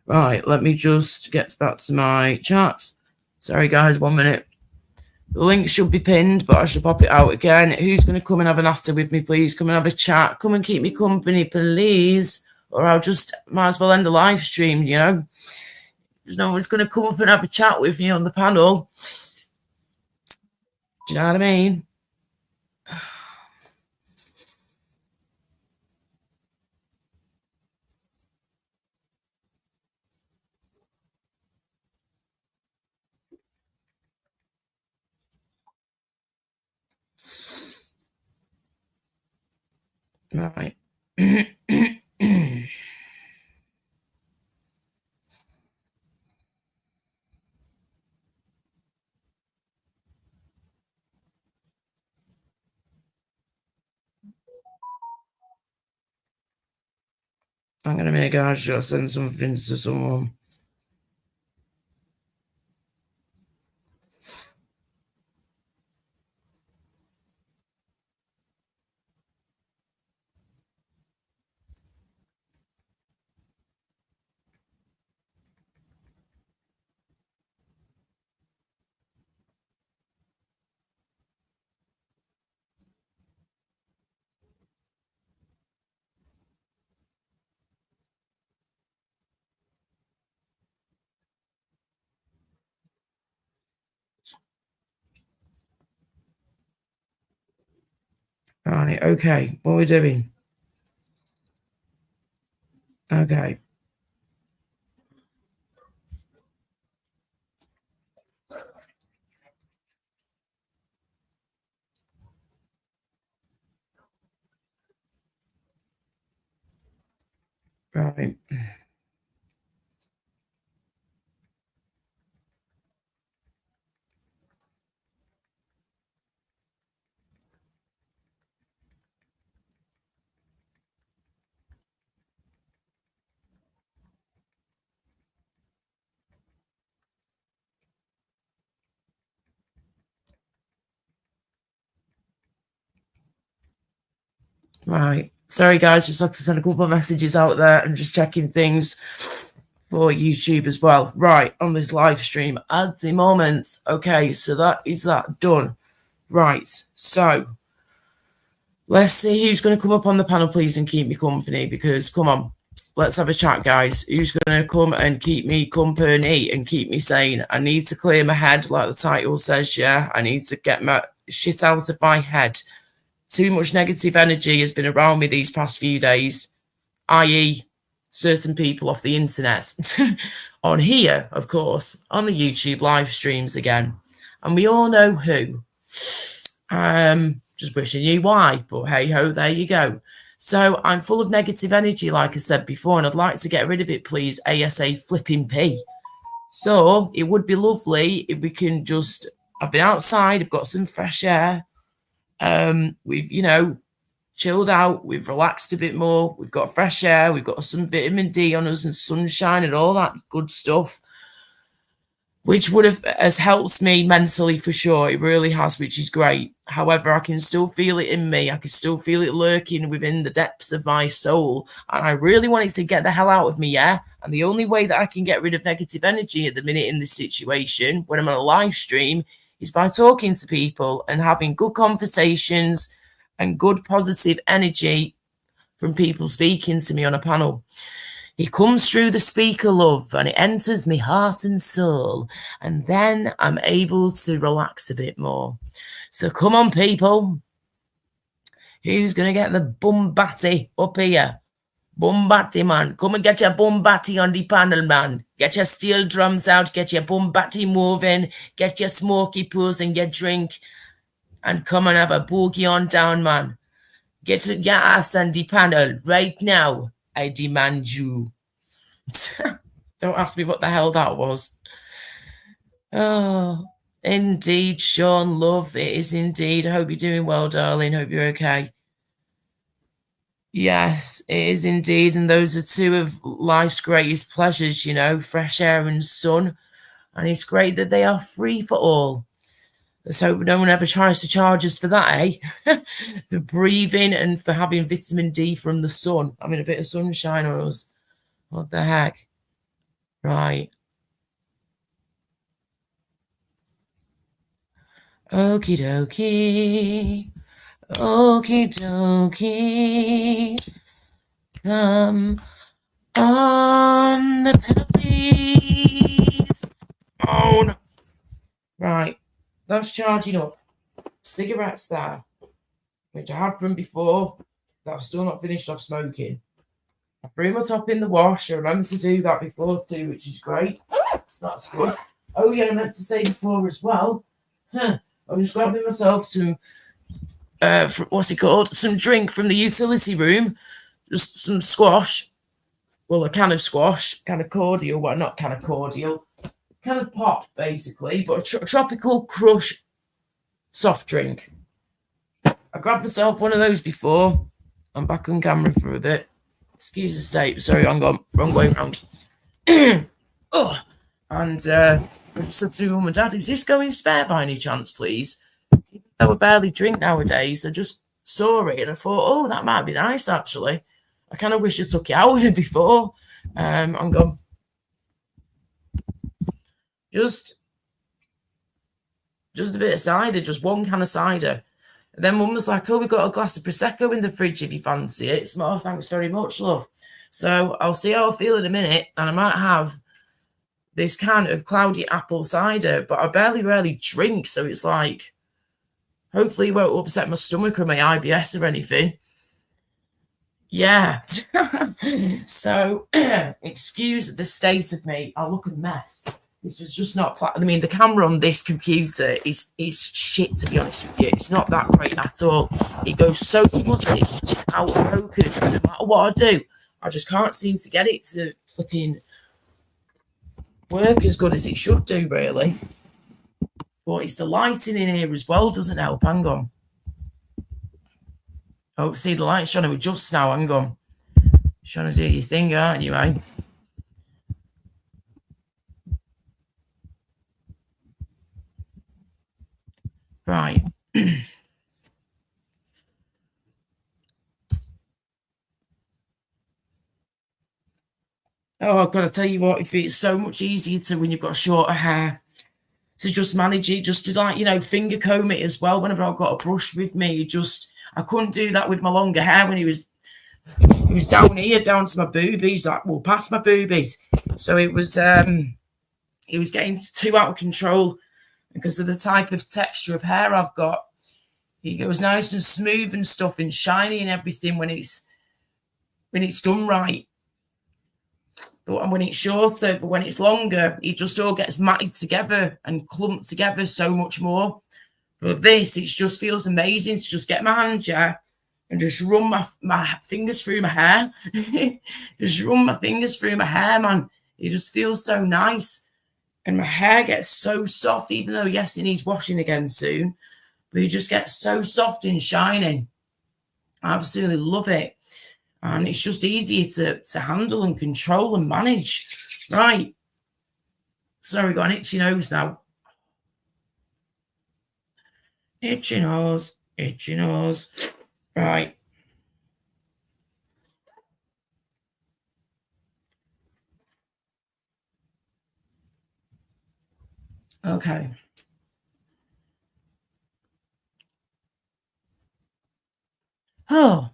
Right, let me just get back to my chat. Sorry, guys, 1 minute. The link should be pinned, but I should pop it out again. Who's going to come and have an after with me, please? Come and have a chat. Come and keep me company, please. Or I'll just might as well end the live stream, There's no one's going to come up and have a chat with me on the panel. Do you know what I mean? Right. I'm going to make a sure send something to someone. Right, okay. What are we doing? Okay. Right. Right. Sorry, guys. Just have to send a couple of messages out there and just checking things for YouTube as well. Right. On this live stream at the moment. Okay. So that is that done. Right. So let's see who's going to come up on the panel, please, and keep me company. Because come on, let's have a chat, guys. Who's going to come and keep me company and keep me sane? I need to clear my head, like the title says. Yeah. I need to get my shit out of my head. Too much negative energy has been around me these past few days, i.e. certain people off the internet. On here, of course, on the YouTube live streams again. And we all know who. Just wishing you why, but hey-ho, there you go. So I'm full of negative energy, like I said before, and I'd like to get rid of it, please, ASA flipping P. So it would be lovely if we can just... I've been outside, I've got some fresh air. We've, chilled out, we've relaxed a bit more, we've got fresh air, we've got some vitamin D on us and sunshine and all that good stuff, which has helped me mentally for sure. It really has, which is great. However, I can still feel it in me. I can still feel it lurking within the depths of my soul. And I really want it to get the hell out of me, yeah? And the only way that I can get rid of negative energy at the minute in this situation, when I'm on a live stream, is by talking to people and having good conversations and good positive energy from people speaking to me on a panel. It comes through the speaker, love, and it enters my heart and soul. And then I'm able to relax a bit more. So come on, people. Who's going to get the bum batty up here? Bum batty, man. Come and get your bum batty on the panel, man. Get your steel drums out. Get your bum batty moving. Get your smoky pools and your drink. And come and have a boogie on down, man. Get your ass on the panel right now. I demand you. Don't ask me what the hell that was. Oh, indeed, Sean, love. It is indeed. I hope you're doing well, darling. Hope you're okay. Yes, it is indeed. And those are two of life's greatest pleasures, fresh air and sun. And it's great that they are free for all. Let's hope no one ever tries to charge us for that, eh? For breathing and for having vitamin D from the sun. Having a bit of sunshine on us. What the heck? Right. Okie dokie. Okie dokie. Come on the pedal, please. On. Right. That's charging up. Cigarettes there, which I had from before, that I've still not finished off smoking. I threw my top in the wash. I remember to do that before too, which is great. So that's good. Oh yeah, I meant to say before as well. I was just grabbing myself some, what's it called? Some drink from the utility room. Just some squash. Well, a can of squash, kind of cordial. Well, not kind of cordial. Kind of pop, basically, but a tropical crush soft drink. I grabbed myself one of those before. I'm back on camera for a bit. Excuse the state. Sorry, I'm gone. Wrong way around. Oh, and I just said to Mum and Dad, is this going spare by any chance, please? I would barely drink nowadays. I just saw it and I thought, oh, that might be nice, actually. I kind of wish I took it out before. I'm gone. Just a bit of cider, just one can of cider. And then Mum was like, oh, we've got a glass of Prosecco in the fridge if you fancy it. It's more, thanks very much, love. So I'll see how I feel in a minute, and I might have this can of cloudy apple cider, but I barely drink, so it's like, Hopefully it won't upset my stomach or my IBS or anything. Yeah. So, excuse the state of me. I look a mess. This was just not. I mean, the camera on this computer is shit, to be honest with you. It's not that great at all. It goes so fuzzy, out of focus. No matter what I do, I just can't seem to get it to flipping work as good as it should do, really. But it's the lighting in here as well doesn't help. Hang on. Oh, see, the light's trying to adjust now. Hang on. You're trying to do your thing, aren't you, eh? Right. Oh, I've got to tell you what, if it's so much easier to, when you've got shorter hair, to just manage it, just to, like, you know, finger comb it as well. Whenever I've got a brush with me, I couldn't do that with my longer hair when he was down here, down to my boobies, like, well, past my boobies. So it was getting too out of control because of the type of texture of hair I've got. It goes nice and smooth and stuff and shiny and everything when it's done right. But when it's shorter, but when it's longer, it just all gets matted together and clumped together so much more. But this, it just feels amazing to just get my hand, yeah, and just run my fingers through my hair. Just run my fingers through my hair, man. It just feels so nice. And my hair gets so soft, even though, yes, it needs washing again soon. But it just gets so soft and shining. I absolutely love it. And it's just easier to handle and control and manage. Right. Sorry, got an itchy nose now. Itchy nose, itchy nose. Right. Okay. Oh,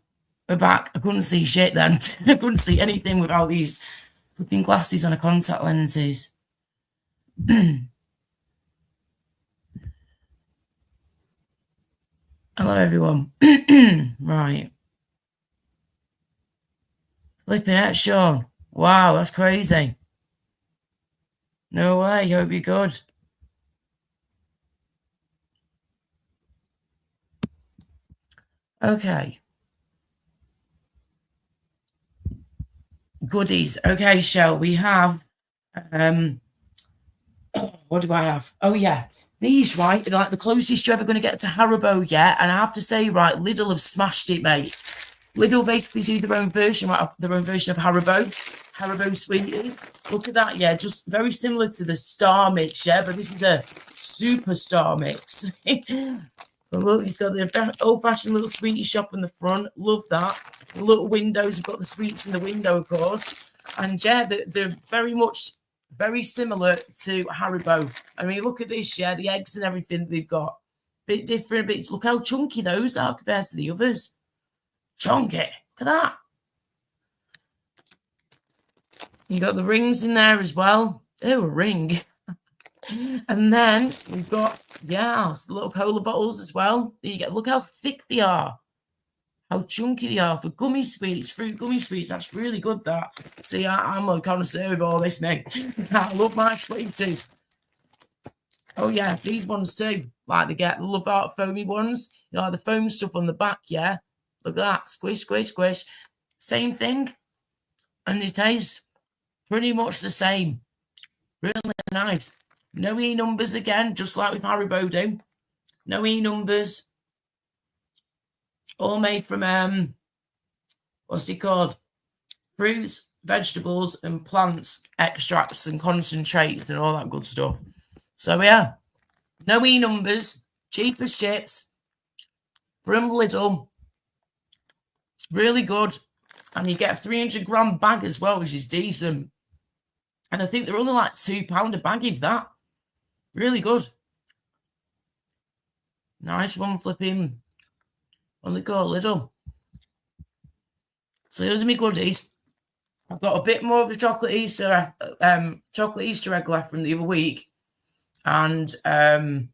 we're back. I couldn't see shit then. I couldn't see anything without these flipping glasses and contact lenses. Hello, everyone. Right. Flipping out, Sean. Wow, that's crazy. No way. Hope you're good. Okay. Goodies. Okay, Shell. We have what do I have? Oh yeah, these, right? They're like the closest you're ever going to get to Haribo yet. And I have to say, right, Lidl have smashed it, mate. Lidl basically do their own version, right? Their own version of Haribo sweetie. Look at that, yeah, just very similar to the Star Mix, yeah, but this is a super Star Mix. But look, he's got the old-fashioned little sweetie shop in the front. Love that. The little windows, we've got the sweets in the window, of course. And yeah, they're very similar to Haribo. I mean, look at this, yeah, the eggs and everything they've got. Bit different, look how chunky those are compared to the others. Chunky. Look at that. You got the rings in there as well. Oh, a ring. And then we've got, the little cola bottles as well. There you go. Look how thick they are. How chunky they are for gummy sweets, fruit gummy sweets. That's really good, that. See, I'm a connoisseur with all this, mate. I love my sweeties. Oh, yeah, these ones too. Like they love out foamy ones. You know, the foam stuff on the back, yeah. Look at that. Squish, squish, squish. Same thing. And it tastes pretty much the same. Really nice. No E numbers again, just like with Haribo do. No E numbers. All made from, what's it called? Fruits, vegetables, and plants, extracts and concentrates and all that good stuff. So, yeah. No E numbers. Cheap as chips. From Lidl. Really good. And you get a 300-gram bag as well, which is decent. And I think they're only like £2 a bag, if that. Really good. Nice one, flipping. On the go, Lidl. So those are my goodies. I've got a bit more of the chocolate Easter egg left from the other week. And the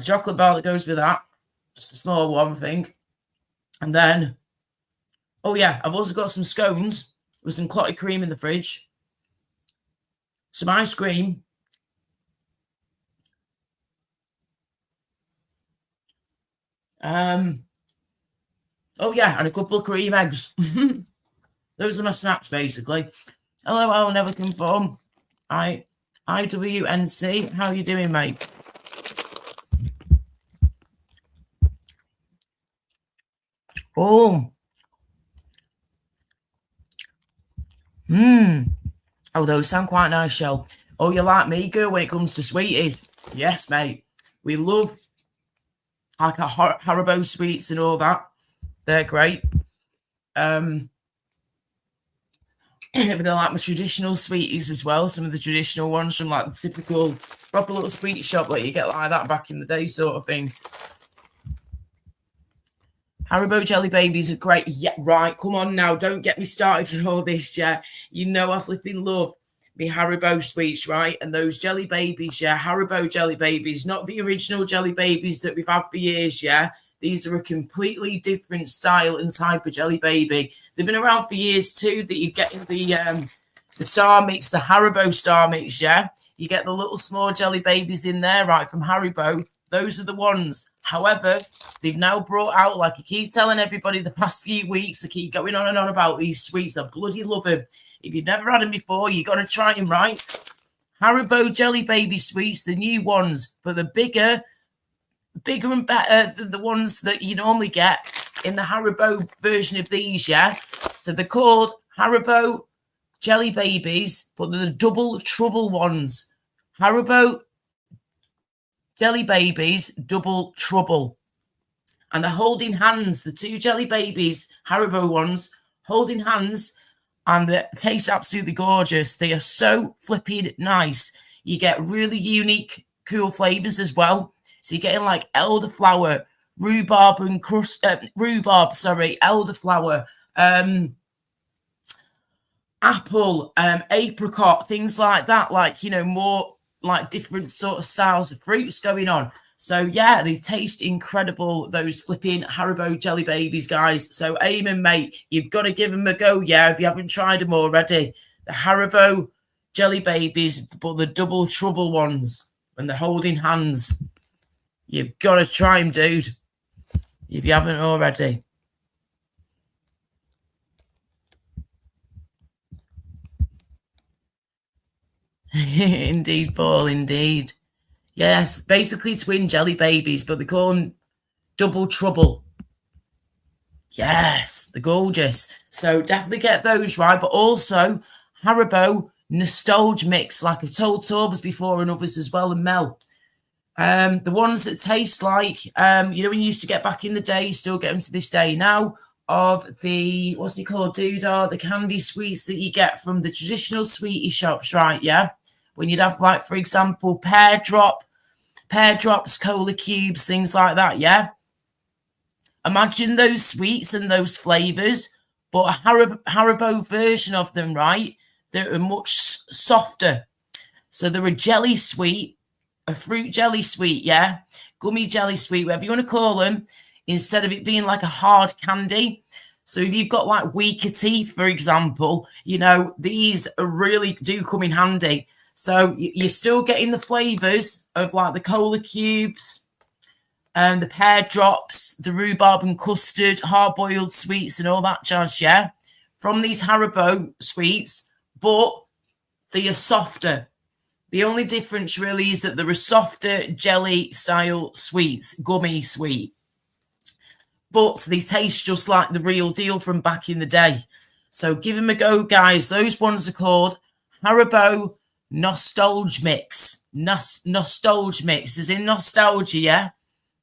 chocolate bar that goes with that. Just a small one, I think. And then, oh yeah, I've also got some scones with some clotted cream in the fridge. Some ice cream. Oh yeah, and a couple of cream eggs. Those are my snacks, basically. Hello, I'll never conform. IWNC. How you doing, mate? Oh. Oh, those sound quite nice, Shell. Oh, you like me, girl, when it comes to sweeties? Yes, mate. We love like a Haribo sweets and all that. They're great. But they're like my traditional sweeties as well. Some of the traditional ones from like the typical proper little sweet shop that you get like that back in the day sort of thing. Haribo jelly babies are great. Yeah, right. Come on now. Don't get me started on all this, yeah. You know I flipping love me Haribo sweets, right? And those jelly babies, yeah. Haribo jelly babies, not the original jelly babies that we've had for years, yeah. These are a completely different style and type of jelly baby. They've been around for years too. That you get in the Star Mix, the Haribo Star Mix, yeah. You get the little small jelly babies in there, right, from Haribo. Those are the ones. However, they've now brought out, like I keep telling everybody the past few weeks, I keep going on and on about these sweets. I bloody love them. If you've never had them before, you got to try them, right? Haribo jelly baby sweets, the new ones, but the bigger and better than the ones that you normally get in the Haribo version of these, yeah? So they're called Haribo jelly babies, but they're the double trouble ones. Haribo jelly babies, double trouble. And they're holding hands, the two jelly babies, Haribo ones, holding hands, and they taste absolutely gorgeous. They are so flipping nice. You get really unique, cool flavors as well. So you're getting like elderflower, elderflower, apple, apricot, things like that. Like, you know, more like different sort of styles of fruits going on. So yeah, they taste incredible, those flipping Haribo jelly babies, guys. So Eamon, mate, you've got to give them a go, yeah, if you haven't tried them already. The Haribo jelly babies, but the double trouble ones, and they're holding hands. You've got to try them, dude, if you haven't already. Indeed, Paul, indeed. Yes, basically twin jelly babies, but they call them double trouble. Yes, they're gorgeous. So definitely get those, right? But also Haribo Nostalgia Mix, like I've told Torbs before and others as well, and Mel. The ones that taste like, you know, when you used to get back in the day, you still get them to this day now, of the, what's it called, Doodah, the candy sweets that you get from the traditional sweetie shops, right? Yeah. When you'd have, like, for example, pear drops, cola cubes, things like that, yeah? Imagine those sweets and those flavors, but a Haribo version of them, right? They're much softer. So they're a jelly sweet, a fruit jelly sweet, yeah? Gummy jelly sweet, whatever you want to call them, instead of it being like a hard candy. So if you've got like weaker teeth, for example, you know, these really do come in handy. So you're still getting the flavors of like the cola cubes, and the pear drops, the rhubarb and custard, hard-boiled sweets and all that jazz, yeah, from these Haribo sweets, but they are softer. The only difference really is that they're a softer jelly-style sweets, gummy sweet. But they taste just like the real deal from back in the day. So give them a go, guys. Those ones are called Haribo Nostalgia Mix. Nostalgia Mix is in nostalgia, yeah?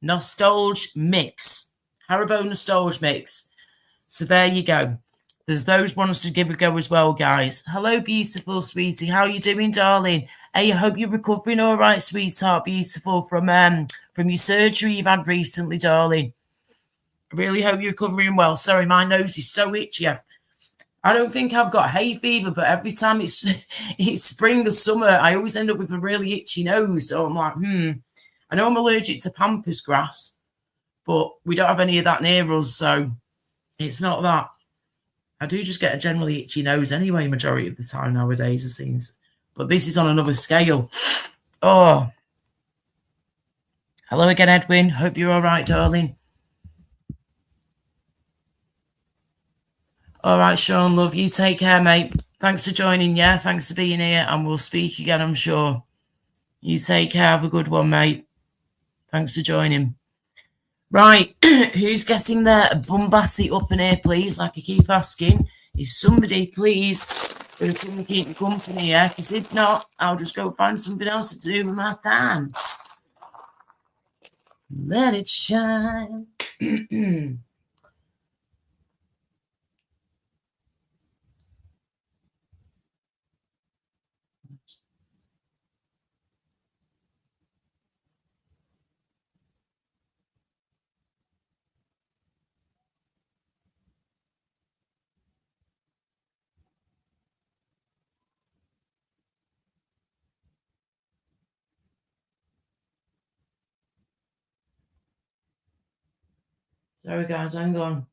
Nostalgia Mix. Haribo Nostalgia Mix. So there you go. There's those ones to give a go as well, guys. Hello, beautiful sweetie. How are you doing, darling? Hey, I hope you're recovering all right, sweetheart. Beautiful from your surgery you've had recently, darling. I really hope you're recovering well. Sorry, my nose is so itchy. I don't think I've got hay fever, but every time it's spring or summer, I always end up with a really itchy nose. So I'm like, I know I'm allergic to pampas grass, but we don't have any of that near us, so it's not that. I do just get a generally itchy nose anyway, majority of the time nowadays, it seems. But this is on another scale. Oh. Hello again, Edwin. Hope you're all right, darling. All right, Sean, love you. Take care, mate. Thanks for joining, yeah? Thanks for being here, and we'll speak again, I'm sure. You take care. Have a good one, mate. Thanks for joining. Right, who's getting their Bumbatty up in here, please? Like I keep asking. Is somebody, please, going to come and keep me company, yeah? Because if not, I'll just go find something else to do with my time. Let it shine. Sorry, guys, hang on.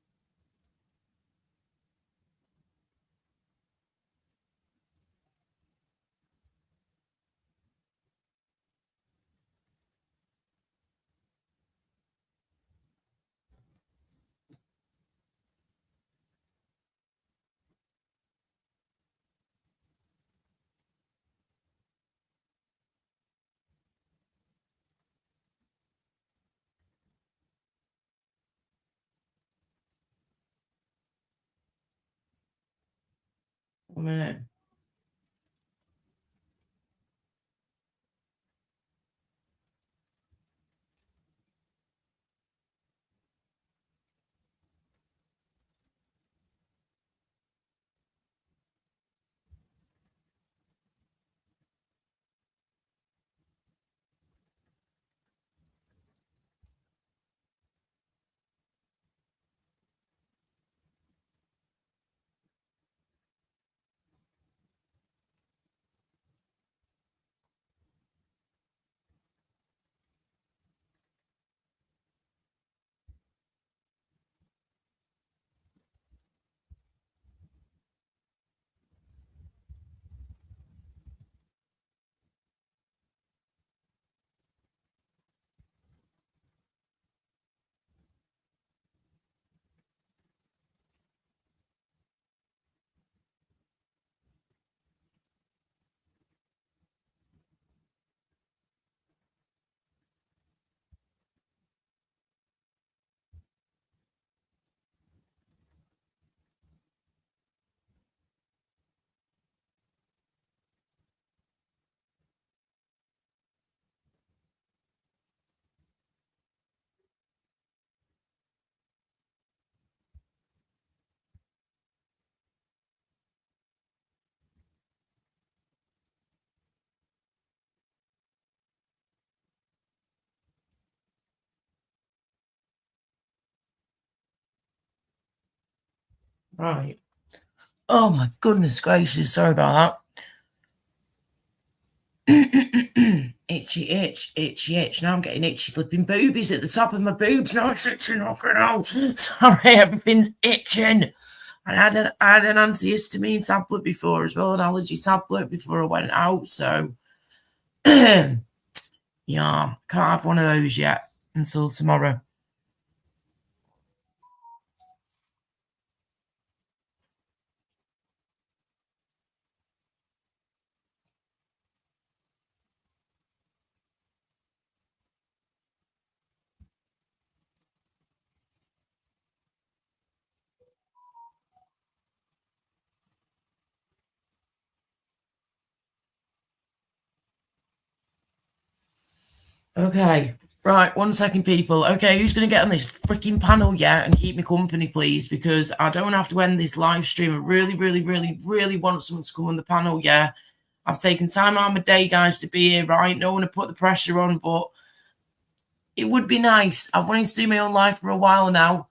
A minute. Right. Oh, my goodness gracious. Sorry about that. Itchy itch, itchy itch. Now I'm getting itchy flipping boobies at the top of my boobs. Now it's itching. Oh, sorry, everything's itching. And I had an antihistamine tablet before as well, an allergy tablet before I went out. So, yeah, can't have one of those yet until tomorrow. Okay, right, 1 second, people. Okay, who's going to get on this freaking panel yet and keep me company, please? Because I don't have to end this live stream. I really, really, really, really want someone to come on the panel, yeah? I've taken time out of my day, guys, to be here, right? No one to put the pressure on, but it would be nice. I've wanted to do my own life for a while now,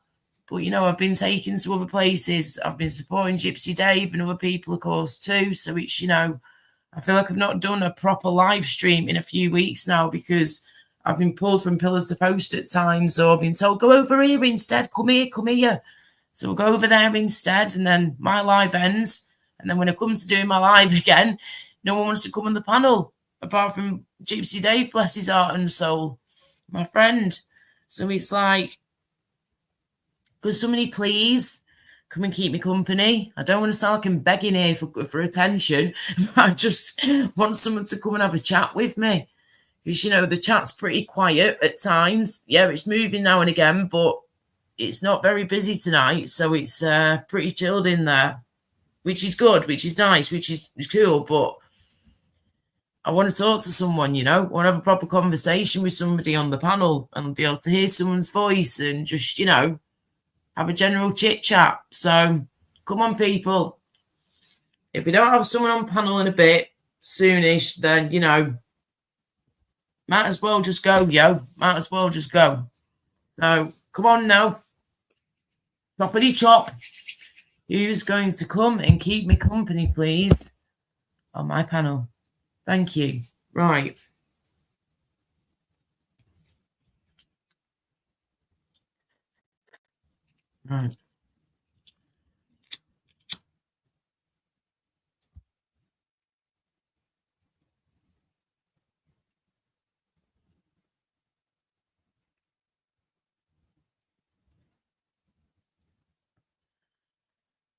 but, you know, I've been taken to other places. I've been supporting Gypsy Dave and other people, of course, too. So it's, you know, I feel like I've not done a proper live stream in a few weeks now because I've been pulled from pillar to post at times, or I've been told, go over here instead, come here. So we'll go over there instead, and then my live ends. And then when it comes to doing my live again, no one wants to come on the panel, apart from Gypsy Dave, bless his heart and soul, my friend. So it's like, could somebody please come and keep me company? I don't want to sound like I'm begging here for attention. I just want someone to come and have a chat with me. Because, you know, the chat's pretty quiet at times. Yeah, it's moving now and again, but it's not very busy tonight. So it's pretty chilled in there, which is good, which is nice, which is cool. But I want to talk to someone, you know, I want to have a proper conversation with somebody on the panel and be able to hear someone's voice and just, you know, have a general chit chat. So come on, people. If we don't have someone on panel in a bit soonish, then, you know, might as well just go, yo. Might as well just go. So come on now. Choppity chop. Who's going to come and keep me company, please, on my panel? Thank you. Right. Right.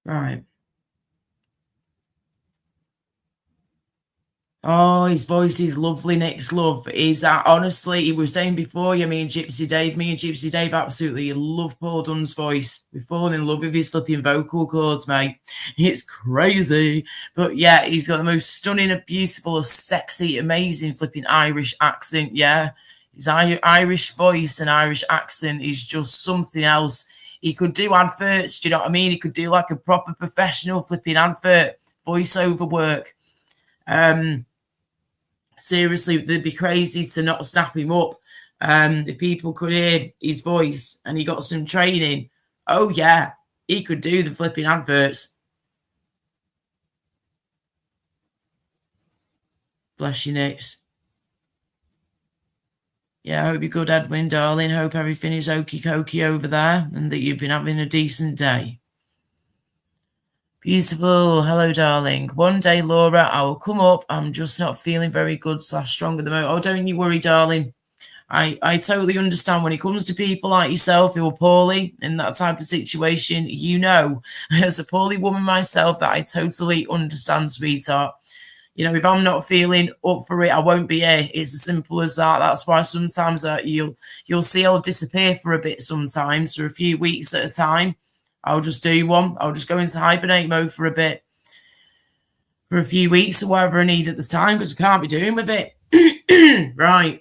Right. Oh, his voice is lovely, next love. He's honestly, he was saying before, me and Gypsy Dave absolutely love Paul Dunn's voice. We've fallen in love with his flipping vocal cords, mate. It's crazy. But yeah, he's got the most stunning, beautiful, sexy, amazing flipping Irish accent. Yeah, his Irish voice and Irish accent is just something else. He could do adverts, do you know what I mean? He could do like a proper professional flipping advert, voiceover work. Seriously, they'd be crazy to not snap him up. If people could hear his voice and he got some training, oh yeah, he could do the flipping adverts. Bless you, Nix. Yeah, I hope you're good, Edwin, darling. Hope everything is okie-dokie over there and that you've been having a decent day. Beautiful. Hello, darling. One day, Laura, I will come up. I'm just not feeling very good / strong at the moment. Oh, don't you worry, darling. I totally understand when it comes to people like yourself who are poorly in that type of situation. You know, as a poorly woman myself, that I totally understand, sweetheart. You know, if I'm not feeling up for it, I won't be here. It's as simple as that. That's why sometimes you'll see I'll disappear for a bit sometimes, for a few weeks at a time. I'll just do one. I'll just go into hibernate mode for a bit, for a few weeks or whatever I need at the time, because I can't be doing with it. Right.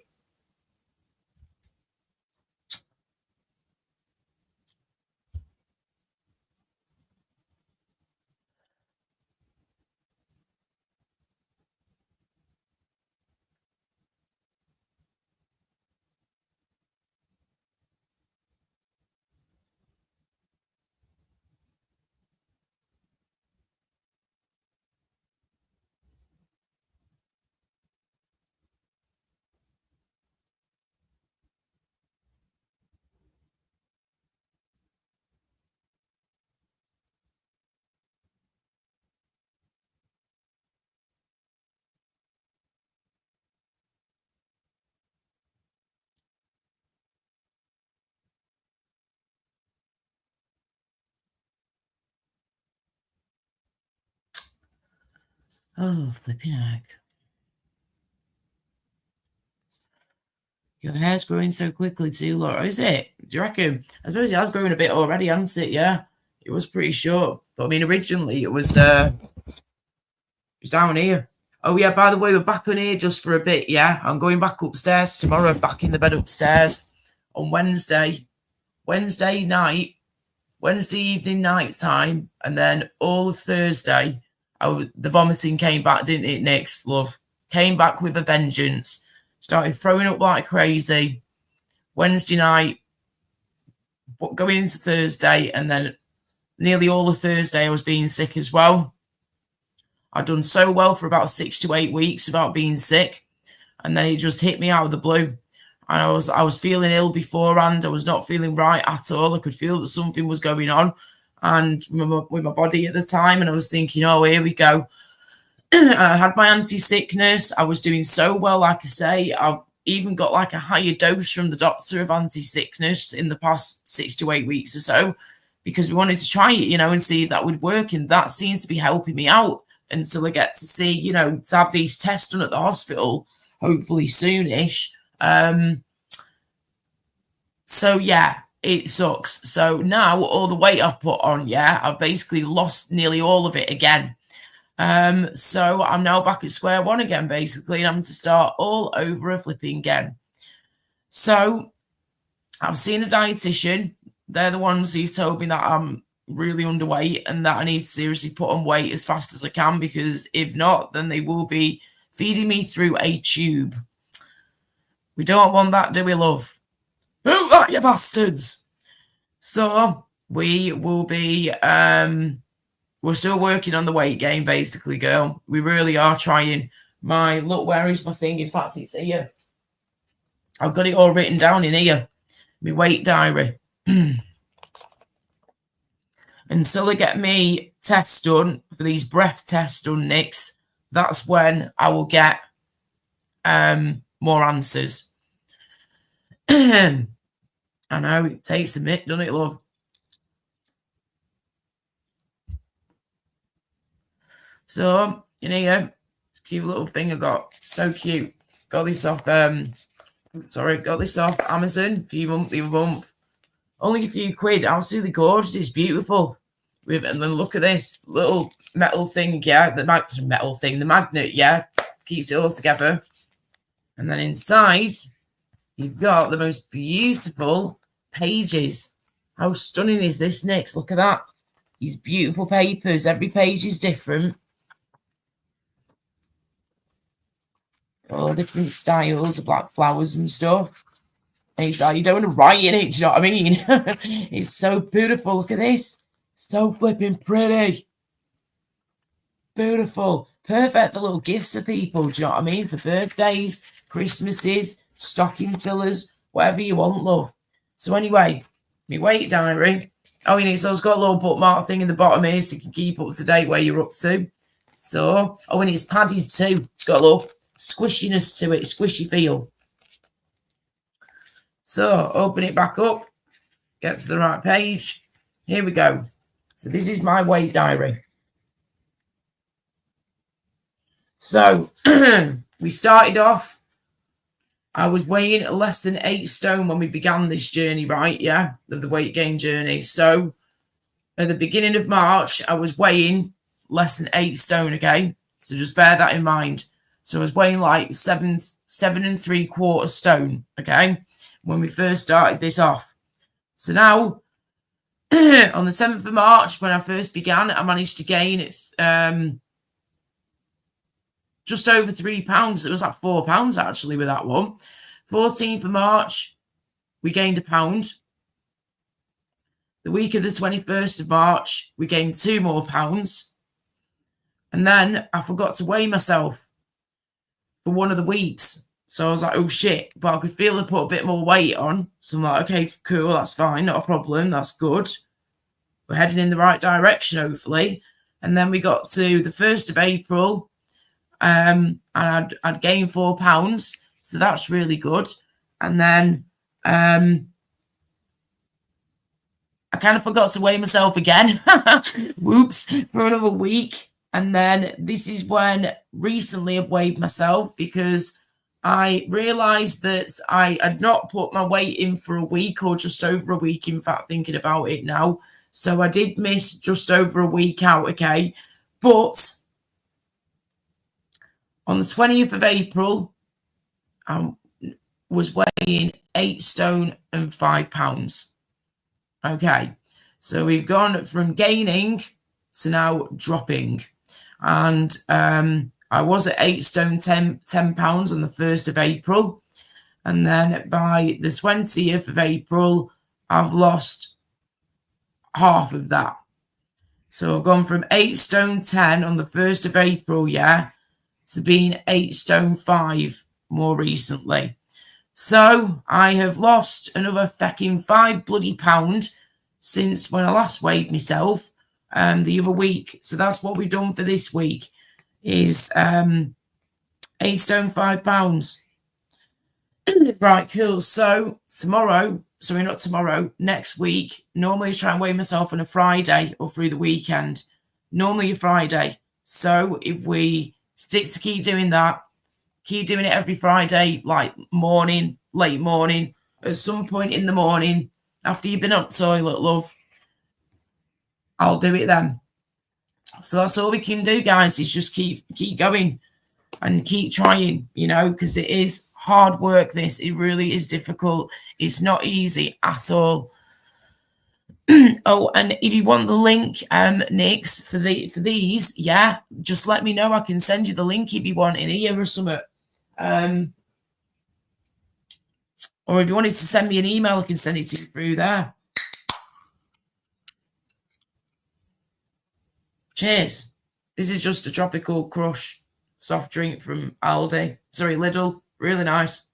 Oh, flipping heck. Your hair's growing so quickly too, Laura. Is it? Do you reckon? I suppose it has grown a bit already, hasn't it? Yeah. It was pretty short. But I mean, originally it was down here. Oh, yeah, by the way, we're back on here just for a bit, yeah? I'm going back upstairs tomorrow, back in the bed upstairs on Wednesday night, Wednesday evening night time, and then all of Thursday, the vomiting came back, didn't it, Nix, love? Came back with a vengeance. Started throwing up like crazy. Wednesday night, going into Thursday, and then nearly all of Thursday I was being sick as well. I'd done so well for about 6 to 8 weeks without being sick, and then it just hit me out of the blue. And I was feeling ill beforehand. I was not feeling right at all. I could feel that something was going on and with my body at the time. And I was thinking, oh, here we go. And I had my anti-sickness. I was doing so well, like I say. I've even got like a higher dose from the doctor of anti-sickness in the past 6 to 8 weeks or so, because we wanted to try it, and see if that would work. And that seems to be helping me out until I get to see, to have these tests done at the hospital, hopefully soonish. So yeah, it sucks. So now all the weight I've put on, I've basically lost nearly all of it again. So I'm now back at square one again, basically, and I'm to start all over a flipping again. So I've seen a dietitian. They're the ones who've told me that I'm really underweight and that I need to seriously put on weight as fast as I can, because if not, then they will be feeding me through a tube. We don't want that, do we, love? Oh, that, you bastards! So we will be, we're still working on the weight gain, basically, girl. We really are trying. Look, where is my thing? In fact, it's here. I've got it all written down in here. My weight diary. Until I get me tests done, for these breath tests done, Nix, that's when I will get more answers. I know, it takes a minute, doesn't it, love? So, it's a cute little thing I got. So cute. Got this off, got this off Amazon a few months, the other month. Only a few quid. Absolutely gorgeous. It's beautiful. And then look at this little metal thing, the magnet, keeps it all together. And then inside, you've got the most beautiful pages. How stunning is this, Nix? Look at that. These beautiful papers. Every page is different. All different styles of black flowers and stuff. And it's like, you don't want to write in it, do you know what I mean? It's so beautiful. Look at this. So flipping pretty. Beautiful. Perfect for little gifts for people, do you know what I mean? For birthdays, Christmases, stocking fillers, whatever you want, love. So anyway, my weight diary. Oh, it's got a little bookmark thing in the bottom here so you can keep up to date where you're up to. So, and it's padded too. It's got a little squishiness to it, squishy feel. So, open it back up. Get to the right page. Here we go. So this is my weight diary. So we started off, I was weighing less than 8 stone when we began this journey, right? Yeah, of the weight gain journey. So at the beginning of March, I was weighing less than 8 stone, okay? So just bear that in mind. So I was weighing like 7 3/4 stone, okay? When we first started this off. So now, on the 7th of March, when I first began, I managed to gain just over 3 pounds. It was like 4 pounds actually with that one. 14th of March, we gained a pound. The week of the 21st of March, we gained 2 more pounds. And then I forgot to weigh myself for one of the weeks. So I was like, oh shit, but I could feel I put a bit more weight on. So I'm like, okay, cool, that's fine, not a problem, that's good. We're heading in the right direction, hopefully. And then we got to the 1st of April, and I'd gained 4 pounds, so that's really good. And then I kind of forgot to weigh myself again. Whoops, for another week. And then this is when recently I've weighed myself, because I realised that I had not put my weight in for a week, or just over a week, in fact, thinking about it now. So I did miss just over a week out, okay? But on the 20th of April, I was weighing 8 stone and 5 pounds. Okay, so we've gone from gaining to now dropping. And I was at 8 stone 10 pounds on the 1st of April. And then by the 20th of April, I've lost half of that. So I've gone from 8 stone 10 on the 1st of April, to being 8 stone 5 more recently. So I have lost another fecking £5 bloody since when I last weighed myself the other week. So that's what we've done for this week is 8 stone £5. Right, cool. So not tomorrow, next week, normally I try and weigh myself on a Friday or through the weekend. Normally a Friday. So if we stick to keep doing that, keep doing it every Friday, like morning, late morning, at some point in the morning, after you've been up toilet, love, I'll do it then. So that's all we can do, guys, is just keep going and keep trying, because it is hard work, this. It really is difficult. It's not easy at all. Oh, and if you want the link, Nix, for these, yeah, just let me know. I can send you the link if you want in here or something. Or if you wanted to send me an email, I can send it to you through there. Cheers. This is just a tropical crush soft drink from Lidl. Really nice.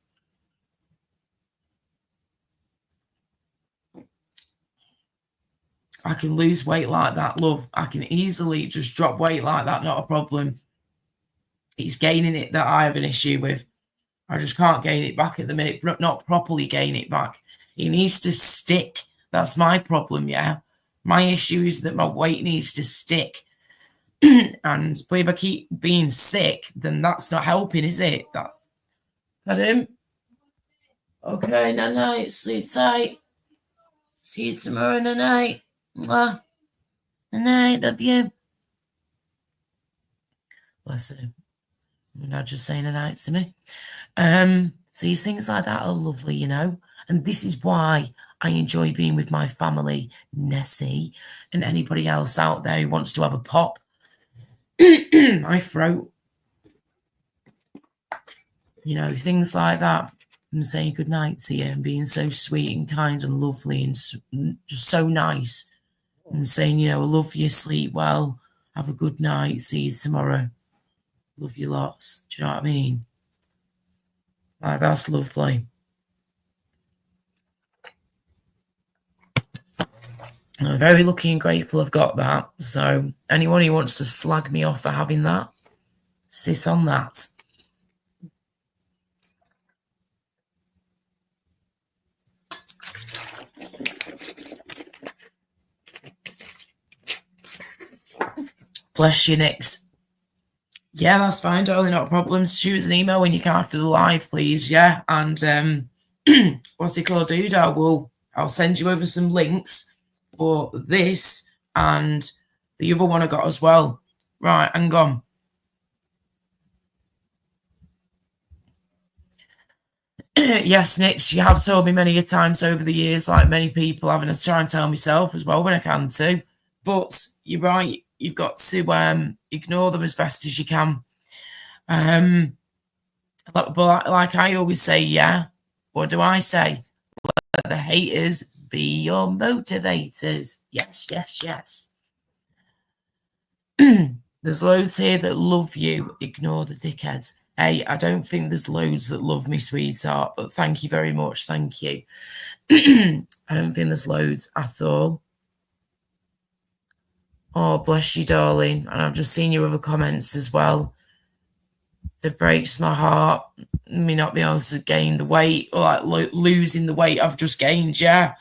I can lose weight like that, love. I can easily just drop weight like that, not a problem. It's gaining it that I have an issue with. I just can't gain it back at the minute, not properly gain it back. It needs to stick. That's my problem, yeah. My issue is that my weight needs to stick. But if I keep being sick, then that's not helping, is it? Pardon? Okay, night, sleep tight. See you tomorrow night. Night, love you. Bless him. You're not just saying a night to me. See, things like that are lovely, And this is why I enjoy being with my family, Nessie, and anybody else out there who wants to have a pop. My throat. Things like that. And saying good night to you and being so sweet and kind and lovely and just so nice. And saying, I love you, sleep well, have a good night, see you tomorrow. Love you lots. Do you know what I mean? Like, that's lovely. I'm very lucky and grateful I've got that. So anyone who wants to slag me off for having that, sit on that. Bless you, Nix. Yeah, that's fine, darling, not a problem. Shoot us an email when you come after the live, please, yeah? And what's it called, dude? I'll send you over some links for this and the other one I got as well. Right, hang on. Yes, Nix, you have told me many a times over the years, like many people have, and I try and tell myself as well when I can too. But you're right, you've got to ignore them as best as you can. But like I always say, yeah, what do I say? Let the haters be your motivators. Yes, yes, yes. There's loads here that love you. Ignore the dickheads. Hey, I don't think there's loads that love me, sweetheart, but thank you very much. Thank you. I don't think there's loads at all. Oh, bless you, darling. And I've just seen your other comments as well. That breaks my heart. Me not being able to gain the weight or like losing the weight I've just gained. Yeah.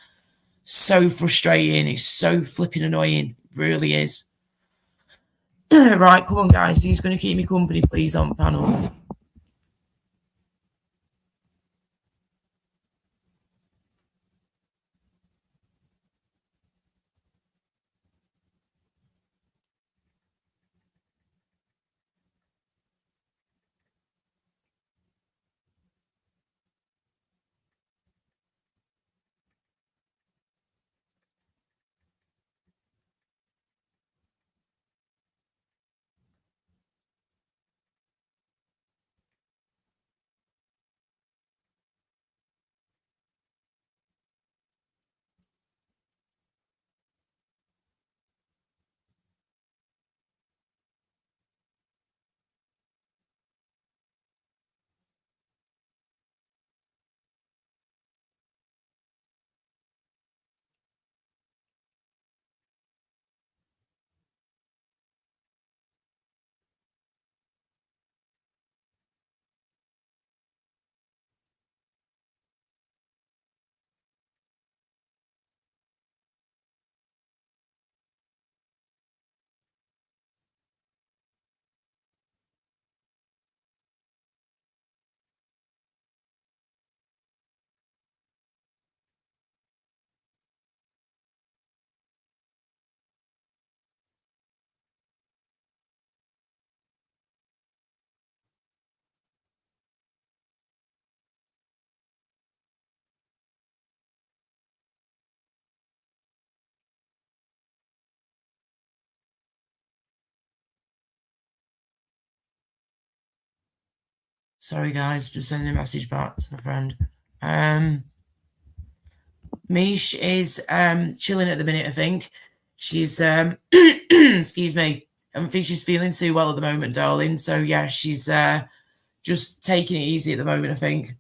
So frustrating. It's so flipping annoying. It really is. Right, come on, guys. Who's going to keep me company, please, on panel? Sorry, guys, just sending a message back to my friend. Mish is chilling at the minute, I think. She's excuse me. I don't think she's feeling too well at the moment, darling. So yeah, she's just taking it easy at the moment, I think.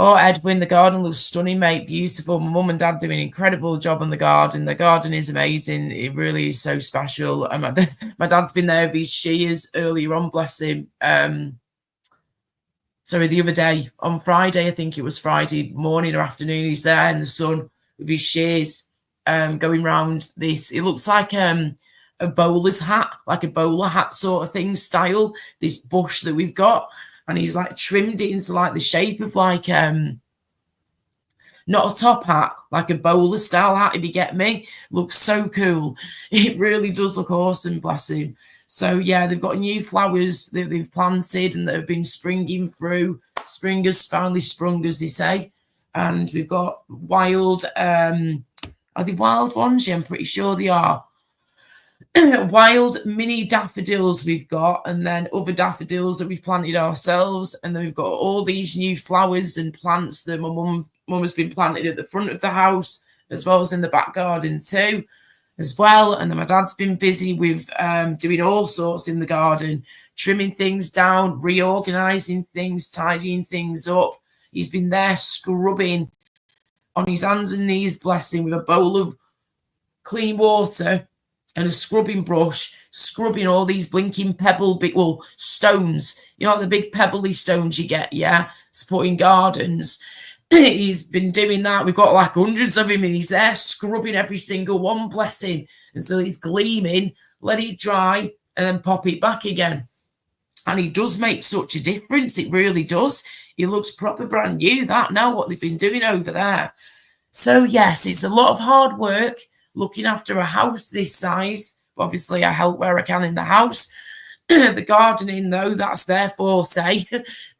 Oh, Edwin, the garden looks stunning, mate. Beautiful. My mum and dad do an incredible job on the garden. The garden is amazing. It really is so special. And my dad's been there with his shears earlier on, bless him. Sorry, the other day, on Friday, I think it was Friday morning or afternoon, he's there in the sun with his shears going round this. It looks like a bowler's hat, like a bowler hat sort of thing style, this bush that we've got. And he's like trimmed it into like the shape of like not a top hat, like a bowler style hat, if you get me. Looks so cool. It really does look awesome, bless him. So yeah, they've got new flowers that they've planted and that have been springing through. Spring has finally sprung, as they say. And we've got wild, are they wild ones? Yeah, I'm pretty sure they are. Wild mini daffodils we've got, and then other daffodils that we've planted ourselves, and then we've got all these new flowers and plants that my mum has been planted at the front of the house as well as in the back garden too as well. And then my dad's been busy with doing all sorts in the garden, trimming things down, reorganizing things, tidying things up. He's been there scrubbing on his hands and knees, bless him, with a bowl of clean water and a scrubbing brush, scrubbing all these blinking stones, you know, the big pebbly stones you get, yeah, to put in gardens. He's been doing that. We've got like hundreds of him, and he's there scrubbing every single one, bless him. And so he's gleaming, let it dry, and then pop it back again. And he does make such a difference. It really does. He looks proper brand new, that now, what they've been doing over there. So yes, it's a lot of hard work looking after a house this size. Obviously, I help where I can in the house. The gardening, though, that's their forte.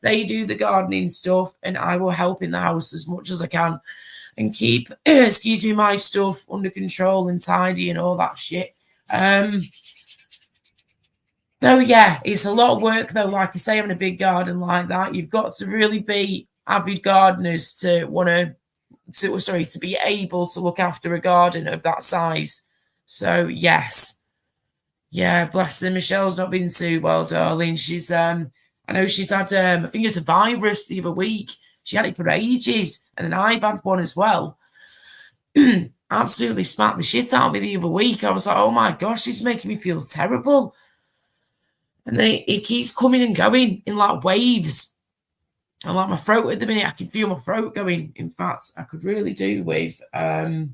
They do the gardening stuff, and I will help in the house as much as I can and keep, excuse me, my stuff under control and tidy and all that shit. So, yeah, it's a lot of work, though. Like I say, on a big garden like that, you've got to really be avid gardeners to to be able to look after a garden of that size. So, yes. Yeah, bless her. Michelle's not been too well, darling. She's I know she's had I think it's a virus the other week. She had it for ages, and then I've had one as well. Absolutely smacked the shit out of me the other week. I was like, oh my gosh, this is making me feel terrible. And then it keeps coming and going in like waves. And like my throat at the minute, I can feel my throat going. In fact, I could really do with I'll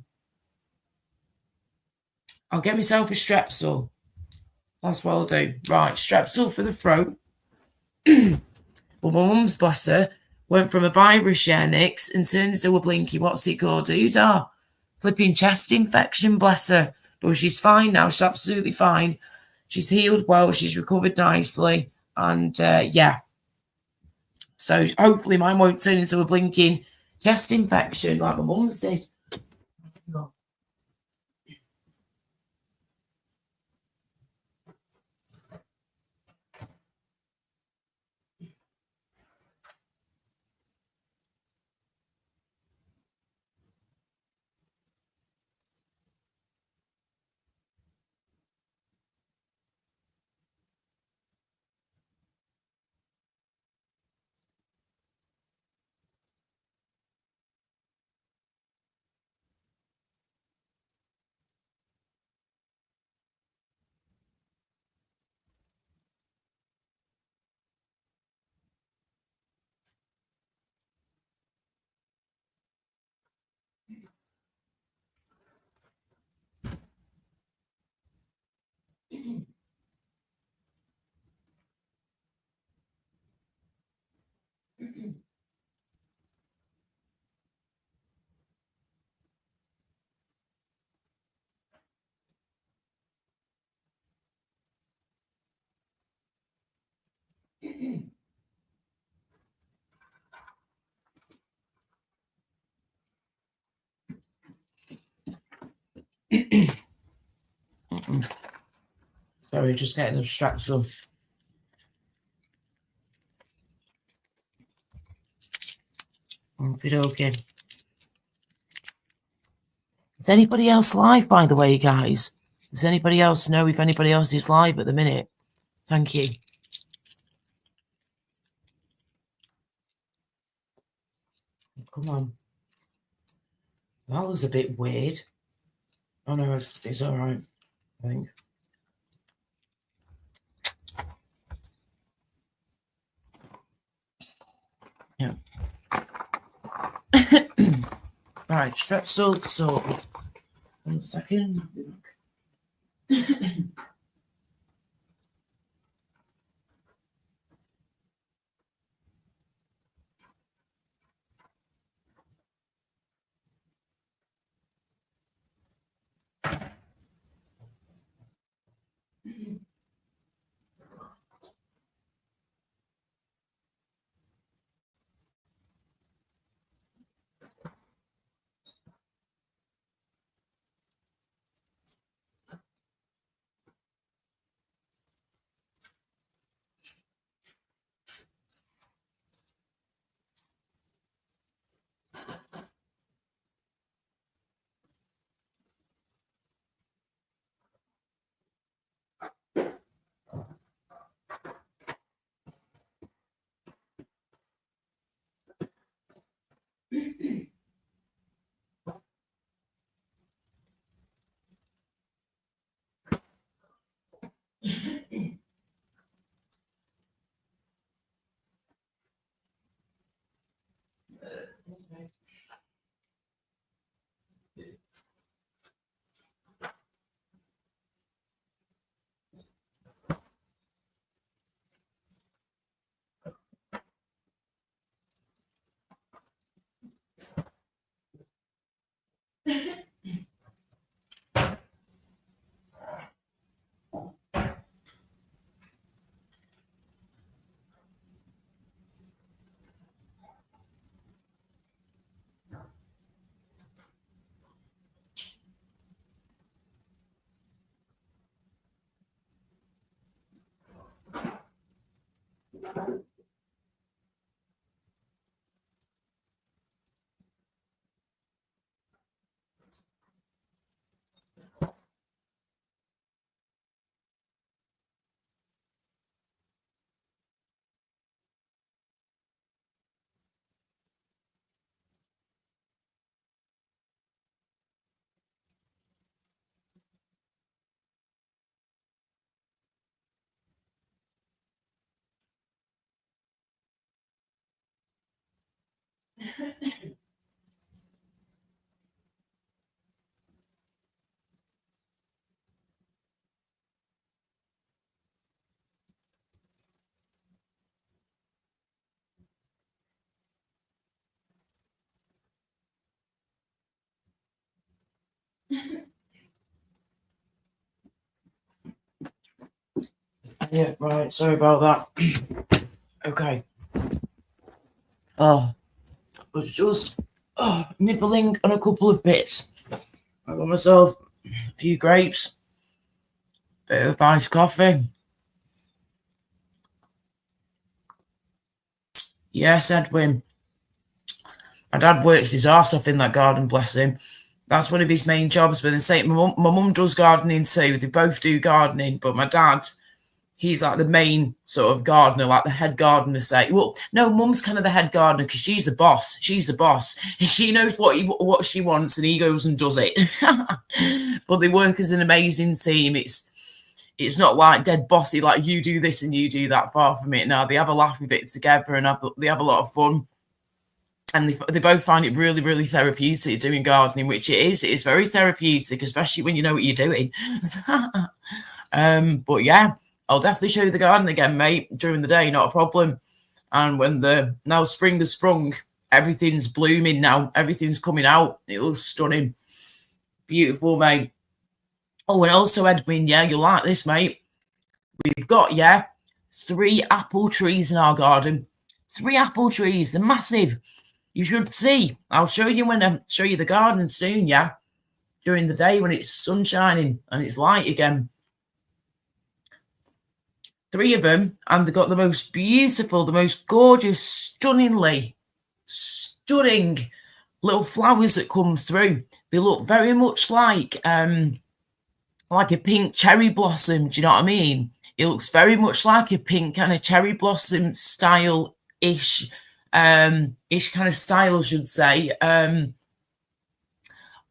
get myself a Strepsil. That's what I'll do. Right, Strepsil for the throat. Well, my mum's, bless her, went from a virus share Nix and turned into a blinky, what's it called, doodah? Flipping chest infection, bless her. But she's fine now. She's absolutely fine. She's healed well. She's recovered nicely. And yeah. So hopefully mine won't turn into a blinking chest infection like my mum's did. Sorry, just getting distracted. Okay. Is anybody else live, by the way, guys? Does anybody else know if anybody else is live at the minute? Thank you. Come on. That was a bit weird. Oh no, it's all right, I think. Yeah. Right, strep sorted. 1 second. Yeah, right. Sorry about that. Okay. Oh, I was just nibbling on a couple of bits. I got myself a few grapes, bit of iced coffee. Yes, Edwin. My dad works his arse off in that garden, bless him. That's one of his main jobs. But then say my mum does gardening too. They both do gardening, but my dad, he's like the main sort of gardener, like the head gardener. Say, well, no, mum's kind of the head gardener because she's the boss. She's the boss. She knows what she wants, and he goes and does it. But they work as an amazing team. It's not like dead bossy, like you do this and you do that. Far from it. Now they have a laugh with it together, and they have a lot of fun. And they both find it really, really therapeutic doing gardening, which it is. It is very therapeutic, especially when you know what you're doing. But yeah, I'll definitely show you the garden again, mate, during the day, not a problem. And when now spring has sprung, everything's blooming now. Everything's coming out. It looks stunning. Beautiful, mate. Oh, and also, Edwin, yeah, you'll like this, mate. We've got, 3 apple trees in our garden. 3 apple trees. They're massive. You should see. I'll show you when I show you the garden soon, yeah? During the day when it's sun shining and it's light again. 3 of them, and they've got the most beautiful, the most gorgeous, stunning stunning little flowers that come through. They look very much like a pink cherry blossom. Do you know what I mean? It looks very much like a pink kind of cherry blossom style-ish, ish kind of style, I should say,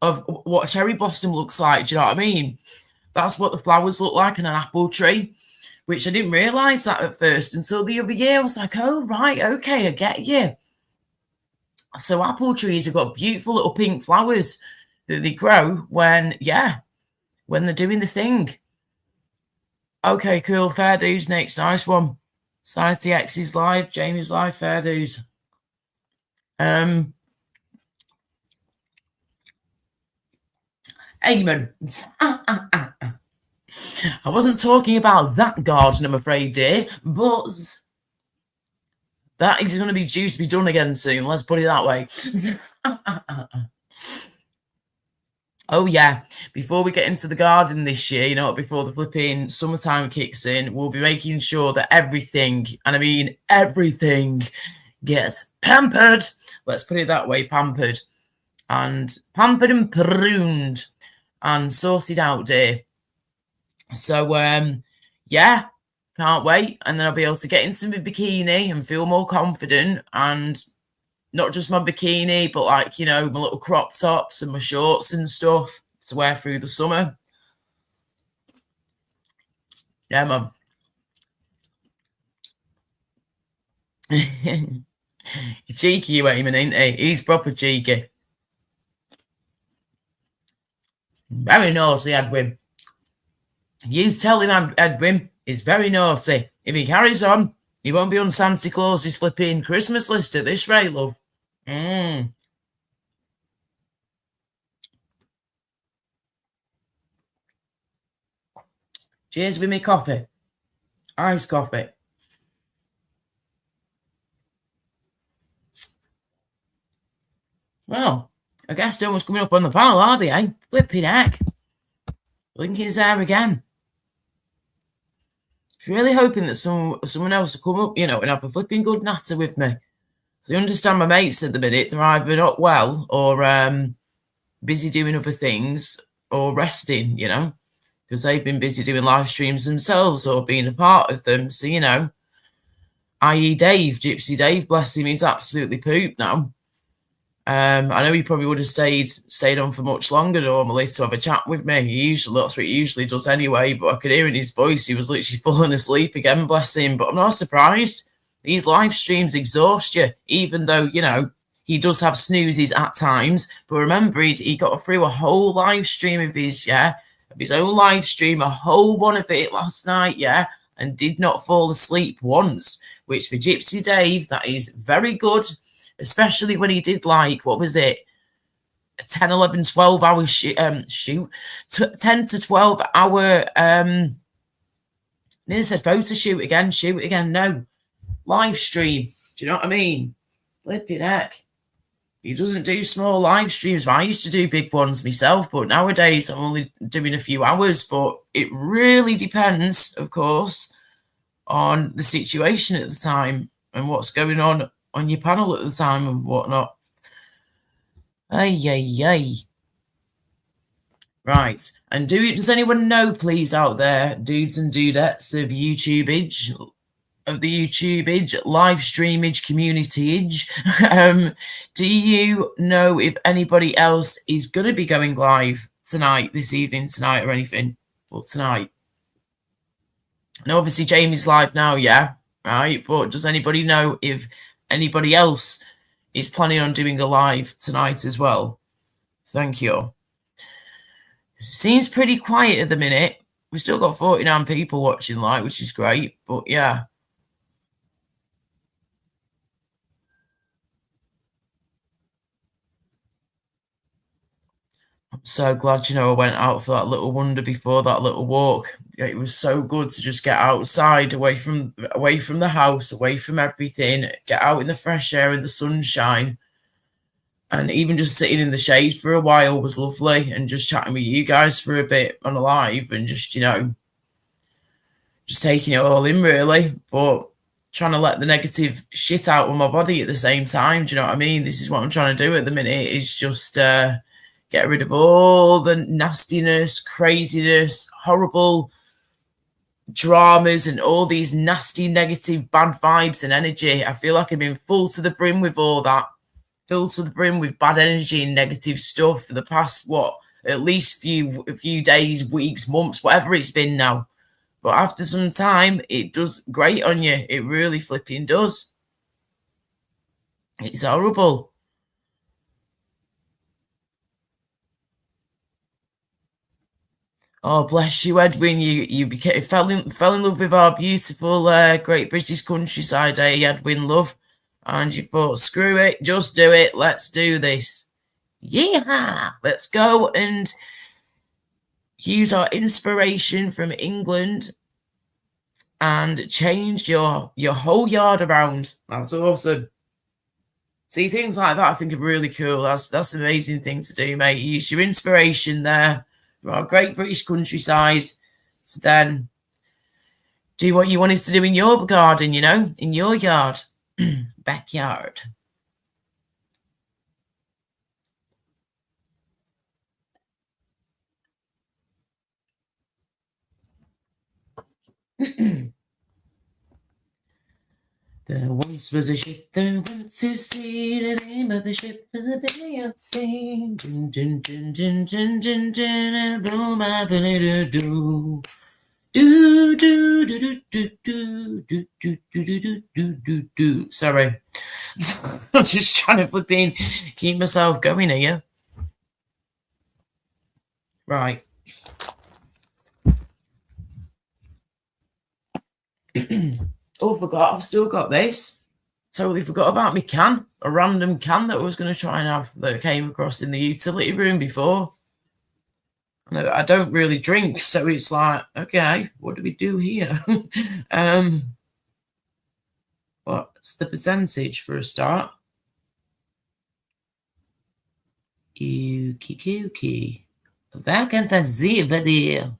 of what a cherry blossom looks like. Do you know what I mean? That's what the flowers look like in an apple tree, which I didn't realise that at first until the other year. I was like, oh, right, okay, I get you. So apple trees have got beautiful little pink flowers that they grow when they're doing the thing. Okay, cool. Fair dues next. Nice one. Society X is live. Jamie's live. Fair dues. Amen. I wasn't talking about that garden, I'm afraid, dear, but that is going to be due to be done again soon. Let's put it that way. Oh, yeah. Before we get into the garden this year, before the flipping summertime kicks in, we'll be making sure that everything, and I mean everything, gets pampered. Let's put it that way, pampered. And pampered and pruned and sorted out, dear. So, yeah, can't wait. And then I'll be able to get into my bikini and feel more confident, and not just my bikini, but my little crop tops and my shorts and stuff to wear through the summer. Yeah, mum. Cheeky, you Eamon, ain't he? He's proper cheeky. Very naughty, Edwin. You tell him, Edwin, he's very naughty. If he carries on, he won't be on Santa Claus's flipping Christmas list at this rate, love. Cheers with me coffee. Iced coffee. Well, I guess no one's coming up on the panel, are they, eh? Flipping heck. Lincoln's there again. I was really hoping that someone else will come up, and have a flipping good natter with me. So you understand my mates at the minute, they're either not well or busy doing other things or resting, because they've been busy doing live streams themselves or being a part of them. So, i.e. Dave, Gypsy Dave, bless him, he's absolutely pooped now. I know he probably would have stayed on for much longer normally to have a chat with me. That's what he usually does anyway, but I could hear in his voice he was literally falling asleep again, bless him. But I'm not surprised. These live streams exhaust you, even though, he does have snoozes at times. But remember, he got through a whole live stream of his own live stream, a whole one of it last night, and did not fall asleep once, which for Gypsy Dave, that is very good, especially when he did 10, 11, 12 hour shoot, 10 to 12 hour, nearly said photo shoot again, no, live stream. Do you know what I mean? Flipping heck. He doesn't do small live streams. I used to do big ones myself, but nowadays I'm only doing a few hours. But it really depends, of course, on the situation at the time and what's going on your panel at the time and whatnot. Ay. Right. And does anyone know, please, out there, dudes and dudettes of YouTubeage, of the YouTubeage, live streamage communityage, do you know if anybody else is going to be going live tonight, this evening, tonight, or anything? Well, tonight. And obviously Jamie's live now, right? But does anybody know if anybody else is planning on doing a live tonight as well? Thank you. It seems pretty quiet at the minute. We've still got 49 people watching live, which is great. But yeah. I'm so glad, I went out for that little wander before that little walk. It was so good to just get outside, away from the house, away from everything, get out in the fresh air and the sunshine. And even just sitting in the shade for a while was lovely, and just chatting with you guys for a bit on a live and just, just taking it all in, really. But trying to let the negative shit out of my body at the same time. Do you know what I mean? This is what I'm trying to do at the minute, is just get rid of all the nastiness, craziness, horrible dramas, and all these nasty, negative, bad vibes and energy. I feel like I've been full to the brim with all that, full to the brim with bad energy and negative stuff for the past, at least a few days, weeks, months, whatever it's been now. But after some time, it does great on you. It really flipping does. It's horrible. Oh, bless you, Edwin. You fell in love with our beautiful great British countryside, Edwin, love. And you thought, screw it, just do it. Let's do this. Yeah, let's go and use our inspiration from England and change your whole yard around. That's awesome. See, things like that I think are really cool. That's an amazing thing to do, mate. Use your inspiration there from our great British countryside to then do what you wanted to do in your garden, in your yard, backyard. There once was a ship that went to sea. The name of the ship was a Billy at sea. Dun, dun, dun, dun, dun, dun, dun, and blow my belly to do. Do, do, do, do, do, do, do, do, do, do, do, do, do. Sorry. I'm just trying to keep myself going here. Right. Oh, forgot. I've still got this. Totally forgot about my can. A random can that I was going to try and have that came across in the utility room before. I don't really drink, so it's like, okay, what do we do here? What's the percentage for a start? Kooky. Waar kan dat zien bij de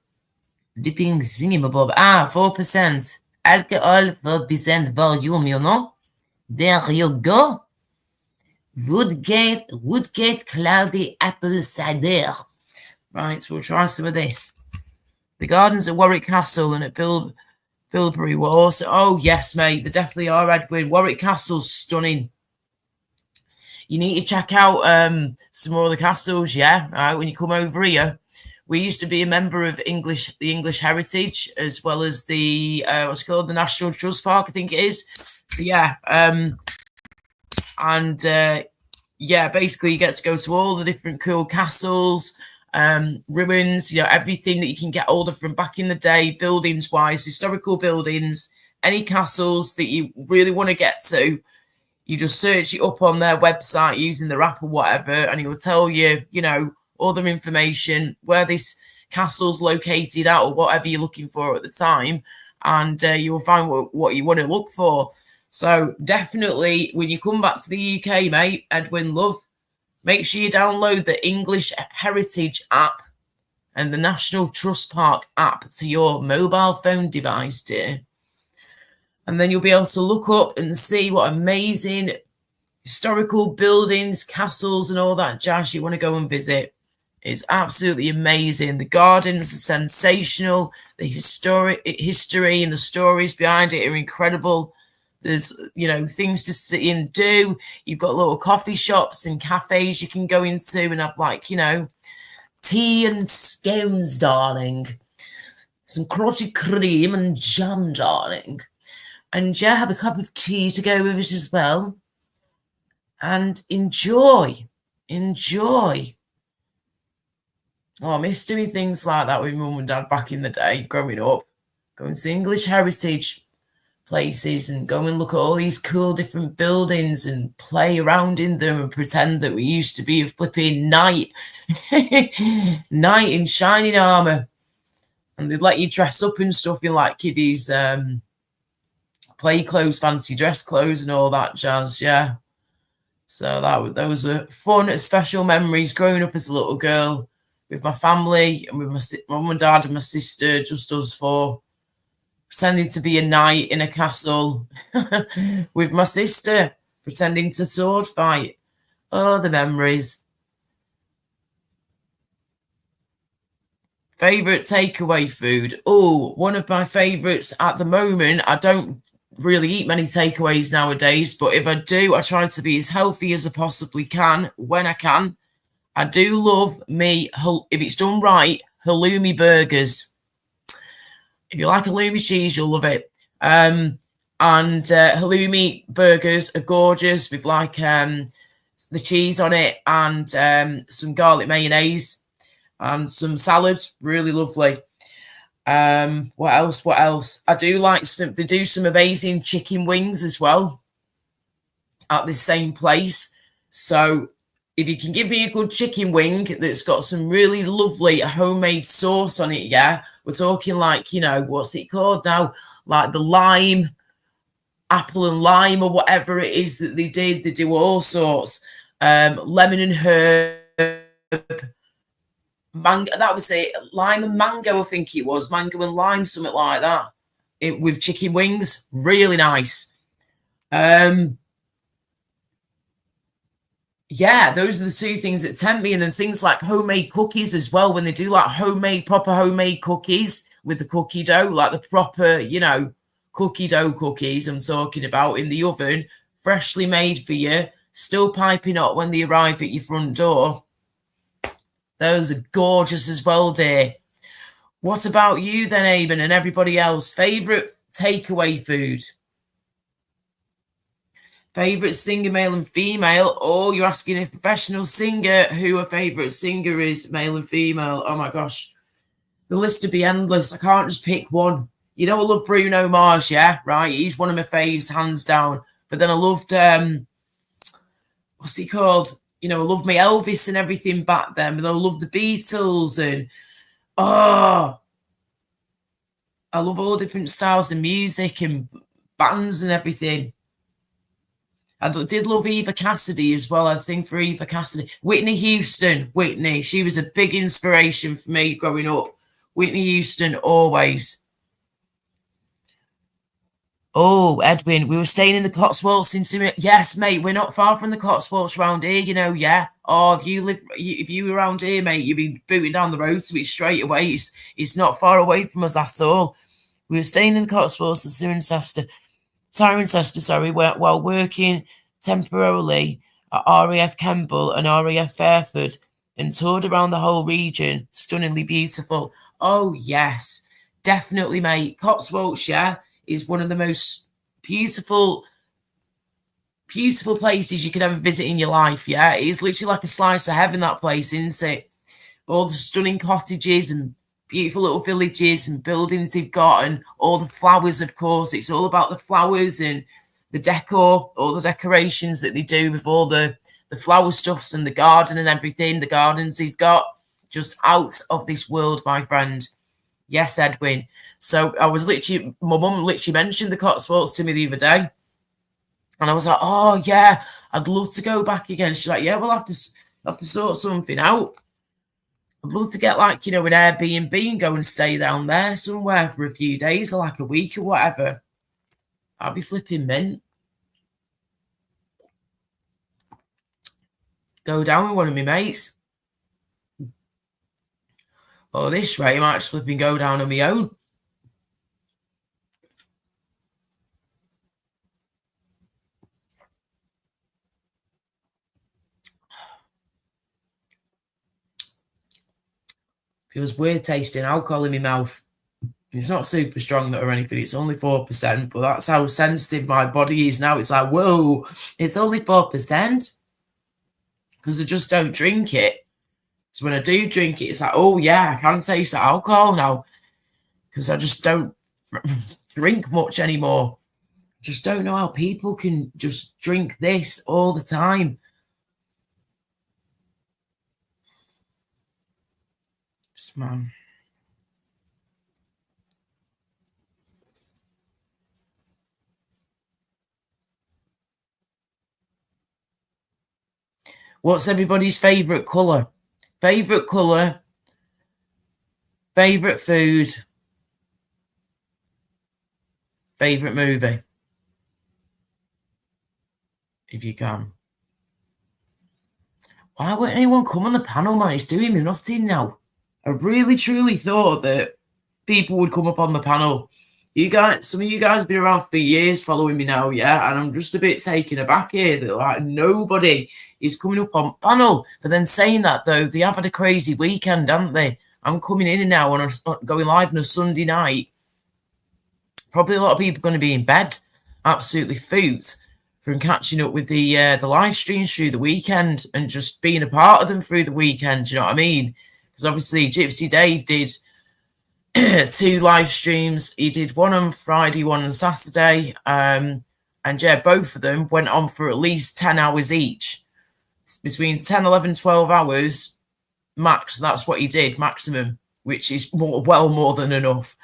dipping thingy above? 4%. Alcohol, 4% volume, There you go. Woodgate Cloudy Apple Cider. Right, so we'll try some of this. The gardens at Warwick Castle and at Bilberry were also... Oh, yes, mate, they definitely are, Edwin. Warwick Castle's stunning. You need to check out some more of the castles, yeah? All right, when you come over here. We used to be a member of the English Heritage, as well as the, what's it called, the National Trust Park, I think it is. So, yeah. Basically you get to go to all the different cool castles, ruins, everything that you can get older from back in the day, buildings-wise, historical buildings, any castles that you really want to get to. You just search it up on their website using the app or whatever, and it will tell you, all the information, where this castle's located at or whatever you're looking for at the time, and you'll find what you want to look for. So definitely, when you come back to the UK, mate, Edwin, love, make sure you download the English Heritage app and the National Trust Park app to your mobile phone device, dear. And then you'll be able to look up and see what amazing historical buildings, castles, and all that jazz you want to go and visit. It's absolutely amazing. The gardens are sensational. The history and the stories behind it are incredible. There's, things to see and do. You've got little coffee shops and cafes you can go into and have, tea and scones, darling. Some crunchy cream and jam, darling. And, have a cup of tea to go with it as well. And enjoy. Oh, I miss doing things like that with mum and dad back in the day, growing up. Going to English Heritage places and go and look at all these cool different buildings and play around in them and pretend that we used to be a flipping knight. Knight in shining armour. And they'd let you dress up and stuff in kiddies, play clothes, fancy dress clothes and all that jazz, yeah. So those were fun, special memories growing up as a little girl with my family and with my mum and dad and my sister, just us four. pretending to be a knight in a castle with my sister, pretending to sword fight. Oh, the memories. Favorite takeaway food? Oh, one of my favorites at the moment. I don't really eat many takeaways nowadays, but if I do, I try to be as healthy as I possibly can when I can. I do love me, if it's done right, halloumi burgers. If you like halloumi cheese, you'll love it. And halloumi burgers are gorgeous with like the cheese on it and some garlic mayonnaise and some salad. Really lovely. What else? I do like they do some amazing chicken wings as well at the same place. So if you can give me a good chicken wing that's got some really lovely homemade sauce on it, yeah, we're talking like, what's it called now? Like the lime, apple and lime or whatever it is that they did. They do all sorts. Lemon and herb, mango, that was it. Lime and mango, I think it was. Mango and lime, something like that. With chicken wings. Really nice. Yeah, those are the two things that tempt me. And then things like homemade cookies as well, when they do like proper homemade cookies with the cookie dough, like the proper, cookie dough cookies I'm talking about in the oven, freshly made for you, still piping hot when they arrive at your front door. Those are gorgeous as well, dear. What about you then, Eamon, and everybody else? Favourite takeaway food? Favourite singer, male and female? Oh, you're asking a professional singer who a favourite singer is, male and female. Oh, my gosh. The list would be endless. I can't just pick one. I love Bruno Mars, yeah? Right? He's one of my faves, hands down. But then I loved, what's he called? I loved my Elvis and everything back then. And I love the Beatles and, I love all different styles of music and bands and everything. I did love Eva Cassidy as well. I think for Eva Cassidy. Whitney Houston. Whitney. She was a big inspiration for me growing up. Whitney Houston, always. Oh, Edwin, we were staying in the Cotswolds yes, mate, we're not far from the Cotswolds around here, yeah. Oh, if you were around here, mate, you'd be booting down the road to it straight away. It's not far away from us at all. We were staying in the Cotswolds at Cirencester, while working temporarily at RAF Kemble and RAF Fairford and toured around the whole region. Stunningly beautiful. Oh, yes, definitely, mate. Cotswolds, yeah, is one of the most beautiful places you could ever visit in your life, yeah? It is literally like a slice of heaven, that place, isn't it? All the stunning cottages and beautiful little villages and buildings they've got and all the flowers, of course. It's all about the flowers and the decor, all the decorations that they do with all the flower stuffs and the garden and everything. The gardens they've got, just out of this world, my friend. Yes, Edwin. So my mum literally mentioned the Cotswolds to me the other day. And I was like, oh, yeah, I'd love to go back again. She's like, yeah, we'll have to sort something out. I'd love to get an Airbnb and go and stay down there somewhere for a few days or like a week or whatever. I'll be flipping mint. Go down with one of my mates. Oh, this rate, I might just flipping go down on my own. Feels weird tasting alcohol in my mouth. It's not super strong or anything. It's only 4%, but that's how sensitive my body is now. It's like, whoa, it's only 4%. Because I just don't drink it. So when I do drink it, it's like, oh, yeah, I can taste the alcohol now. Because I just don't drink much anymore. Just don't know how people can just drink this all the time. Man. What's everybody's favourite colour? Favourite colour? Favourite food? Favourite movie? If you can. Why won't anyone come on the panel, man? It's doing me nothing now. I really, truly thought that people would come up on the panel. You guys, some of you guys have been around for years following me now, yeah? And I'm just a bit taken aback here that, like, nobody is coming up on panel. But then saying that, though, they have had a crazy weekend, haven't they? I'm coming in now on going live on a Sunday night. Probably a lot of people are going to be in bed, absolutely foot, from catching up with the live streams through the weekend and just being a part of them through the weekend. Do you know what I mean? Because obviously Gypsy Dave did 2 live streams. He did one on Friday, one on Saturday. And yeah, both of them went on for at least 10 hours each. Between 10, 11, 12 hours max. That's what he did, maximum, which is well more than enough.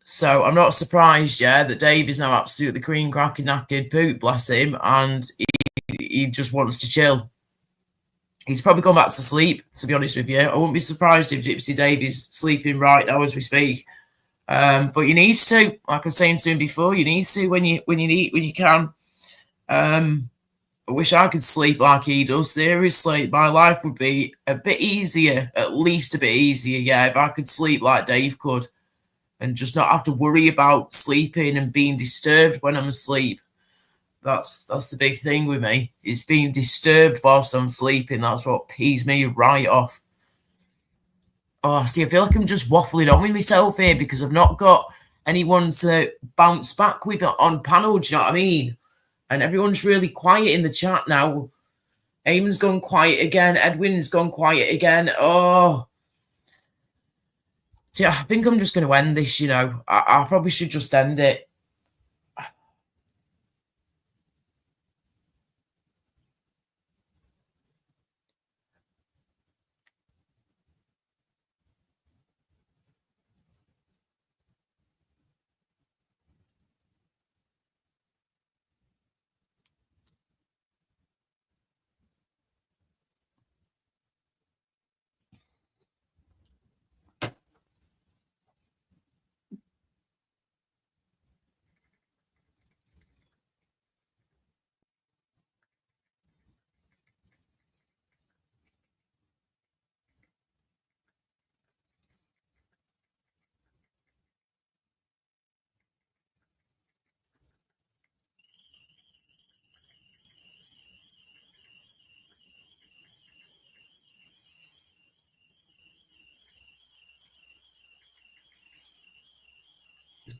So I'm not surprised, yeah, that Dave is now absolutely cream cracking knackered poop, bless him, and he just wants to chill. He's probably gone back to sleep, to be honest with you. I wouldn't be surprised if Gypsy Dave is sleeping right now as we speak. But you need to, like I was saying to him before, you need to when you can. I wish I could sleep like he does. Seriously, my life would be a bit easier, at least a bit easier, yeah, if I could sleep like Dave could. And just not have to worry about sleeping and being disturbed when I'm asleep. That's the big thing with me. It's being disturbed whilst I'm sleeping. That's what pees me right off. Oh, see, I feel like I'm just waffling on with myself here because I've not got anyone to bounce back with on panel. Do you know what I mean? And everyone's really quiet in the chat now. Eamon's gone quiet again. Edwin's gone quiet again. Oh. Yeah, I think I'm just going to end this, you know. I probably should just end it.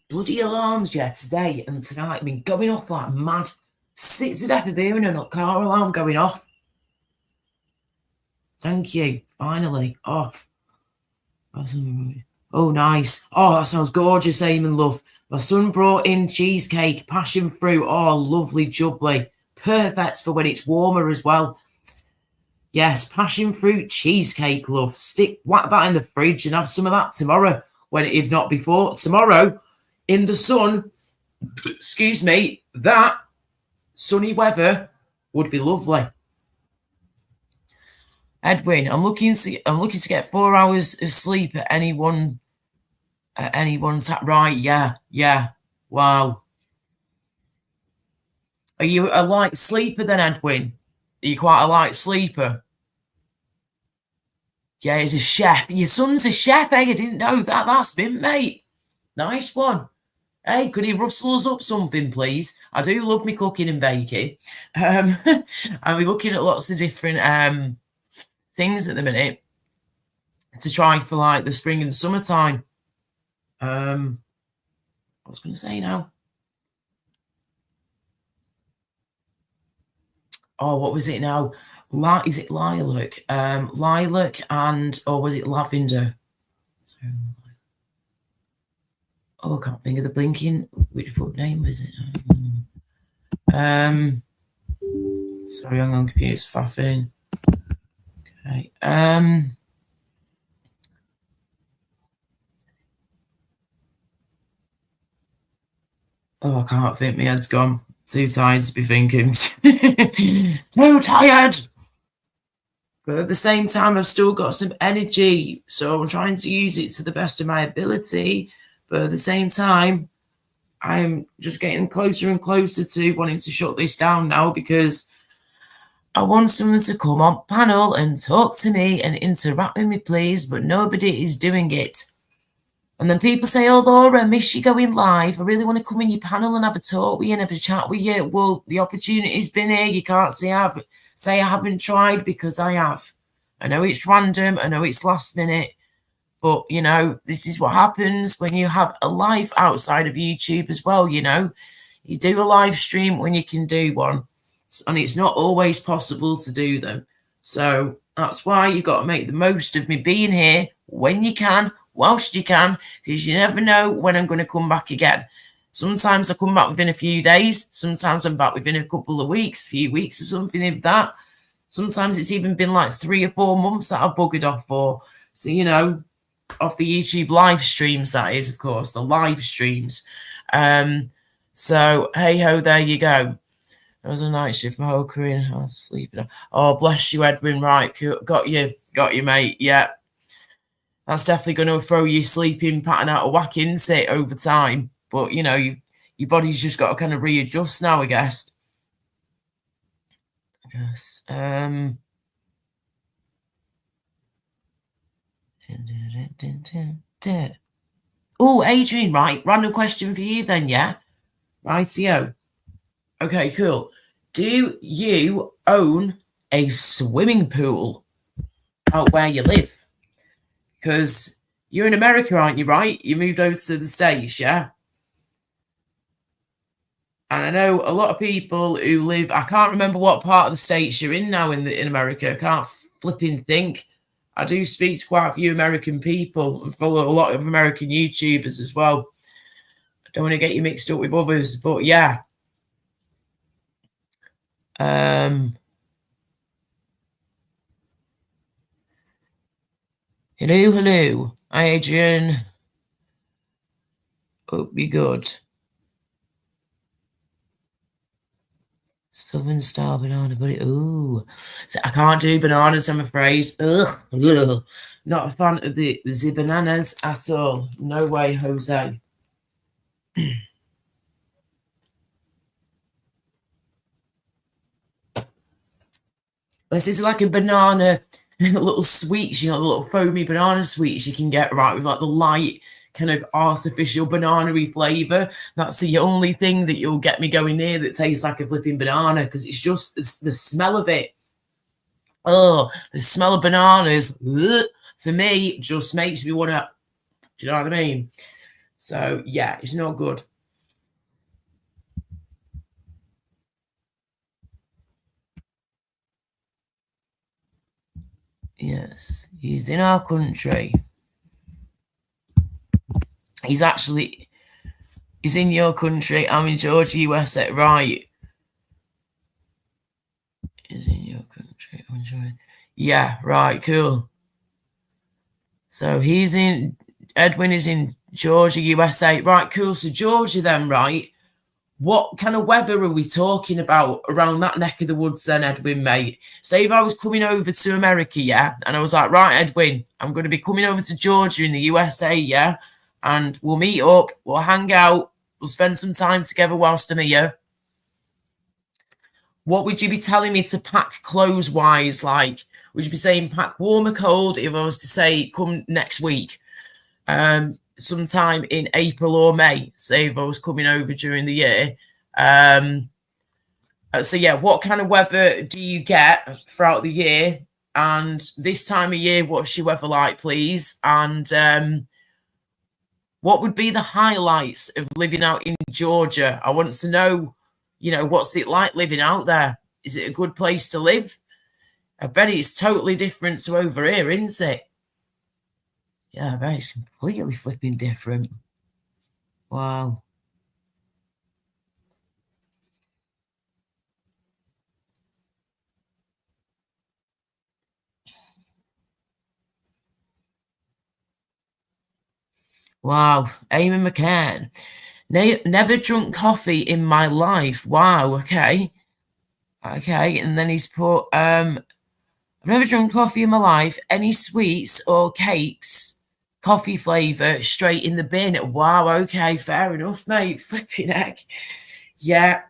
Bloody alarms, yeah, today and tonight have been going off like mad. Sick to death of hearing a car alarm going off. Thank you. Finally off. Oh, nice. Oh, that sounds gorgeous, Eamon, love. My son brought in cheesecake, passion fruit. Oh, lovely jubbly. Perfect for when it's warmer as well. Yes, passion fruit cheesecake, love. Whack that in the fridge and have some of that tomorrow, if not before. Tomorrow, in the sun, excuse me, that sunny weather would be lovely. Edwin, I'm looking to get 4 hours of sleep at anyone's right. Yeah. Wow. Are you a light sleeper then, Edwin? Are you quite a light sleeper? Yeah, he's a chef. Your son's a chef, hey? I didn't know that. That's been, mate. Nice one. Hey, could he rustle us up something, please? I do love me cooking and baking. And we're looking at lots of different things at the minute to try for like the spring and summertime. I was going to say now. Oh, what was it now? Is it lilac? Lilac or was it lavender? Oh, I can't think of the blinking. Which book name is it? Sorry, I'm on computer's faffing. Okay. Oh, I can't think. My head's gone. Too tired to be thinking. Too tired. But at the same time, I've still got some energy, so I'm trying to use it to the best of my ability. But at the same time, I'm just getting closer and closer to wanting to shut this down now, because I want someone to come on panel and talk to me and interact with me, please, but nobody is doing it. And then people say, oh, Laura, I miss you going live. I really want to come in your panel and have a talk with you and have a chat with you. Well, the opportunity's been here. You can't say I haven't tried, because I have. I know it's random. I know it's last minute. But, you know, this is what happens when you have a life outside of YouTube as well, you know. You do a live stream when you can do one. And it's not always possible to do them. So that's why you've got to make the most of me being here when you can, whilst you can, because you never know when I'm going to come back again. Sometimes I come back within a few days. Sometimes I'm back within a couple of weeks, few weeks or something of that. Sometimes it's even been like 3 or 4 months that I've buggered off for. So, you know, off the YouTube live streams, that is, of course, the live streams. So, hey-ho, there you go. It was a night shift, my whole career. I was sleeping. Oh, bless you, Edwin. Right, got you, mate. Yeah. That's definitely going to throw your sleeping pattern out of whack, isn't it, over time? But, you know, your body's just got to kind of readjust now, I guess. Oh, Adrian, right. Random question for you then, yeah? Rightio. Okay, cool. Do you own a swimming pool out where you live? Because you're in America, aren't you, right? You moved over to the States, yeah? And I know a lot of people who live, I can't remember what part of the States you're in now in America. I can't flipping think. I do speak to quite a few American people and follow a lot of American YouTubers as well. I don't want to get you mixed up with others, but yeah. Hello. Hi, Adrian. Hope you're good. Southern style banana, buddy. Ooh. So I can't do bananas, I'm afraid. Ugh. Not a fan of the bananas at all. No way, Jose. This is like a banana, little sweets, you know, the little foamy banana sweets you can get, right, with like the light kind of artificial banana-y flavour. That's the only thing that you'll get me going near that tastes like a flipping banana, because it's just the smell of it. Oh, the smell of bananas, for me, just makes me want to, do you know what I mean? So, yeah, it's not good. Yes, he's in our country. He's in your country. I'm in Georgia, USA. Right. He's in your country. I'm enjoying. Yeah, right, cool. So Edwin is in Georgia, USA. Right, cool. So Georgia then, right? What kind of weather are we talking about around that neck of the woods then, Edwin, mate? Say if I was coming over to America, yeah, and I was like, right, Edwin, I'm going to be coming over to Georgia in the USA, yeah, and we'll meet up, we'll hang out, we'll spend some time together whilst I'm here. What would you be telling me to pack clothes-wise? Like, would you be saying pack warm or cold if I was to say come next week? Sometime in April or May, say if I was coming over during the year. So yeah, what kind of weather do you get throughout the year? And this time of year, what's your weather like, please? And what would be the highlights of living out in Georgia? I want to know, you know, what's it like living out there? Is it a good place to live? I bet it's totally different to over here, isn't it? Yeah, I bet it's completely flipping different. Wow. Wow. Eamon McCann. Never drunk coffee in my life. Wow. Okay. And then he's put, I've never drunk coffee in my life. Any sweets or cakes coffee flavour straight in the bin. Wow, okay, fair enough, mate. Flipping heck. Yeah,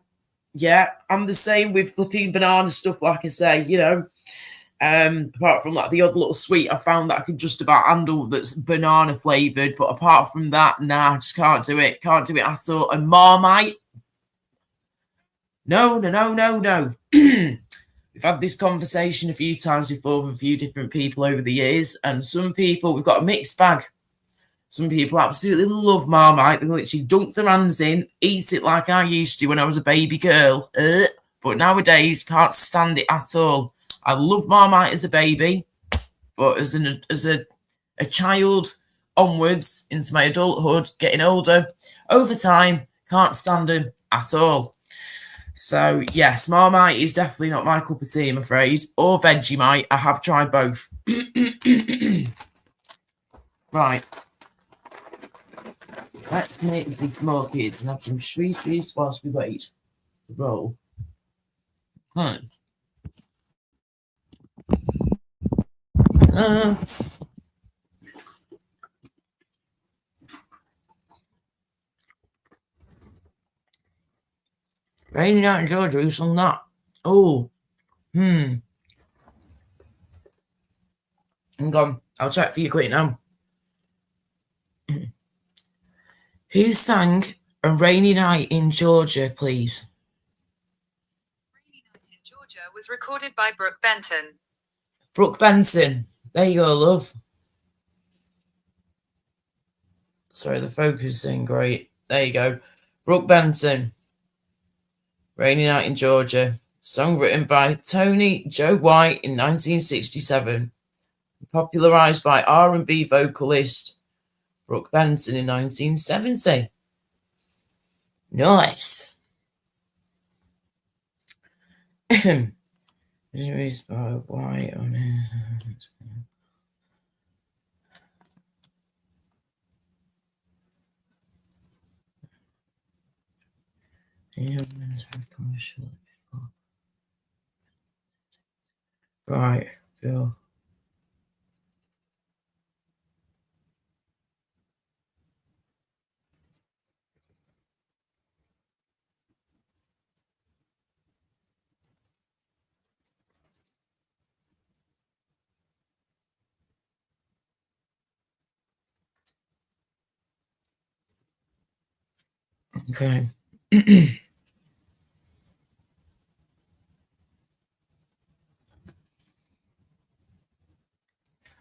I'm the same with flipping banana stuff, like I say, you know. Apart from like the odd little sweet I found that I can just about handle that's banana flavoured, but apart from that, nah, I just can't do it. Can't do it at all. And Marmite, no. We've had this conversation a few times before with a few different people over the years, and some people, we've got a mixed bag. Some people absolutely love Marmite. They literally dunk their hands in, eat it like I used to when I was a baby girl. But nowadays, can't stand it at all. I love Marmite as a baby, but as a child onwards into my adulthood, getting older, over time, can't stand them at all. So, yes, Marmite is definitely not my cup of tea, I'm afraid. Or Vegemite. I have tried both. Right. Let's make these more kids and have some sweeties whilst we wait to roll. Rainy night in Georgia, who's on that? Oh, Hang on, I'll check for you quick now. Who sang A Rainy Night in Georgia, please? Rainy Night in Georgia was recorded by Brooke Benton. Brooke Benton. There you go, love. Sorry, the focus ain't great. There you go. Brooke Benton. Rainy Night in Georgia. Song written by Tony Joe White in 1967. Popularised by R&B vocalist Brooke Benton in 1970. Nice. Released by White on it. Right, cool. Okay.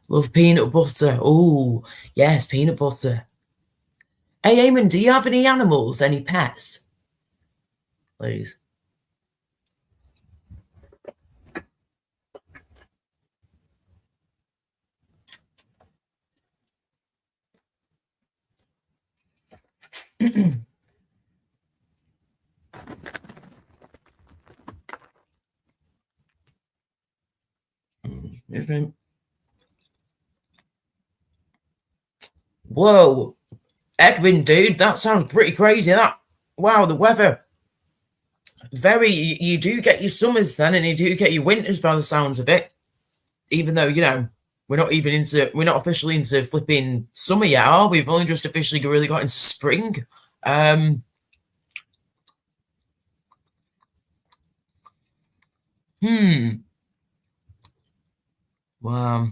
Love peanut butter. Oh, yes, peanut butter. Hey, Eamon, do you have any animals, any pets? Please. Whoa, Edwin, dude, that sounds pretty crazy. Wow, the weather. You do get your summers then, and you do get your winters by the sounds of it. Even though, you know, we're not officially into flipping summer yet, are we? We've only just officially really got into spring. Wow.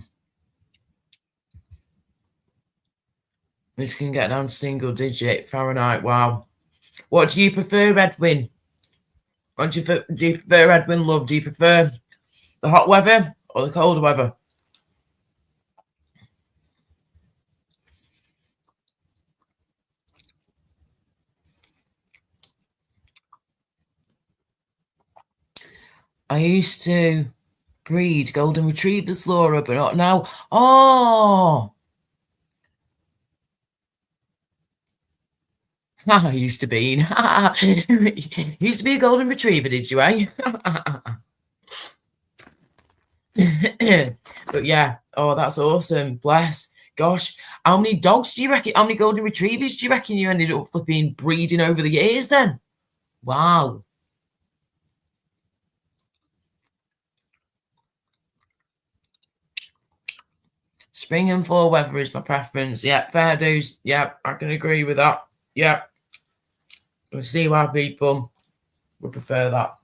Which can get down to single digit Fahrenheit. Wow. What do you prefer, Edwin? Do you prefer, Edwin, love? Do you prefer the hot weather or the cold weather? I used to breed golden retrievers, Laura, but not now. Oh, I used to be. Used to be a golden retriever, did you, eh? But yeah, oh, that's awesome. Bless. Gosh, how many dogs do you reckon? How many golden retrievers do you reckon you ended up flipping breeding over the years then? Wow. Spring and fall weather is my preference. Yeah, fair dues. Yeah, I can agree with that. Yeah. We see why people would prefer that.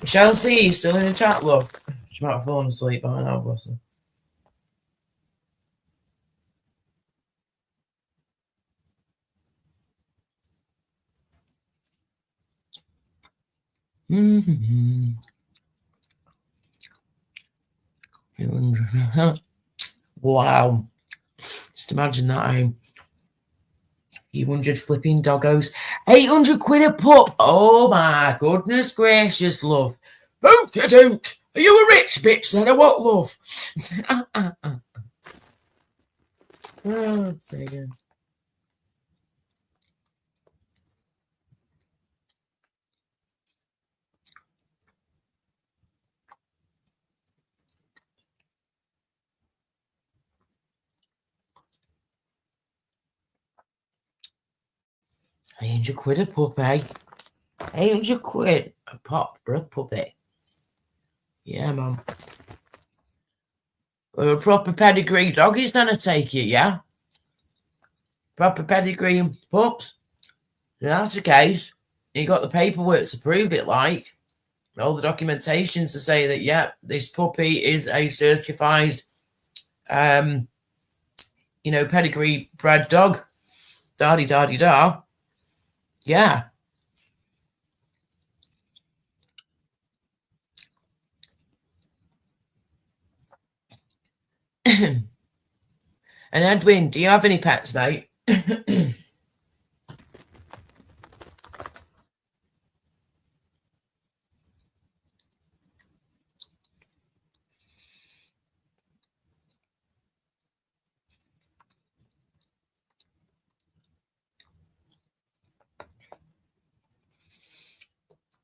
Chelsea, you still in the chat, love? She might have fallen asleep by now, bless her. Wow. Just imagine that, a few hundred flipping doggos. 800 quid a pup. Oh my goodness gracious, love. Boonka dook. Are you a rich bitch then or what, love? Oh, let's see again. £800 a puppy. 800 quid a pop for a puppy. Yeah, man. A proper pedigree doggies then I take it, yeah? Proper pedigree pups. If that's the case, you got the paperwork to prove it, like all the documentations to say that, yeah, this puppy is a certified, pedigree bred dog. Da-di-da-di-da. Yeah. And Edwin, do you have any pets, mate?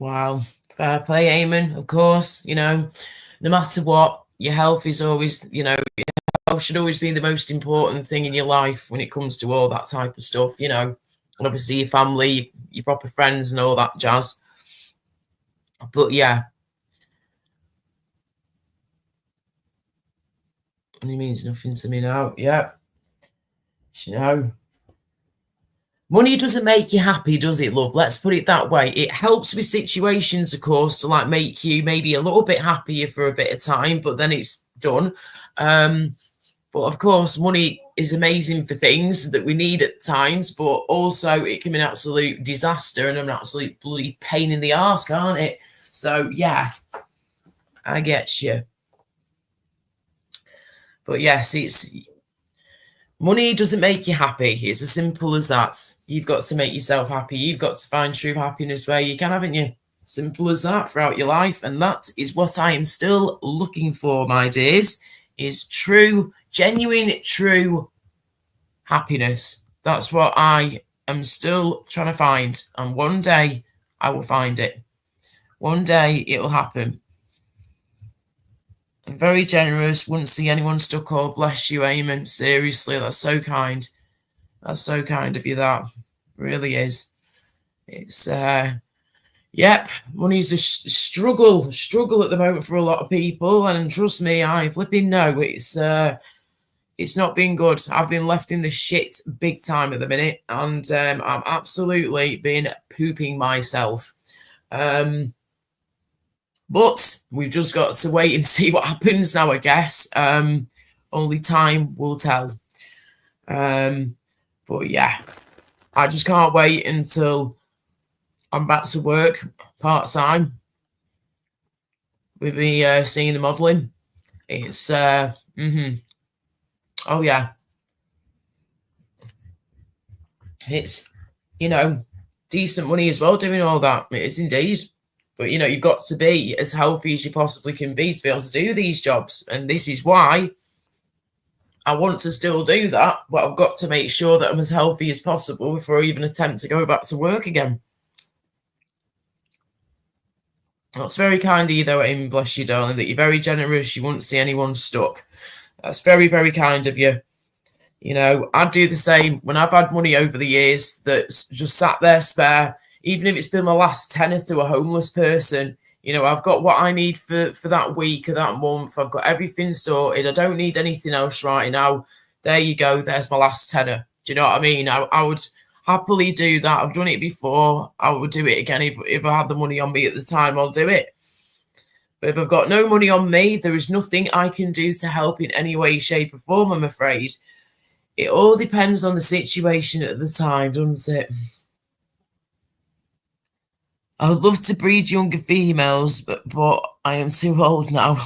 Wow. Fair play, Eamon, of course. No matter what, your health is always, your health should always be the most important thing in your life when it comes to all that type of stuff, and obviously your family, your proper friends and all that jazz. But yeah. And it means nothing to me now. Yeah. Money doesn't make you happy, does it, love? Let's put it that way. It helps with situations, of course, to make you maybe a little bit happier for a bit of time, but then it's done. But of course, money is amazing for things that we need at times, but also it can be an absolute disaster and an absolute bloody pain in the arse, can't it? So yeah, I get you. But yes, money doesn't make you happy. It's as simple as that. You've got to make yourself happy. You've got to find true happiness where you can, haven't you? Simple as that throughout your life. And that is what I am still looking for, my dears, is true, genuine, true happiness. That's what I am still trying to find. And one day I will find it. One day it will happen. I'm very generous. Wouldn't see anyone stuck or bless you, Eamon. Seriously, that's so kind. That's so kind of you, that really is. It's, yep, money's a struggle at the moment for a lot of people. And trust me, I flipping know it's not been good. I've been left in the shit big time at the minute. And I'm absolutely been pooping myself. But we've just got to wait and see what happens now, I guess. Only time will tell. But yeah, I just can't wait until I'm back to work part-time with me seeing the modelling. It's, oh yeah. It's, decent money as well doing all that. It is indeed. But, you've got to be as healthy as you possibly can be to be able to do these jobs. And this is why I want to still do that. But I've got to make sure that I'm as healthy as possible before I even attempt to go back to work again. That's very kind of you, though, Amy, bless you, darling, that you're very generous. You won't see anyone stuck. That's very, very kind of you. I'd do the same when I've had money over the years that's just sat there spare. even if it's been my last tenner to a homeless person, you know, I've got what I need for that week or that month. I've got everything sorted. I don't need anything else right now. There you go. There's my last tenner. Do you know what I mean? I would happily do that. I've done it before. I would do it again if I had the money on me at the time. I'll do it. But if I've got no money on me, there is nothing I can do to help in any way, shape, or form, I'm afraid. It all depends on the situation at the time, doesn't it? I would love to breed younger females, but I am too old now.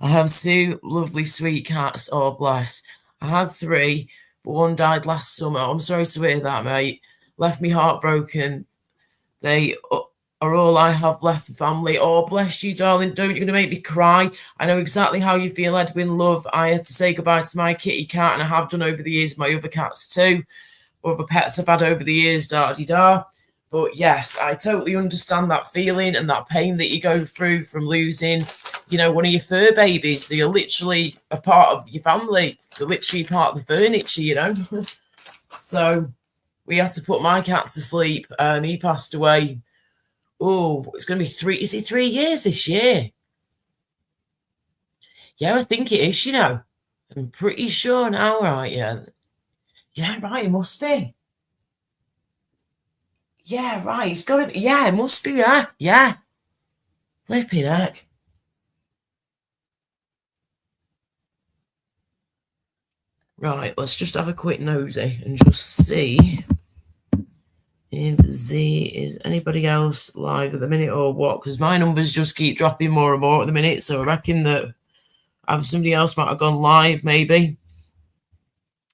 I have 2 lovely sweet cats, oh bless. I had 3, but one died last summer. I'm sorry to hear that, mate. Left me heartbroken. They are all I have left for family. Oh, bless you, darling. You're going to make me cry. I know exactly how you feel, Edwin, love. I had to say goodbye to my kitty cat, and I have done over the years, my other cats too. Other pets I've had over the years, da-de-da. But yes, I totally understand that feeling and that pain that you go through from losing, you know, one of your fur babies. So you're literally a part of your family. You're literally part of the furniture, you know. So we had to put my cat to sleep, and he passed away. Oh, it's going to be 3. Is it 3 years this year? Yeah, I think it is, you know. I'm pretty sure now, right? Yeah. Yeah, right. It must be. Yeah, right. It's got to be. Yeah, it must be. Yeah. Yeah. Flipping heck. Right, let's just have a quick nosy and just see if Z is anybody else live at the minute or what, because my numbers just keep dropping more and more at the minute, so I reckon that somebody else might have gone live maybe,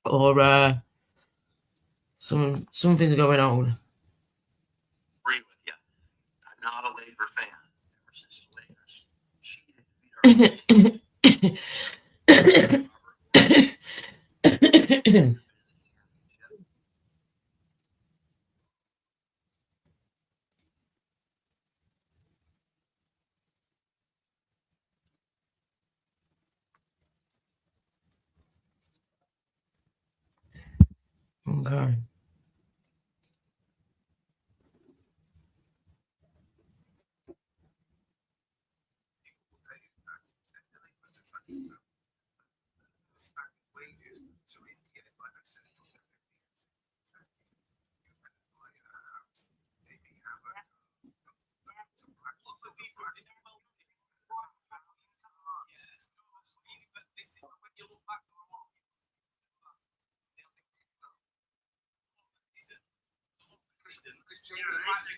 or something's going on. Agree with you. I'm not a Labour fan. Ever since the Lakers Okay.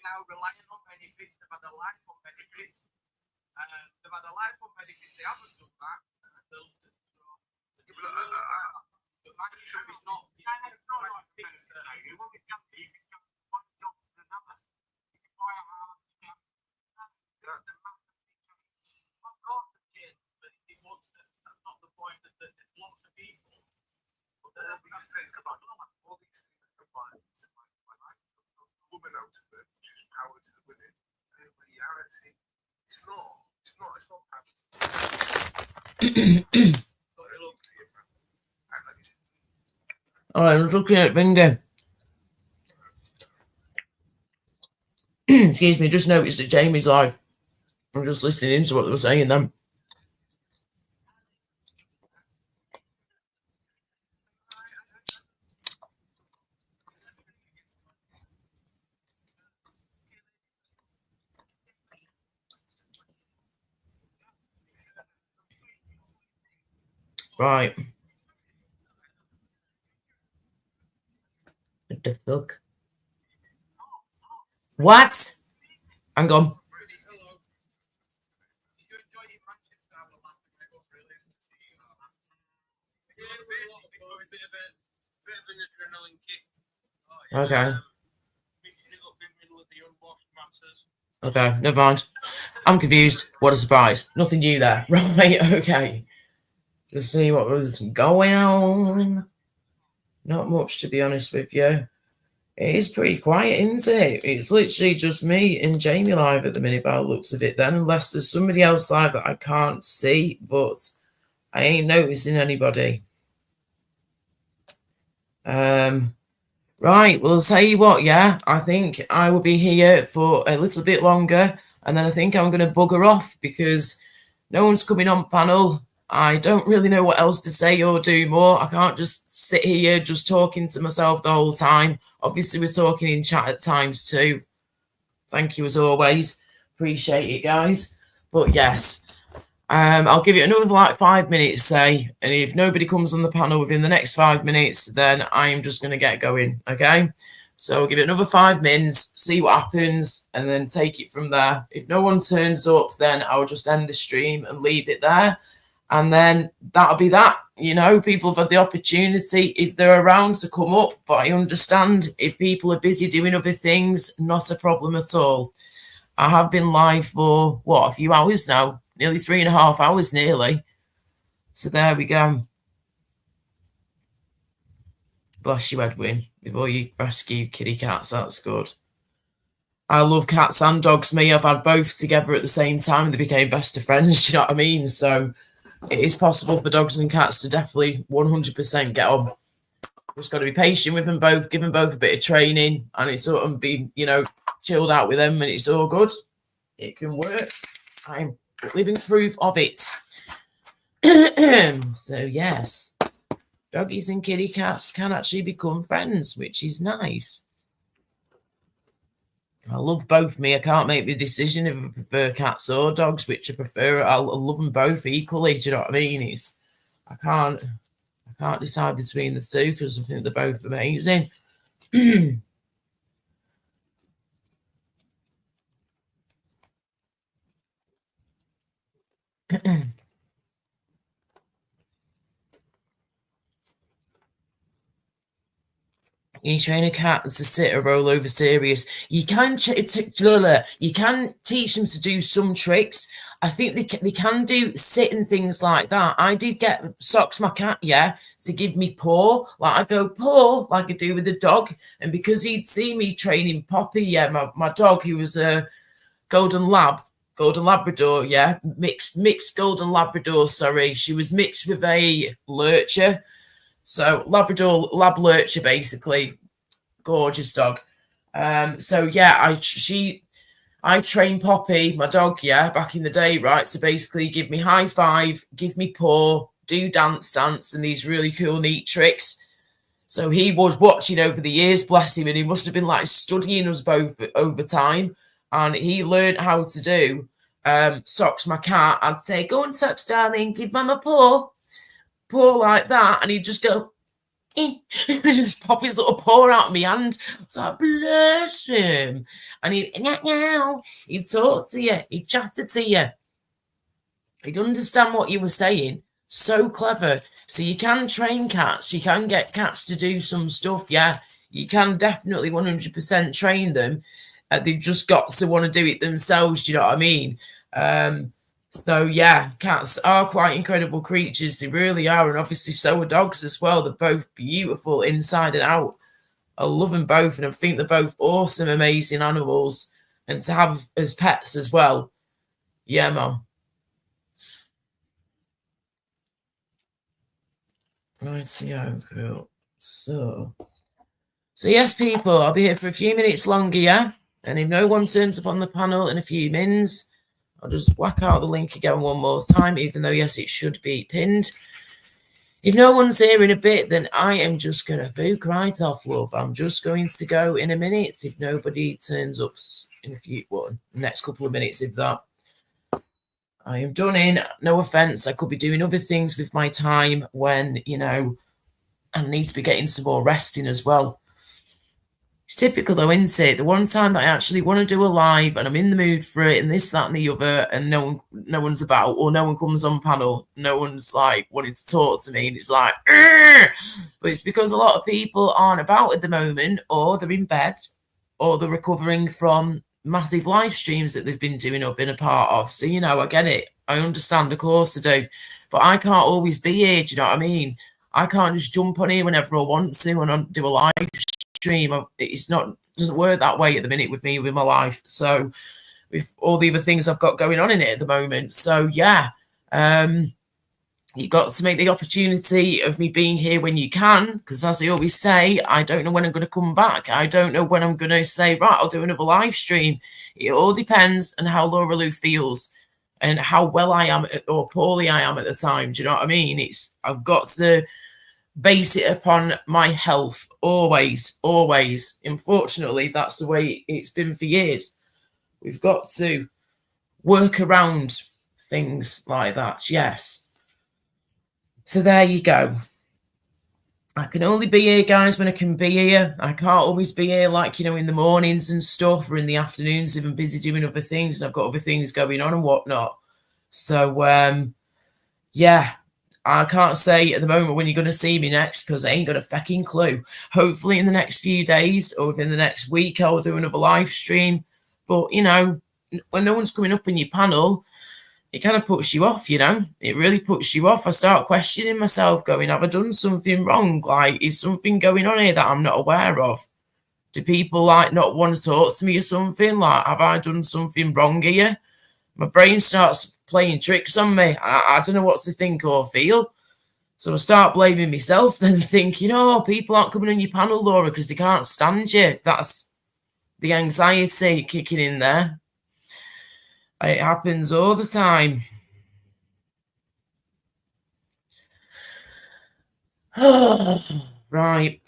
now relying on benefits, they've had a life on benefits. They've had a life on benefits, they haven't done that. The management is not. Of course, but it wasn't. That's not the point. That there's lots of people. But all these things combined. Woman out of it, which is power to the women. And in reality, it's not All right, I'm looking at Bingo. Excuse me, just noticed that Jamie's live. I'm just listening to what they were saying then. Right. What the fuck? What? Hang on. Okay. Okay, never mind. I'm confused. What a surprise. Nothing new there. Right, okay. Just see what was going on. Not much, to be honest with you. It is pretty quiet, isn't it? It's literally just me and Jamie live at the minute by the looks of it then, unless there's somebody else live that I can't see, but I ain't noticing anybody. Right, well, I'll tell you what, yeah, I think I will be here for a little bit longer, and then I think I'm going to bugger off because no one's coming on panel. I don't really know what else to say or do more. I can't just sit here just talking to myself the whole time. Obviously, we're talking in chat at times too. Thank you as always. Appreciate it, guys. But yes, I'll give it another like 5 minutes, say, and if nobody comes on the panel within the next 5 minutes, then I am just going to get going, okay? So I'll give it another 5 minutes, see what happens, and then take it from there. If no one turns up, then I'll just end the stream and leave it there, and then that'll be that. You know, people have had the opportunity, if they're around, to come up, but I understand if people are busy doing other things, not a problem at all. I have been live for, what, a few hours now? Nearly 3.5 hours, nearly. So there we go. Bless you, Edwin. Before you rescue kitty cats, that's good. I love cats and dogs. Me, I've had both together at the same time. They became best of friends. Do you know what I mean? So it is possible for dogs and cats to definitely 100% get on. Just got to be patient with them both, give them both a bit of training, and it's sort of be, you know, chilled out with them, and it's all good. It can work. I'm living proof of it. So yes, doggies and kitty cats can actually become friends, which is nice. I love both. Me, I can't make the decision if I prefer cats or dogs, which I prefer. I love them both equally. Do you know what I mean? I can't decide between the two because I think they're both amazing. You train a cat to sit or roll over serious. You can teach them to do some tricks. I think they can do sit and things like that. I did get Socks, my cat, to give me paw. Like I go paw, like I do with the dog. And because he'd see me training Poppy, my dog, who was a golden Labrador, mixed golden Labrador, sorry. She was mixed with a lurcher. So Labrador, lab lurcher, basically, gorgeous dog. I trained Poppy, my dog, back in the day, right, to basically give me high five, give me paw, do dance, and these really cool, neat tricks. So he was watching over the years, bless him, and he must have been like studying us both over time, and he learned how to do Socks, my cat. I'd say, go on, Socks, darling, give Mama paw like that, and he'd just go, just pop his little paw out of my hand. So I bless him, and he'd talk to you, he'd chatter to you, he'd understand what you were saying. So clever. So you can train cats, you can get cats to do some stuff. You can definitely 100% train them. They've just got to want to do it themselves. Do you know what I mean? So cats are quite incredible creatures. They really are. And obviously so are dogs as well. They're both beautiful inside and out. I love them both. And I think they're both awesome, amazing animals. And to have as pets as well. Yeah, Mum. Right, cool. So yes, people, I'll be here for a few minutes longer, And if no one turns up on the panel in a few minutes, I'll just whack out the link again one more time, even though, yes, it should be pinned. If no one's here in a bit, then I am just going to book right off, love. I'm just going to go in a minute if nobody turns up in a few, next couple of minutes, if that. I am done in. No offence. I could be doing other things with my time when, I need to be getting some more resting as well. It's typical though, isn't it? The one time that I actually want to do a live and I'm in the mood for it and this, that and the other, and no one's about, or no one comes on panel, no one's like wanting to talk to me, and it's like, Argh! But it's because a lot of people aren't about at the moment, or they're in bed, or they're recovering from massive live streams that they've been doing or been a part of. So, I get it. I understand, of course I do. But I can't always be here, do you know what I mean? I can't just jump on here whenever I want to and do a live stream. It doesn't work that way at the minute with me, with my life. So with all the other things I've got going on in it at the moment. So You've got to make the opportunity of me being here when you can, because as I always say, I don't know when I'm going to come back. I don't know when I'm going to say, right, I'll do another live stream. It all depends on how Laura Lou feels and how well I am or poorly I am at the time. Do you know what I mean? I've got to base it upon my health, always, always. Unfortunately, that's the way it's been for years. We've got to work around things like that, yes. So there you go. I can only be here, guys, when I can be here. I can't always be here, like, in the mornings and stuff, or in the afternoons if I'm busy doing other things and I've got other things going on and whatnot. So, yeah, I can't say at the moment when you're going to see me next because I ain't got a fucking clue. Hopefully in the next few days or within the next week, I'll do another live stream. But, when no one's coming up in your panel, it kind of puts you off, It really puts you off. I start questioning myself, going, have I done something wrong? Like, is something going on here that I'm not aware of? Do people, not want to talk to me or something? Like, have I done something wrong here? My brain starts playing tricks on me. I don't know what to think or feel. So I start blaming myself, then thinking, people aren't coming on your panel, Laura, because they can't stand you. That's the anxiety kicking in there. It happens all the time. Right.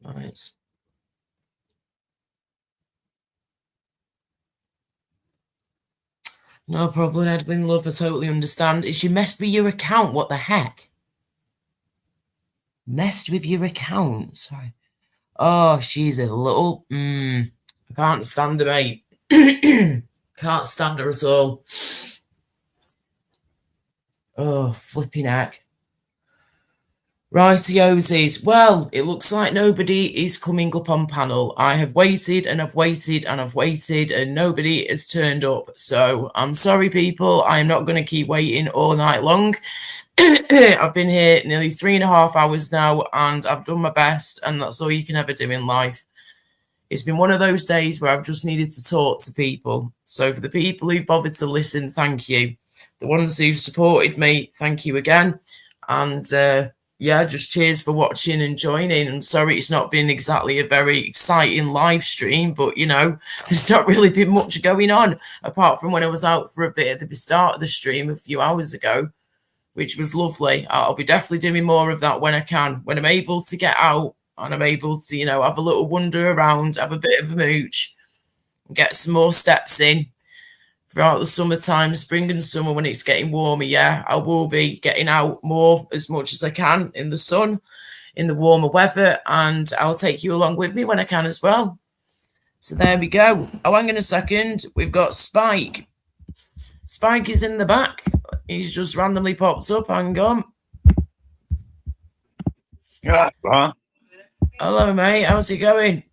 Nice. No problem, Edwin. Love, I totally understand. It's you messed with your account. What the heck? Messed with your account. Sorry. Oh, she's a little. I can't stand her, mate. Can't stand her at all. Oh, flipping heck. Righty-osies. Well, it looks like nobody is coming up on panel. I have waited and I've waited and I've waited and nobody has turned up. So I'm sorry, people. I'm not going to keep waiting all night long. I've been here nearly 3.5 hours now and I've done my best, and that's all you can ever do in life. It's been one of those days where I've just needed to talk to people. So for the people who've bothered to listen, thank you. The ones who've supported me, thank you again. And yeah, just cheers for watching and joining. I'm sorry it's not been exactly a very exciting live stream, but, there's not really been much going on, apart from when I was out for a bit at the start of the stream a few hours ago, which was lovely. I'll be definitely doing more of that when I can, when I'm able to get out and I'm able to, have a little wander around, have a bit of a mooch, get some more steps in. Throughout the summertime, spring and summer, when it's getting warmer, yeah, I will be getting out more as much as I can in the sun, in the warmer weather, and I'll take you along with me when I can as well. So there we go. Oh, hang on a second. We've got Spike. Spike is in the back. He's just randomly popped up. Hang on. Yeah, right. Hello, mate. How's it going?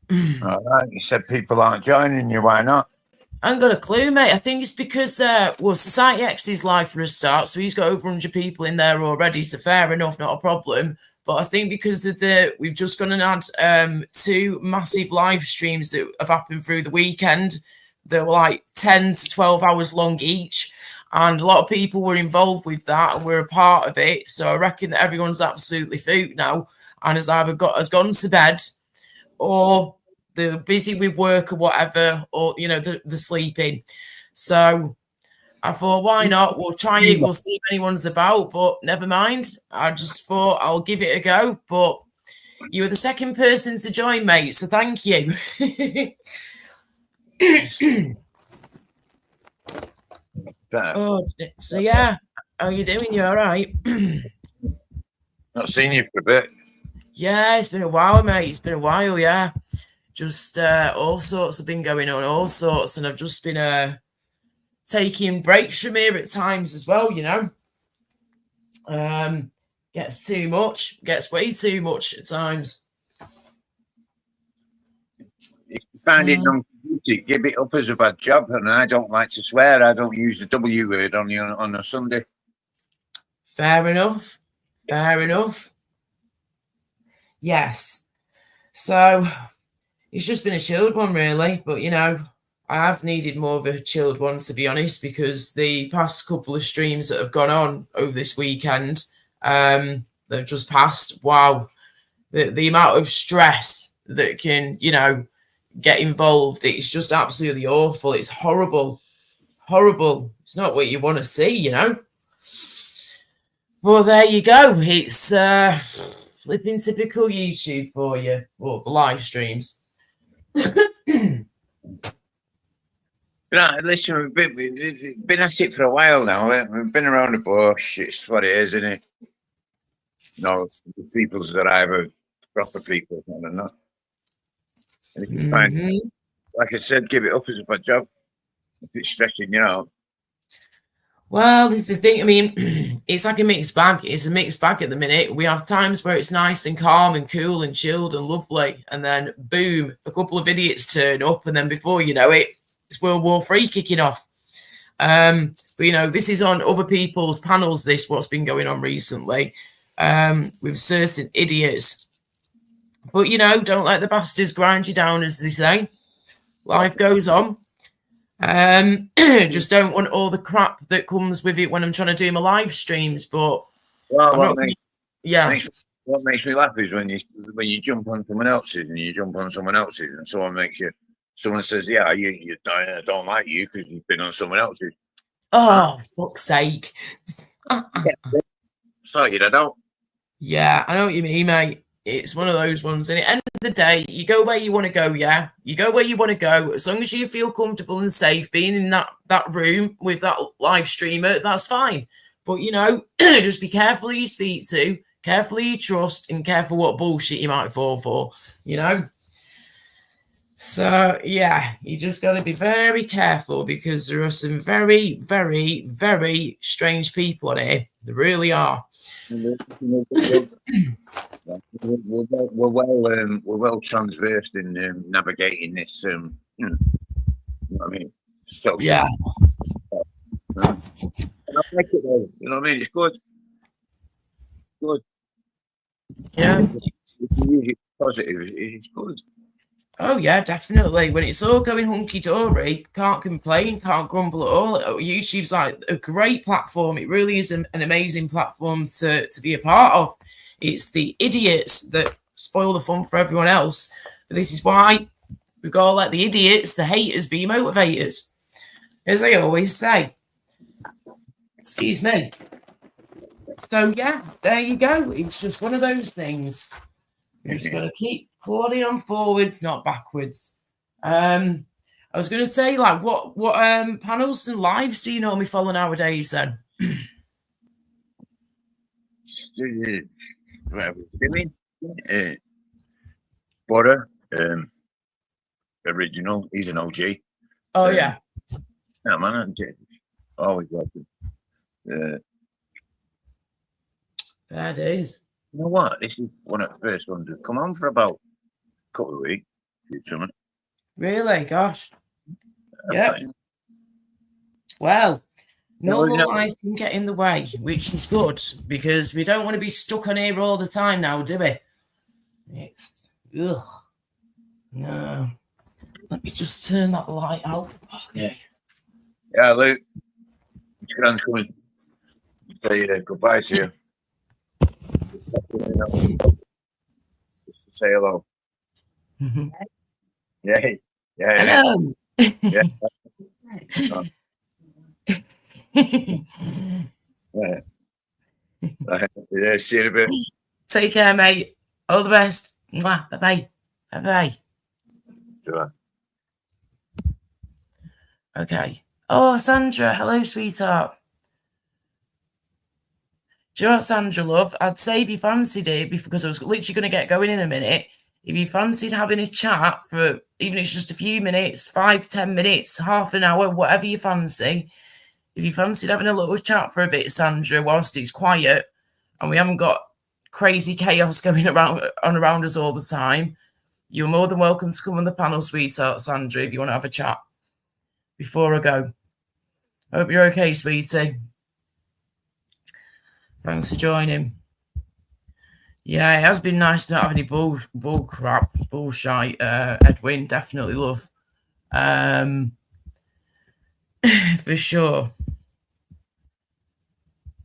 All right. You said people aren't joining you. Why not? I ain't got a clue, mate. I think it's because, Society X is live for a start, so he's got over 100 people in there already, so fair enough, not a problem. But I think because of we've just gone and had 2 massive live streams that have happened through the weekend. They were like 10 to 12 hours long each. And a lot of people were involved with that and were a part of it. So I reckon that everyone's absolutely food now and has either gone to bed or they're busy with work or whatever, or, you know, they're sleeping. So I thought, why not? We'll try it. We'll see if anyone's about, but never mind. I just thought I'll give it a go. But you were the second person to join, mate. So thank you. Oh, so yeah. How are you doing? You all right? Not seen you for a bit. Yeah, it's been a while, mate. It's been a while, yeah. Just all sorts have been going on, all sorts. And I've just been taking breaks from here at times as well, you know. Gets too much, gets way too much at times. If you find it non-duty, give it up as a bad job. And I don't like to swear. I don't use the W word on a Sunday. Fair enough. Fair enough. Yes. So it's just been a chilled one, really. But, you know, I have needed more of a chilled one, to be honest, because the past couple of streams that have gone on over this weekend, they've just passed. Wow. The amount of stress that can, you know, get involved, it's just absolutely awful. It's horrible. Horrible. It's not what you want to see, you know. Well, there you go. It's flipping typical YouTube for you. Well, the live streams. Listen, we've been at it for a while now. We've been around the bush. It's what it is, isn't it? No, the people's that either proper people or not. And if you find, like I said, give it up as a bad job. If it's stressing you out. Well, this is the thing. I mean, it's like a mixed bag. It's a mixed bag at the minute. We have times where it's nice and calm and cool and chilled and lovely. And then, boom, a couple of idiots turn up. And then before you know it, it's World War III kicking off. But, you know, this is on other people's panels, what's been going on recently with certain idiots. But, you know, don't let the bastards grind you down, as they say. Life goes on. Just don't want all the crap that comes with it when I'm trying to do my live streams. But what makes me laugh is when you jump on someone else's and someone says, "Yeah, I don't like you because you've been on someone else's." Oh, fuck's sake! Sorry, I don't. Yeah, I know what you mean, mate. It's one of those ones. And at the end of the day, you go where you want to go, yeah? You go where you want to go. As long as you feel comfortable and safe being in that room with that live streamer, that's fine. But, you know, just be careful who you speak to, careful who you trust, and careful what bullshit you might fall for, you know? So, yeah, you just got to be very careful because there are some very, very, very strange people on here. There really are. We're well transversed in navigating this. You know what I mean? Social. Yeah. I like it though. You know what I mean? It's good. Good. Yeah. If you use it positive, it's good. Oh, yeah, definitely. When it's all going hunky-dory, can't complain, can't grumble at all. YouTube's like a great platform. It really is an amazing platform to be a part of. It's the idiots that spoil the fun for everyone else. But this is why we've got to let the idiots, the haters, be motivators. As I always say. Excuse me. So, yeah, there you go. It's just one of those things. You're just got to keep plodding on forwards, not backwards. I was going to say, like, what panels and lives do you normally follow nowadays, then? Butter, original. He's an OG. Oh, yeah. Yeah, man. Always loved him. Fair days. You know what? This is one of the first ones to come on for about a couple of weeks. Really? Gosh. Yeah. Well, Normal life can get in the way, which is good because we don't want to be stuck on here all the time now, do we? It's ugh. No. Let me just turn that light out. Okay. Yeah, Luke. Grand's coming. Say goodbye to you. Just to say hello. Yeah. Yeah. Hello. Yeah. Yeah, see you in a bit. Take care, mate. All the best. Mwah. Bye-bye. Bye-bye. Sure. Okay. Oh, Sandra. Hello, sweetheart. Do you know what, Sandra, love? I'd say if you fancied it, because I was literally going to get going in a minute, if you fancied having a chat for, even if it's just a few minutes, 5, 10 minutes, half an hour, whatever you fancy, if you fancied having a little chat for a bit, Sandra, whilst it's quiet and we haven't got crazy chaos going around us all the time, you're more than welcome to come on the panel, sweetheart, Sandra, if you want to have a chat before I go. I hope you're okay, sweetie. Thanks for joining. Yeah, it has been nice to not have any bullshit, Edwin. Definitely, love. For sure.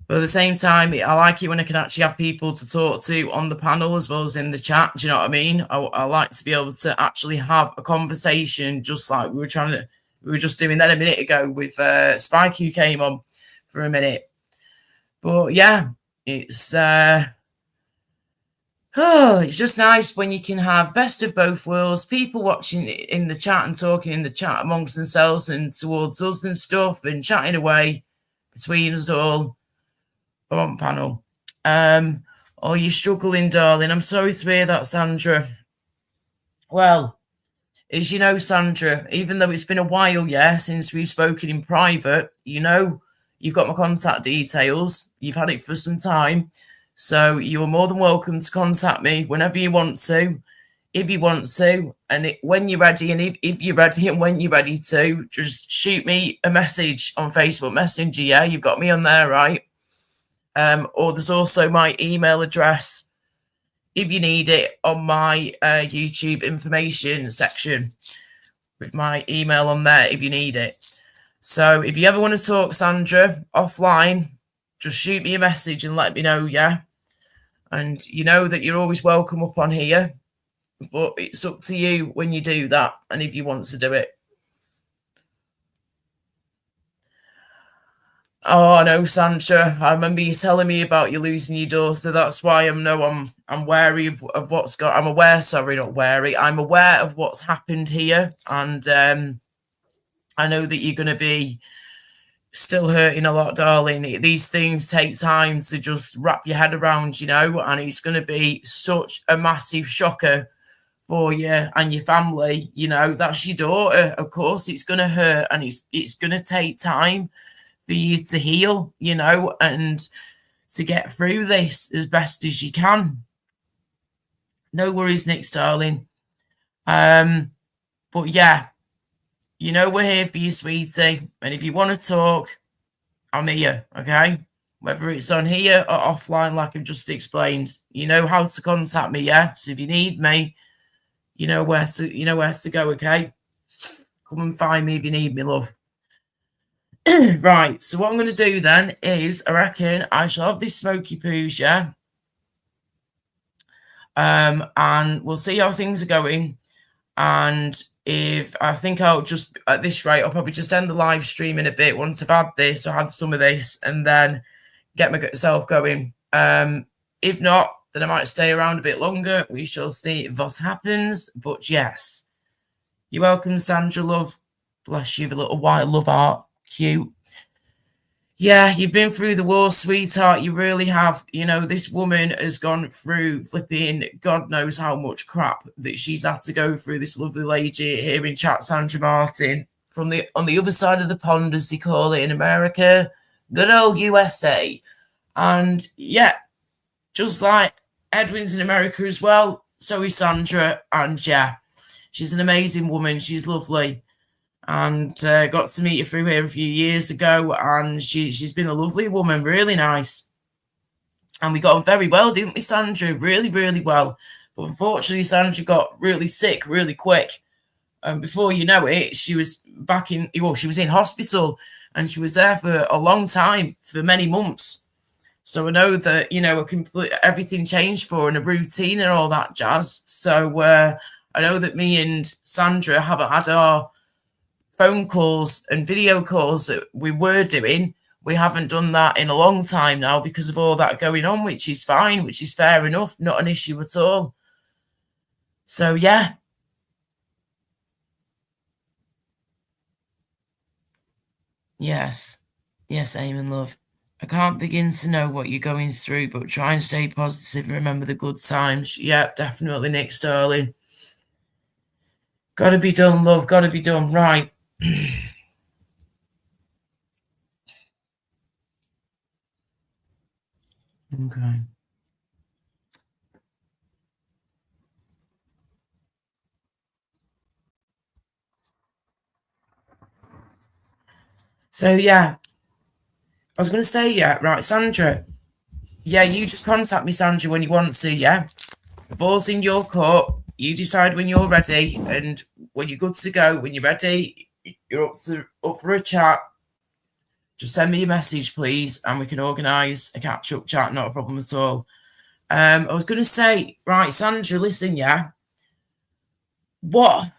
But at the same time, I like it when I can actually have people to talk to on the panel as well as in the chat. Do you know what I mean? I like to be able to actually have a conversation, just like we were just doing that a minute ago with Spike, who came on for a minute. But yeah, it's just nice when you can have best of both worlds, people watching in the chat and talking in the chat amongst themselves and towards us and stuff and chatting away between us all on panel. Oh, you're struggling, darling. I'm sorry to hear that, Sandra. Well, as you know, Sandra, even though it's been a while, since we've spoken in private, you've got my contact details. You've had it for some time. So you are more than welcome to contact me whenever you want to, if you want to, and when you're ready, and if you're ready and when you're ready to, just shoot me a message on Facebook Messenger, yeah? You've got me on there, right? Or there's also my email address, if you need it, on my YouTube information section with my email on there if you need it. So if you ever want to talk, Sandra, offline, just shoot me a message and let me know, yeah? And you know that you're always welcome up on here, but it's up to you when you do that and if you want to do it. Oh, no, Sandra, I remember you telling me about you losing your daughter. That's why I'm wary of what's got. I'm aware, sorry, not wary. I'm aware of what's happened here. And I know that you're going to be still hurting a lot, darling. These things take time to just wrap your head around, and it's going to be such a massive shocker for you and your family. That's your daughter. Of course, it's going to hurt and it's going to take time for you to heal, and to get through this as best as you can. No worries, Nick, darling. But yeah, we're here for you, sweetie. And if you want to talk, I'm here, okay? Whether it's on here or offline, like I've just explained, you know how to contact me, yeah? So if you need me, you know where to go, okay? Come and find me if you need me, love. Right, so what I'm going to do then is, I reckon I shall have this smoky poos, yeah? And we'll see how things are going. And if I think I'll just, at this rate, I'll probably just end the live stream in a bit once I've had this, or had some of this, and then get myself going. If not, then I might stay around a bit longer. We shall see what happens. But yes, you're welcome, Sandra, love. Bless you, the little white love art. Cute. Yeah, you've been through the war, sweetheart. You really have. This woman has gone through flipping God knows how much crap that she's had to go through. This lovely lady here in chat, Sandra Martin, on the other side of the pond, as they call it in America, good old USA. And yeah, just like Edwin's in America as well, so is Sandra. And yeah, she's an amazing woman. She's lovely. and got to meet her through here a few years ago, and she's been a lovely woman, really nice. And we got on very well, didn't we, Sandra? Really, really well. But unfortunately, Sandra got really sick really quick. And before you know it, she was she was in hospital, and she was there for a long time, for many months. So I know that, everything changed for her and a routine and all that jazz. So I know that me and Sandra haven't had our phone calls and video calls that we were doing. We haven't done that in a long time now because of all that going on, which is fine, which is fair enough, not an issue at all. So, yeah. Yes. Yes, Eamon, love. I can't begin to know what you're going through, but try and stay positive and remember the good times. Yep, definitely, Nick Sterling. Gotta be done, love. Gotta be done. Right. Okay. So, yeah. I was going to say, yeah, right, Sandra. Yeah, you just contact me, Sandra, when you want to, yeah? The ball's in your court. You decide when you're ready, and when you're good to go, when you're ready, you're up for a chat. Just send me a message, please, and we can organise a catch-up chat, not a problem at all. I was going to say, right, Sandra, listen, yeah? What?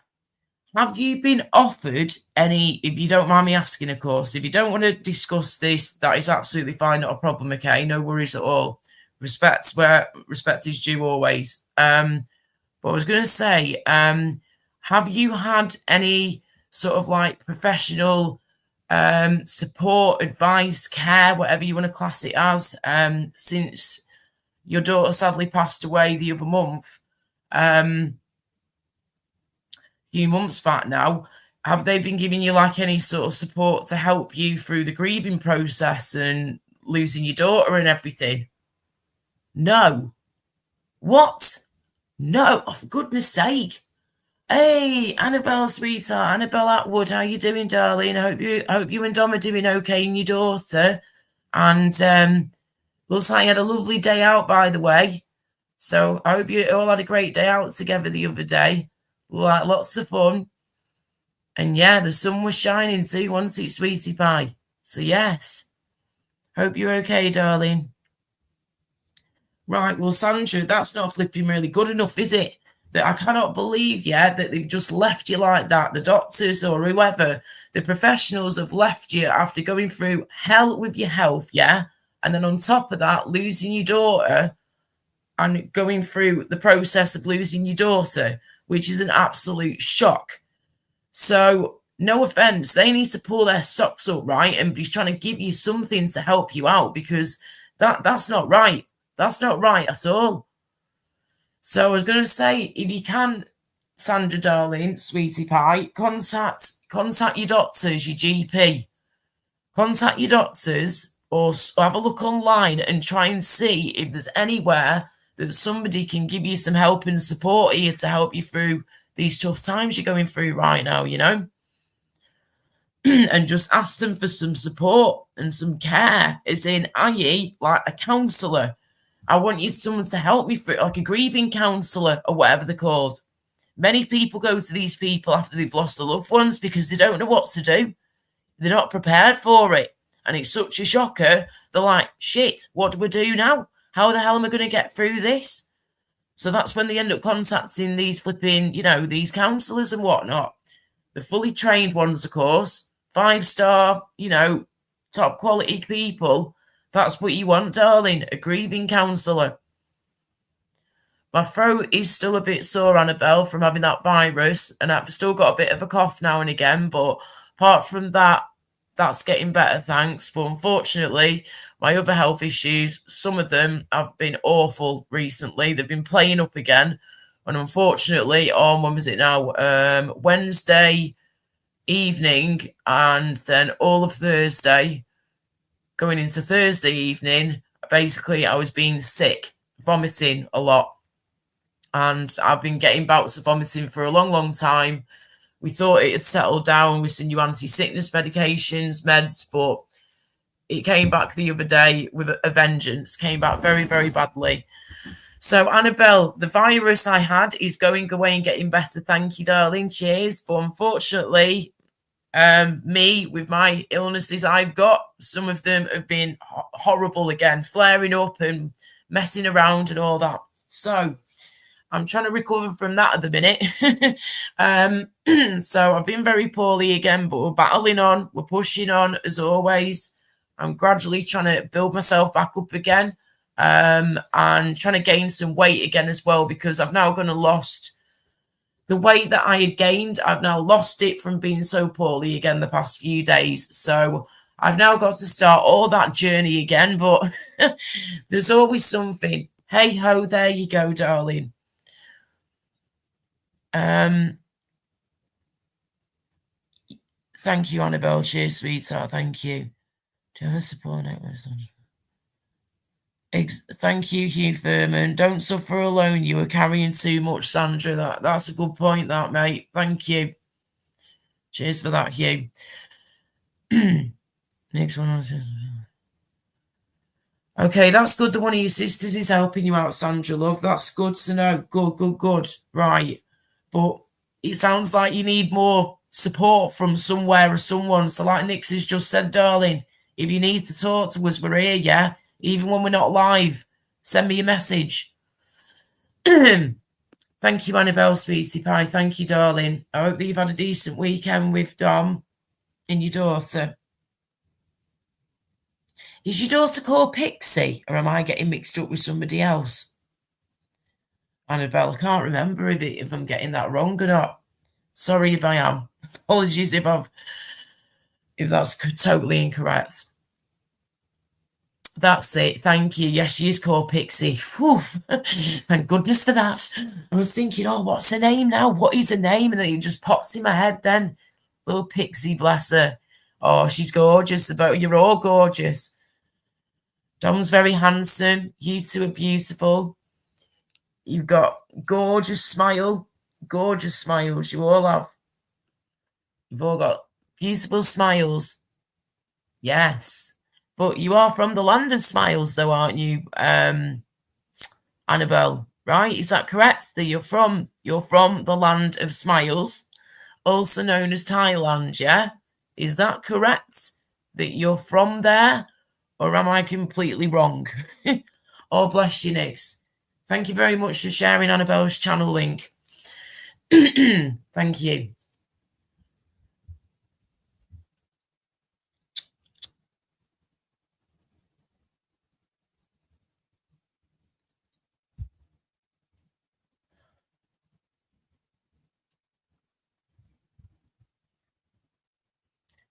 Have you been offered any, if you don't mind me asking, of course, if you don't want to discuss this, that is absolutely fine, not a problem, okay? No worries at all. Respect where respect is due always. But I was going to say, have you had any sort of like professional support, advice, care, whatever you want to class it as, since your daughter sadly passed away the other month? Few months back now, have they been giving you like any sort of support to help you through the grieving process and losing your daughter and everything? No. What? No, oh, for goodness sake. Hey, Annabelle, sweetheart, Annabelle Atwood, how you doing, darling? I hope you and Dom are doing okay and your daughter. And looks like you had a lovely day out, by the way. So I hope you all had a great day out together the other day. Like lots of fun. And yeah, the sun was shining too, wasn't it, sweetie pie? So yes. Hope you're okay, darling. Right, well, Sandra, that's not flipping really good enough, is it? That I cannot believe, yeah, that they've just left you like that. The doctors or whoever, the professionals have left you after going through hell with your health, yeah? And then on top of that, losing your daughter and going through the process of losing your daughter, which is an absolute shock. So, no offense, they need to pull their socks up, right, and be trying to give you something to help you out, because that's not right. That's not right at all. So I was going to say, if you can, Sandra, darling, sweetie pie, contact your doctors, your GP. Contact your doctors, or have a look online and try and see if there's anywhere that somebody can give you some help and support here to help you through these tough times you're going through right now, you know? And just ask them for some support and some care, as in, i.e., like a counsellor. I want you someone to help me through, like a grieving counsellor or whatever they're called. Many people go to these people after they've lost their loved ones because they don't know what to do. They're not prepared for it. And it's such a shocker. They're like, shit, what do we do now? How the hell am I going to get through this? So that's when they end up contacting these flipping, these counsellors and whatnot. The fully trained ones, of course. 5-star, top quality people. That's what you want, darling. A grieving counsellor. My throat is still a bit sore, Annabelle, from having that virus. And I've still got a bit of a cough now and again. But apart from that, that's getting better, thanks. But unfortunately, my other health issues, some of them have been awful recently. They've been playing up again. And unfortunately, on, when was it now? Wednesday evening, and then all of Thursday, going into Thursday evening, basically I was being sick, vomiting a lot. And I've been getting bouts of vomiting for a long, long time, we thought it had settled down with some new anti-sickness medications, meds, but it came back the other day with a vengeance, came back very, very badly. So, Annabelle, the virus I had is going away and getting better. Thank you, darling. Cheers. But unfortunately, me, with my illnesses I've got, some of them have been horrible again, flaring up and messing around and all that. So, I'm trying to recover from that at the minute. So, I've been very poorly again, but we're battling on. We're pushing on, as always. I'm gradually trying to build myself back up again. And trying to gain some weight again as well, because I've now gone and lost the weight that I had gained. I've now lost it from being so poorly again the past few days. So I've now got to start all that journey again, but there's always something. Hey ho, there you go, darling. Thank you, Annabelle. Cheers, sweetheart. Thank you. Do you have a support network? Thank you, Hugh Furman. Don't suffer alone. You are carrying too much, Sandra. That's a good point, that, mate. Thank you. Cheers for that, Hugh. Next one. Okay, that's good that one of your sisters is helping you out, Sandra, love. That's good to know. Good. Right. But it sounds like you need more support from somewhere or someone. So like Nix has just said, darling, if you need to talk to us, we're here, yeah? Even when we're not live, send me a message. Thank you, Annabelle, sweetie pie. Thank you, darling. I hope that you've had a decent weekend with Dom and your daughter. Is your daughter called Pixie, or am I getting mixed up with somebody else? Annabelle, I can't remember if I'm getting that wrong or not. Sorry if I am. Apologies if that's totally incorrect. That's it. Thank you. Yes, she is called Pixie. Whew. Thank goodness for that. I was thinking, oh, what's her name now? What is her name? And then it just pops in my head then. Little Pixie, bless her. Oh, she's gorgeous. You're all gorgeous. Dom's very handsome. You two are beautiful. You've got gorgeous smile. Gorgeous smiles. You all have. You've all got beautiful smiles. Yes. But you are from the land of smiles, though, aren't you, Annabelle? Right? Is that correct? That you're from the land of smiles, also known as Thailand, yeah? Is that correct? That you're from there? Or am I completely wrong? Oh, bless you, Nix. Thank you very much for sharing Annabelle's channel link. Thank you.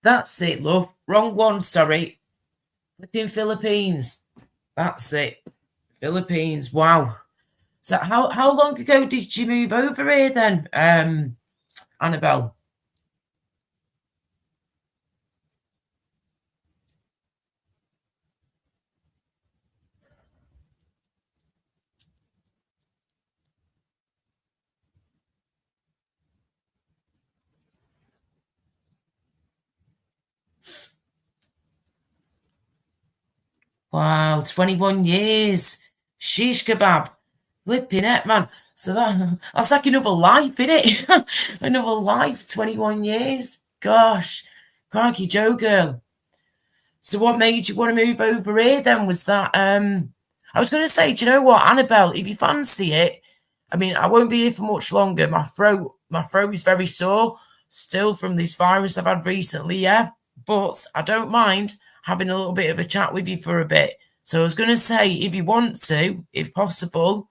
That's it, love. Wrong one, sorry. Flipping Philippines. That's it. Philippines. Wow. So how long ago did you move over here then, Annabelle? Wow, 21 years. Shish kebab. Flipping it, man. So that's like another life, isn't it? Another life, 21 years. Gosh. Crikey, Joe girl. So what made you want to move over here then? Was that I was gonna say, do you know what, Annabelle, if you fancy it, I mean, I won't be here for much longer. My throat is very sore still from this virus I've had recently, yeah. But I don't mind having a little bit of a chat with you for a bit. So I was going to say, if you want to, if possible,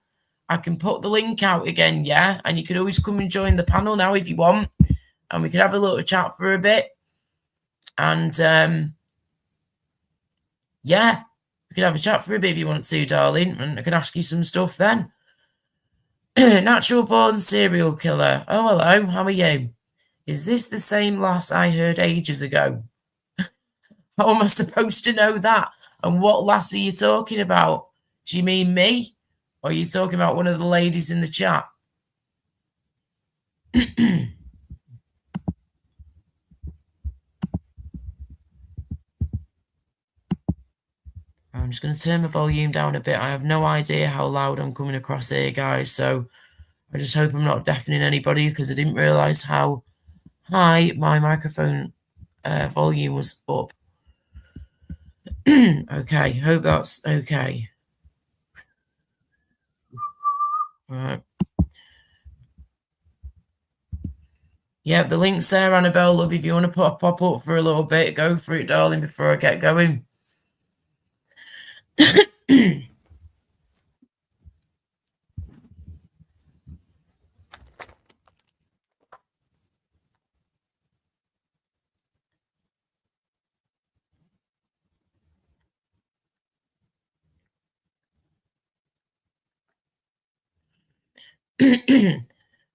I can put the link out again, yeah? And you can always come and join the panel now if you want. And we can have a little chat for a bit. And, yeah, we can have a chat for a bit if you want to, darling. And I can ask you some stuff then. Natural born serial killer. Oh, hello. How are you? Is this the same lass I heard ages ago? How am I supposed to know that? And what lass are you talking about? Do you mean me? Or are you talking about one of the ladies in the chat? I'm just going to turn the volume down a bit. I have no idea how loud I'm coming across here, guys. So I just hope I'm not deafening anybody, because I didn't realise how high my microphone volume was up. Okay, hope that's okay. All right. Yeah, the link's there, Annabelle. Love, if you want to pop up for a little bit, go for it, darling, before I get going.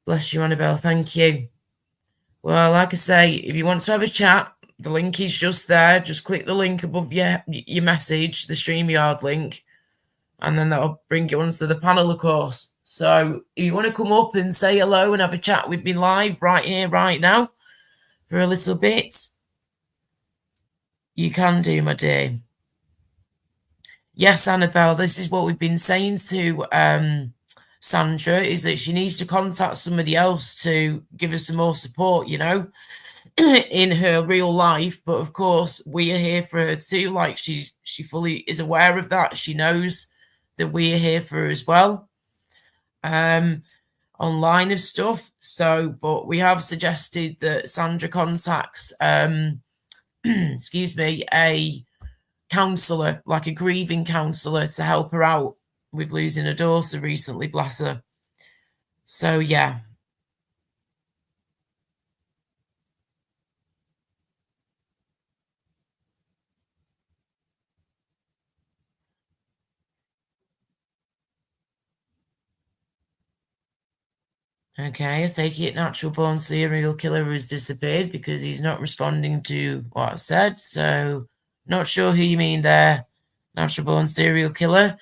Bless you, Annabelle. Thank you. Well, like I say, if you want to have a chat, the link is just there. Just click the link above your message, the StreamYard link, and then that'll bring you onto the panel, of course. So if you want to come up and say hello and have a chat with me live right here, right now, for a little bit, you can do, my dear. Yes, Annabelle, this is what we've been saying to Sandra, is that she needs to contact somebody else to give her some more support, you know, in her real life. But of course, we are here for her too. Like, she fully is aware of that. She knows that we are here for her as well, online of stuff. So, but we have suggested that Sandra contacts, excuse me, a counsellor, like a grieving counsellor, to help her out with losing her daughter recently, bless her. So yeah. Okay, I take it natural born serial killer has disappeared because he's not responding to what I said. So not sure who you mean there, natural born serial killer.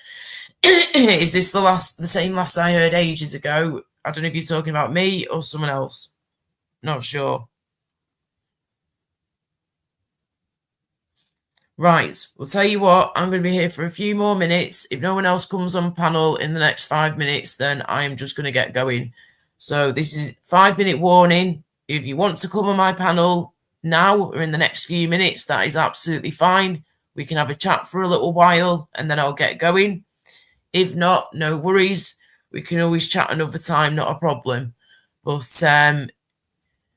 Is this the same lass I heard ages ago? I don't know if you're talking about me or someone else. Not sure. Right, we'll tell you what, I'm going to be here for a few more minutes. If no one else comes on panel in the next 5 minutes, then I am just going to get going. So this is 5-minute warning. If you want to come on my panel now or in the next few minutes, that is absolutely fine. We can have a chat for a little while and then I'll get going. If not, no worries. We can always chat another time, not a problem. But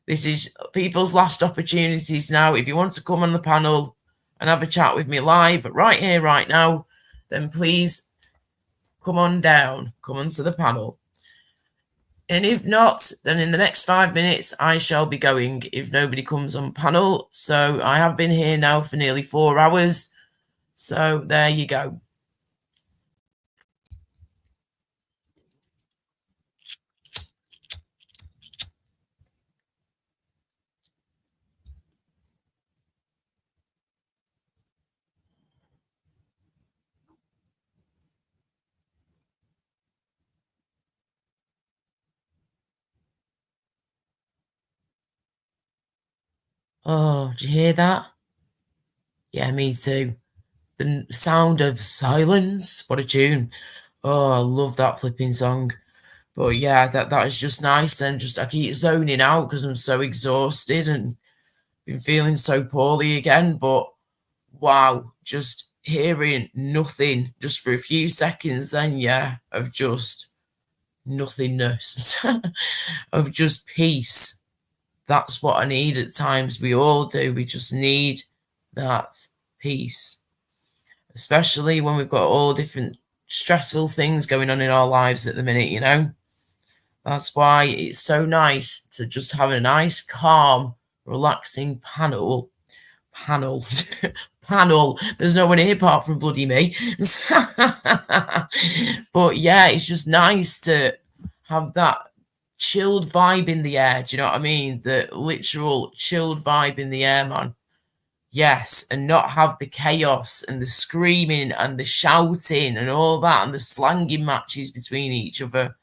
this is people's last opportunities now. If you want to come on the panel and have a chat with me live right here, right now, then please come on down, come onto the panel. And if not, then in the next 5 minutes, I shall be going if nobody comes on panel. So I have been here now for nearly 4 hours. So there you go. Oh, did you hear that? Yeah, me too. The sound of silence. What a tune. Oh, I love that flipping song. But yeah, that is just nice. And just I keep zoning out because I'm so exhausted and been feeling so poorly again. But wow, just hearing nothing just for a few seconds, then yeah, of just nothingness, of just peace. That's what I need at times. We all do. We just need that peace, especially when we've got all different stressful things going on in our lives at the minute, you know. That's why it's so nice to just have a nice, calm, relaxing panel. There's no one here apart from bloody me. But yeah, it's just nice to have that chilled vibe in the air. Do you know what I mean? The literal chilled vibe in the air, man. Yes, and not have the chaos and the screaming and the shouting and all that and the slanging matches between each other.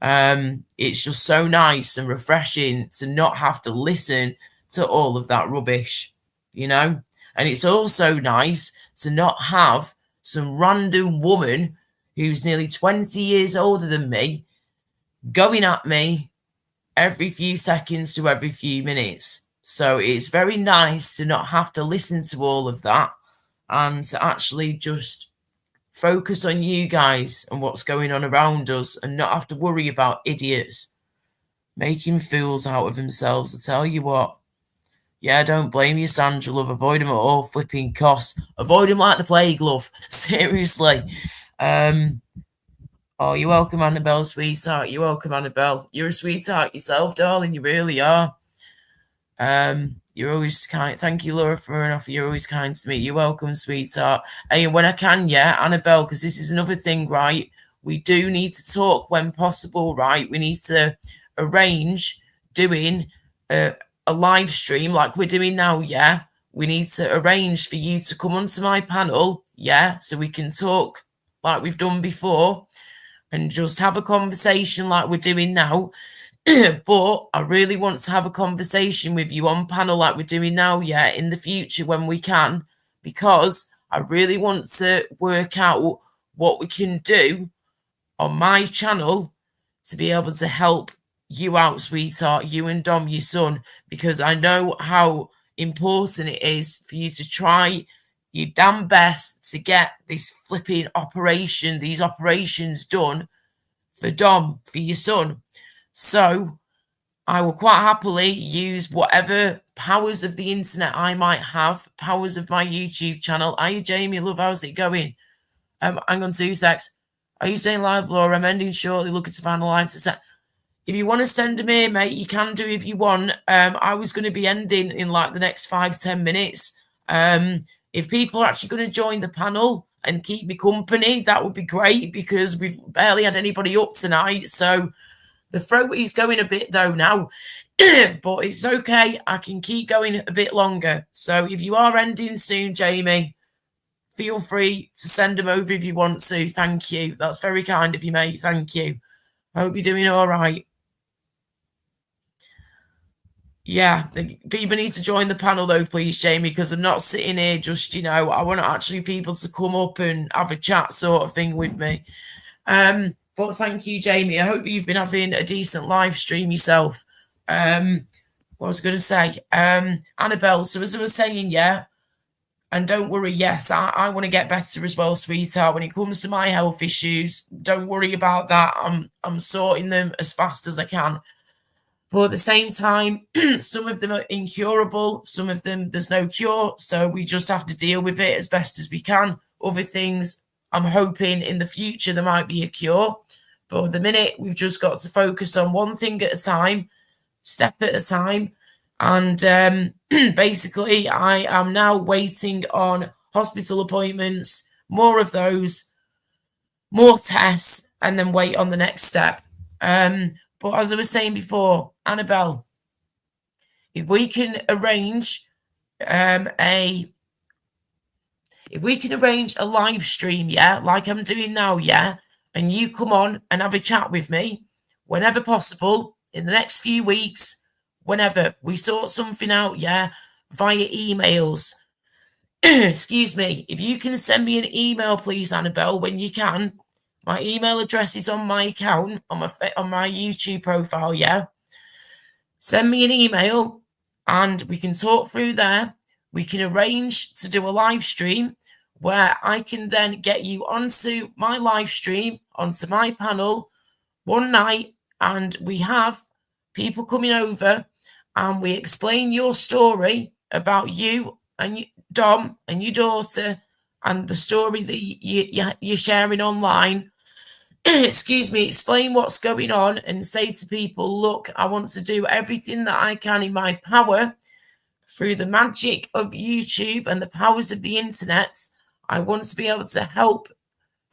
It's just so nice and refreshing to not have to listen to all of that rubbish, you know? And it's also nice to not have some random woman who's nearly 20 years older than me going at me every few seconds to every few minutes. So it's very nice to not have to listen to all of that and to actually just focus on you guys and what's going on around us and not have to worry about idiots making fools out of themselves. I tell you what. Yeah, don't blame you, Sandra, love. Avoid them at all flipping costs. Avoid them like the plague, love. Seriously. Oh, you're welcome, Annabelle, sweetheart. You're welcome, Annabelle. You're a sweetheart yourself, darling. You really are. You're always kind. Thank you, Laura, for an offer. You're always kind to me. You're welcome, sweetheart. Hey, when I can, yeah, Annabelle, because this is another thing, right? We do need to talk when possible, right? We need to arrange doing a live stream like we're doing now, yeah? We need to arrange for you to come onto my panel, yeah? So we can talk like we've done before and just have a conversation like we're doing now. But I really want to have a conversation with you on panel like we're doing now, yeah, in the future when we can, because I really want to work out what we can do on my channel to be able to help you out, sweetheart, you and Dom, your son, because I know how important it is for you to try your damn best to get this flipping operation, these operations done for Dom, for your son. So I will quite happily use whatever powers of the internet I might have, powers of my YouTube channel. Are you, Jamie? Love, how's it going? Hang on 2 secs. Are you saying live, Laura? I'm ending shortly, looking to finalise. If you want to send them here, mate, you can do if you want. I was going to be ending in like the next 5-10 minutes. If people are actually going to join the panel and keep me company, that would be great, because we've barely had anybody up tonight. So the throat is going a bit though now, but it's okay. I can keep going a bit longer. So if you are ending soon, Jamie, feel free to send them over if you want to. Thank you. That's very kind of you, mate. Thank you. I hope you're doing all right. Yeah, people need to join the panel though, please, Jamie, because I'm not sitting here just, I want actually people to come up and have a chat sort of thing with me. But thank you, Jamie. I hope you've been having a decent live stream yourself. What I was going to say, Annabelle, so as I was saying, yeah, and don't worry, yes, I want to get better as well, sweetheart. When it comes to my health issues, don't worry about that. I'm sorting them as fast as I can. But at the same time, some of them are incurable. Some of them, there's no cure. So we just have to deal with it as best as we can. Other things, I'm hoping in the future there might be a cure. But at the minute, we've just got to focus on one thing at a time, step at a time. And basically, I am now waiting on hospital appointments, more of those, more tests, and then wait on the next step. But as I was saying before, Annabelle, if we can arrange a live stream, yeah, like I'm doing now, yeah, and you come on and have a chat with me whenever possible in the next few weeks, whenever we sort something out, yeah, via emails. Excuse me. If you can send me an email, please, Annabelle, when you can. My email address is on my account, on my YouTube profile, yeah? Send me an email and we can talk through there. We can arrange to do a live stream where I can then get you onto my live stream, onto my panel one night, and we have people coming over and we explain your story about you and Dom and your daughter and the story that you're sharing online. Excuse me, explain what's going on and say to people, look, I want to do everything that I can in my power through the magic of YouTube and the powers of the internet. I want to be able to help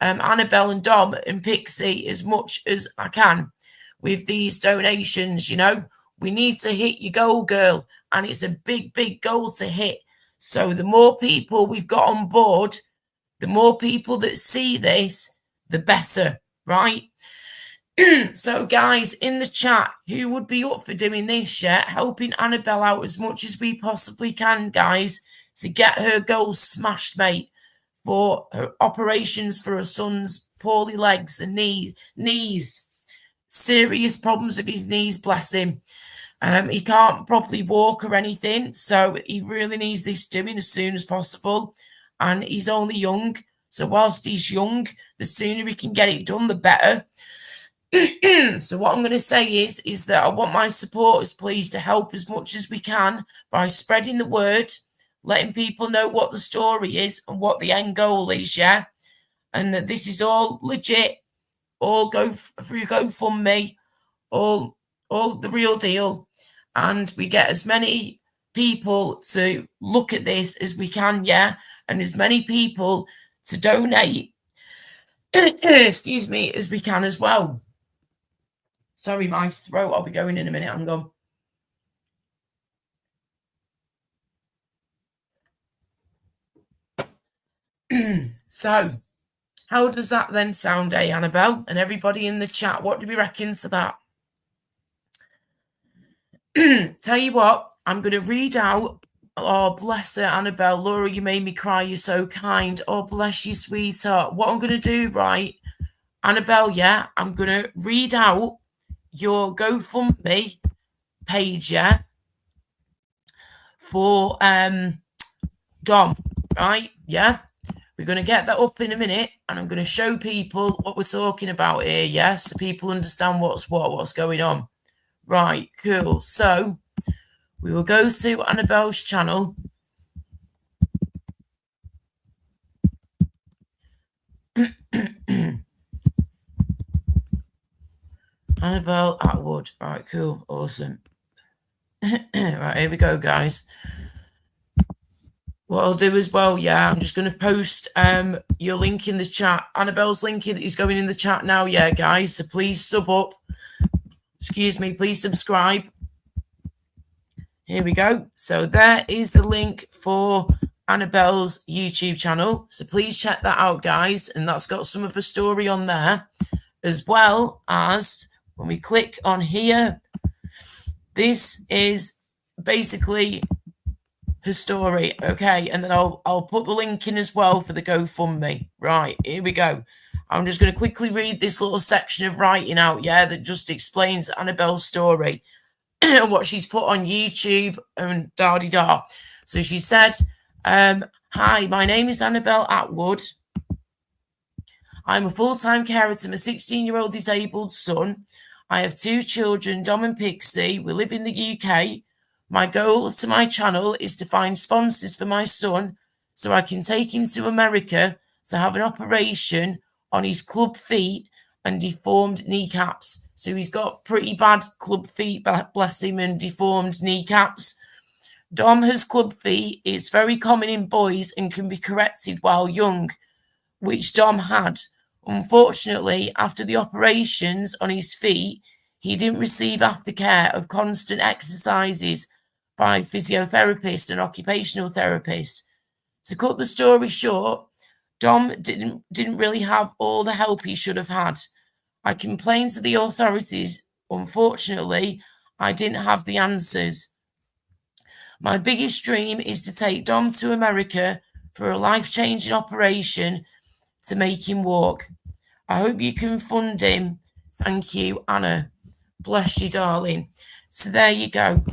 Annabelle and Dom and Pixie as much as I can with these donations. We need to hit your goal, girl, and it's a big, big goal to hit. So the more people we've got on board, the more people that see this, the better. Right? So, guys, in the chat, who would be up for doing this, yeah? Helping Annabelle out as much as we possibly can, guys, to get her goals smashed, mate, for her operations for her son's poorly legs and knees. Serious problems with his knees, bless him. He can't properly walk or anything, so he really needs this doing as soon as possible. And he's only young, so whilst he's young, the sooner he can get it done, the better. So what I'm going to say is that I want my supporters, please, to help as much as we can by spreading the word, letting people know what the story is and what the end goal is, yeah? And that this is all legit, all go through GoFundMe, all the real deal. And we get as many people to look at this as we can, yeah? And as many people to donate, excuse me, as we can as well. Sorry, my throat, I'll be going in a minute, hang on. So, how does that then sound, Annabelle? And everybody in the chat, what do we reckon to that? Tell you what, I'm going to read out. Oh, bless her, Annabelle. Laura, you made me cry. You're so kind. Oh, bless you, sweetheart. What I'm going to do, right, Annabelle, yeah, I'm going to read out your GoFundMe page, yeah, for Dom, right? Yeah. We're going to get that up in a minute, and I'm going to show people what we're talking about here, yeah, so people understand what's going on. Right, cool. So we will go to Annabelle's channel. Annabelle Atwood. Right, cool. Awesome. Right, here we go, guys. What I'll do as well, yeah, I'm just going to post your link in the chat. Annabelle's link is going in the chat now, yeah, guys. So please sub up. Excuse me, please subscribe. Here we go. So there is the link for Annabelle's YouTube channel. So please check that out, guys. And that's got some of her story on there, as well as when we click on here, this is basically her story. Okay, and then I'll put the link in as well for the GoFundMe. Right, here we go. I'm just going to quickly read this little section of writing out, yeah, that just explains Annabelle's story. What she's put on YouTube and da-de-da. So she said, hi, my name is Annabelle Atwood. I'm a full-time carer to my 16-year-old disabled son. I have 2 children, Dom and Pixie. We live in the UK. My goal to my channel is to find sponsors for my son so I can take him to America to have an operation on his club feet and deformed kneecaps. So he's got pretty bad club feet, bless him, and deformed kneecaps. Dom has club feet. It's very common in boys and can be corrected while young, which Dom had. Unfortunately, after the operations on his feet, he didn't receive aftercare of constant exercises by physiotherapists and occupational therapists. To cut the story short, Dom didn't really have all the help he should have had. I complained to the authorities. Unfortunately, I didn't have the answers. My biggest dream is to take Dom to America for a life-changing operation to make him walk. I hope you can fund him. Thank you, Anna. Bless you, darling. So there you go.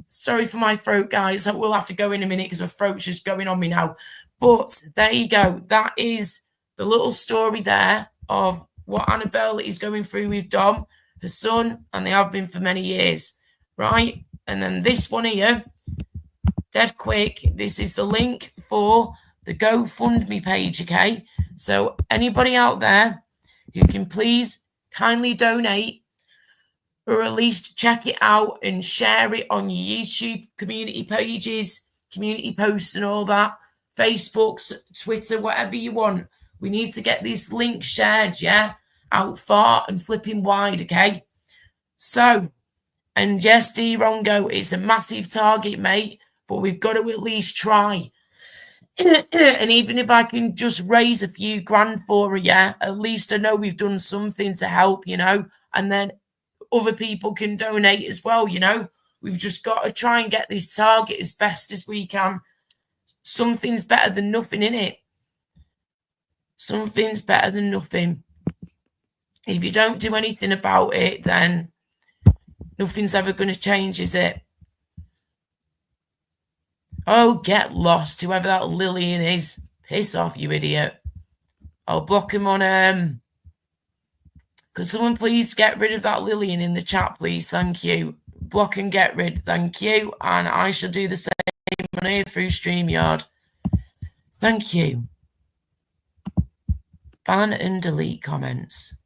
Sorry for my throat, guys. I will have to go in a minute because my throat's just going on me now. But there you go. That is the little story there of what Annabelle is going through with Dom, her son, and they have been for many years, right? And then this one here, dead quick, this is the link for the GoFundMe page, okay? So anybody out there who can please kindly donate or at least check it out and share it on your YouTube community pages, community posts and all that, Facebook, Twitter, whatever you want. We need to get this link shared, yeah, out far and flipping wide, okay? So, and yes, D. Rongo, it's a massive target, mate, but we've got to at least try. And even if I can just raise a few grand for her, yeah, at least I know we've done something to help, you know, and then other people can donate as well, you know. We've just got to try and get this target as best as we can. Something's better than nothing, innit? Something's better than nothing. If you don't do anything about it, then nothing's ever going to change, is it? Oh, get lost, whoever that Lillian is. Piss off, you idiot. I'll block him on, could someone please get rid of that Lillian in the chat, please? Thank you. Block and get rid, thank you. And I shall do the same on here through StreamYard. Thank you. Ban and delete comments.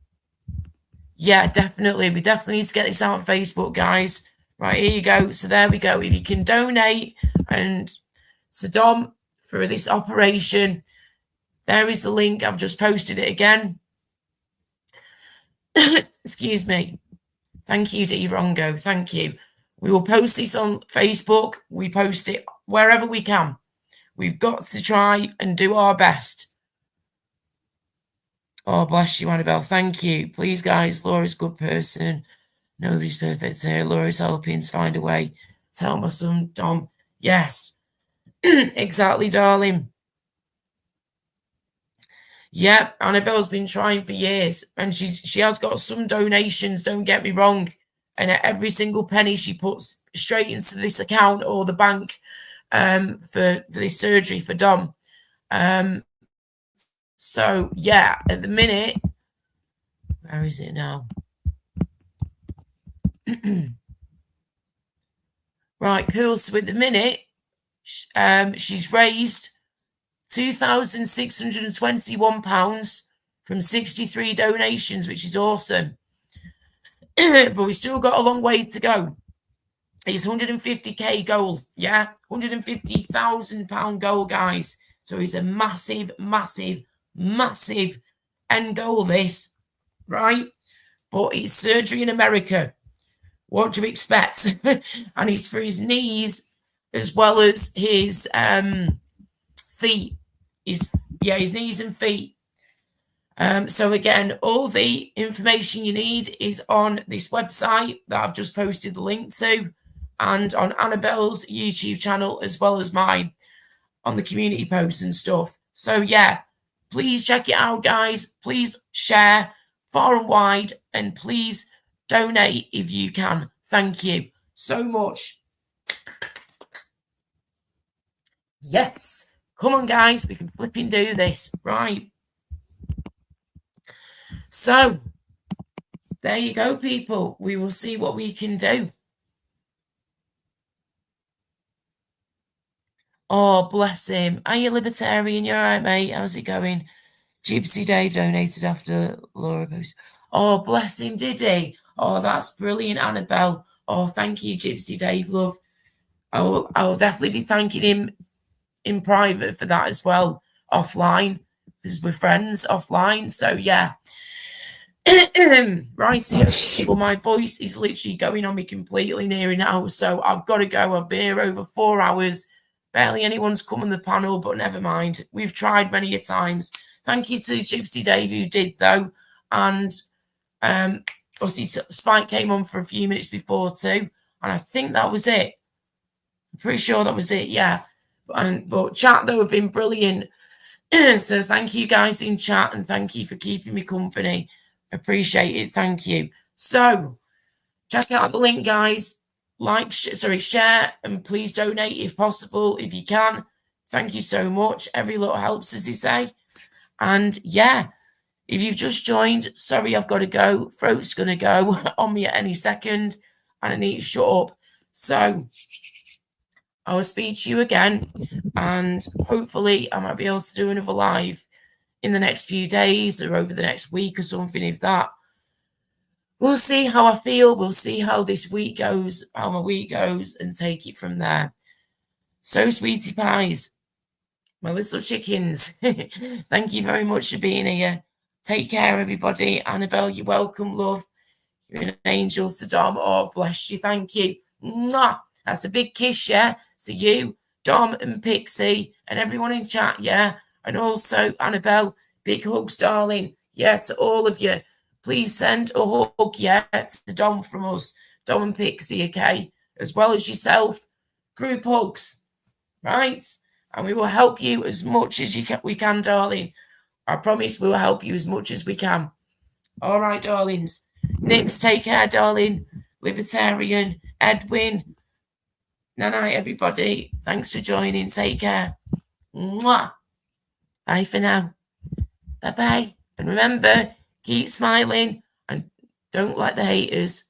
Yeah, definitely. We definitely need to get this out on Facebook, guys. Right, here you go. So there we go. If you can donate and to Dom for this operation, there is the link. I've just posted it again. Excuse me. Thank you, D. Rongo. Thank you. We will post this on Facebook. We post it wherever we can. We've got to try and do our best. Oh, bless you, Annabelle. Thank you. Please, guys, Laura's a good person. Nobody's perfect here. Laura's helping to find a way. Tell my son, Dom. Yes. Exactly, darling. Yeah, Annabelle's been trying for years, and she has got some donations, don't get me wrong. And every single penny she puts straight into this account or the bank for this surgery for Dom. So, yeah, at the minute, where is it now? Right, cool. So at the minute, she's raised £2,621 from 63 donations, which is awesome. But we've still got a long way to go. It's 150k goal, yeah? £150,000 goal, guys. So it's a massive, massive, massive end goal, this, right? But it's surgery in America. What do you expect? And it's for his knees as well as his feet. His knees and feet. So again, all the information you need is on this website that I've just posted the link to, and on Annabelle's YouTube channel as well as mine on the community posts and stuff. So yeah, please check it out, guys. Please share far and wide, and please donate if you can. Thank you so much. Yes. Come on, guys. We can flipping do this. Right. So, there you go, people. We will see what we can do. Oh, bless him. Are you libertarian? You're all right, mate. How's it going? Gypsy Dave donated after Laura post. Oh, bless him, did he? Oh, that's brilliant, Annabelle. Oh, thank you, Gypsy Dave, love. I will definitely be thanking him in private for that as well, offline, because we're friends offline. So, yeah. Right here. Well, my voice is literally going on me completely near now, so I've got to go. I've been here over 4 hours. Barely anyone's come on the panel, but never mind. We've tried many a times. Thank you to Gypsy Dave who did, though. And obviously Spike came on for a few minutes before too. And I think that was it. I'm pretty sure that was it, yeah. But chat, though, have been brilliant. So thank you guys in chat, and thank you for keeping me company. Appreciate it. Thank you. So check out the link, guys. Share, and please donate if possible, if you can. Thank you so much. Every little helps, as they say. And yeah, if you've just joined, sorry, I've got to go. Throat's going to go on me at any second, and I need to shut up. So I will speak to you again, and hopefully I might be able to do another live in the next few days or over the next week or something. If that, we'll see how I feel. We'll see how this week goes, how my week goes, and take it from there. So, sweetie pies, my little chickens, thank you very much for being here. Take care, everybody. Annabelle, you're welcome, love. You're an angel to Dom. Oh, bless you. Thank you. Mwah. That's a big kiss, yeah? To you, Dom and Pixie, and everyone in chat, yeah? And also, Annabelle, big hugs, darling. Yeah, to all of you. Please send a hug, yeah, to Dom from us. Dom and Pixie, okay? As well as yourself. Group hugs, right? And we will help you as much as we can, darling. I promise we'll help you as much as we can. All right, darlings. Nix, take care, darling. Libertarian, Edwin. Night, everybody. Thanks for joining. Take care. Mwah. Bye for now. Bye-bye. And remember, keep smiling and don't let the haters,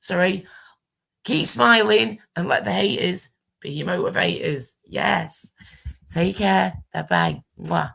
keep smiling and let the haters be your motivators. Yes. Take care. Bye-bye. Mwah.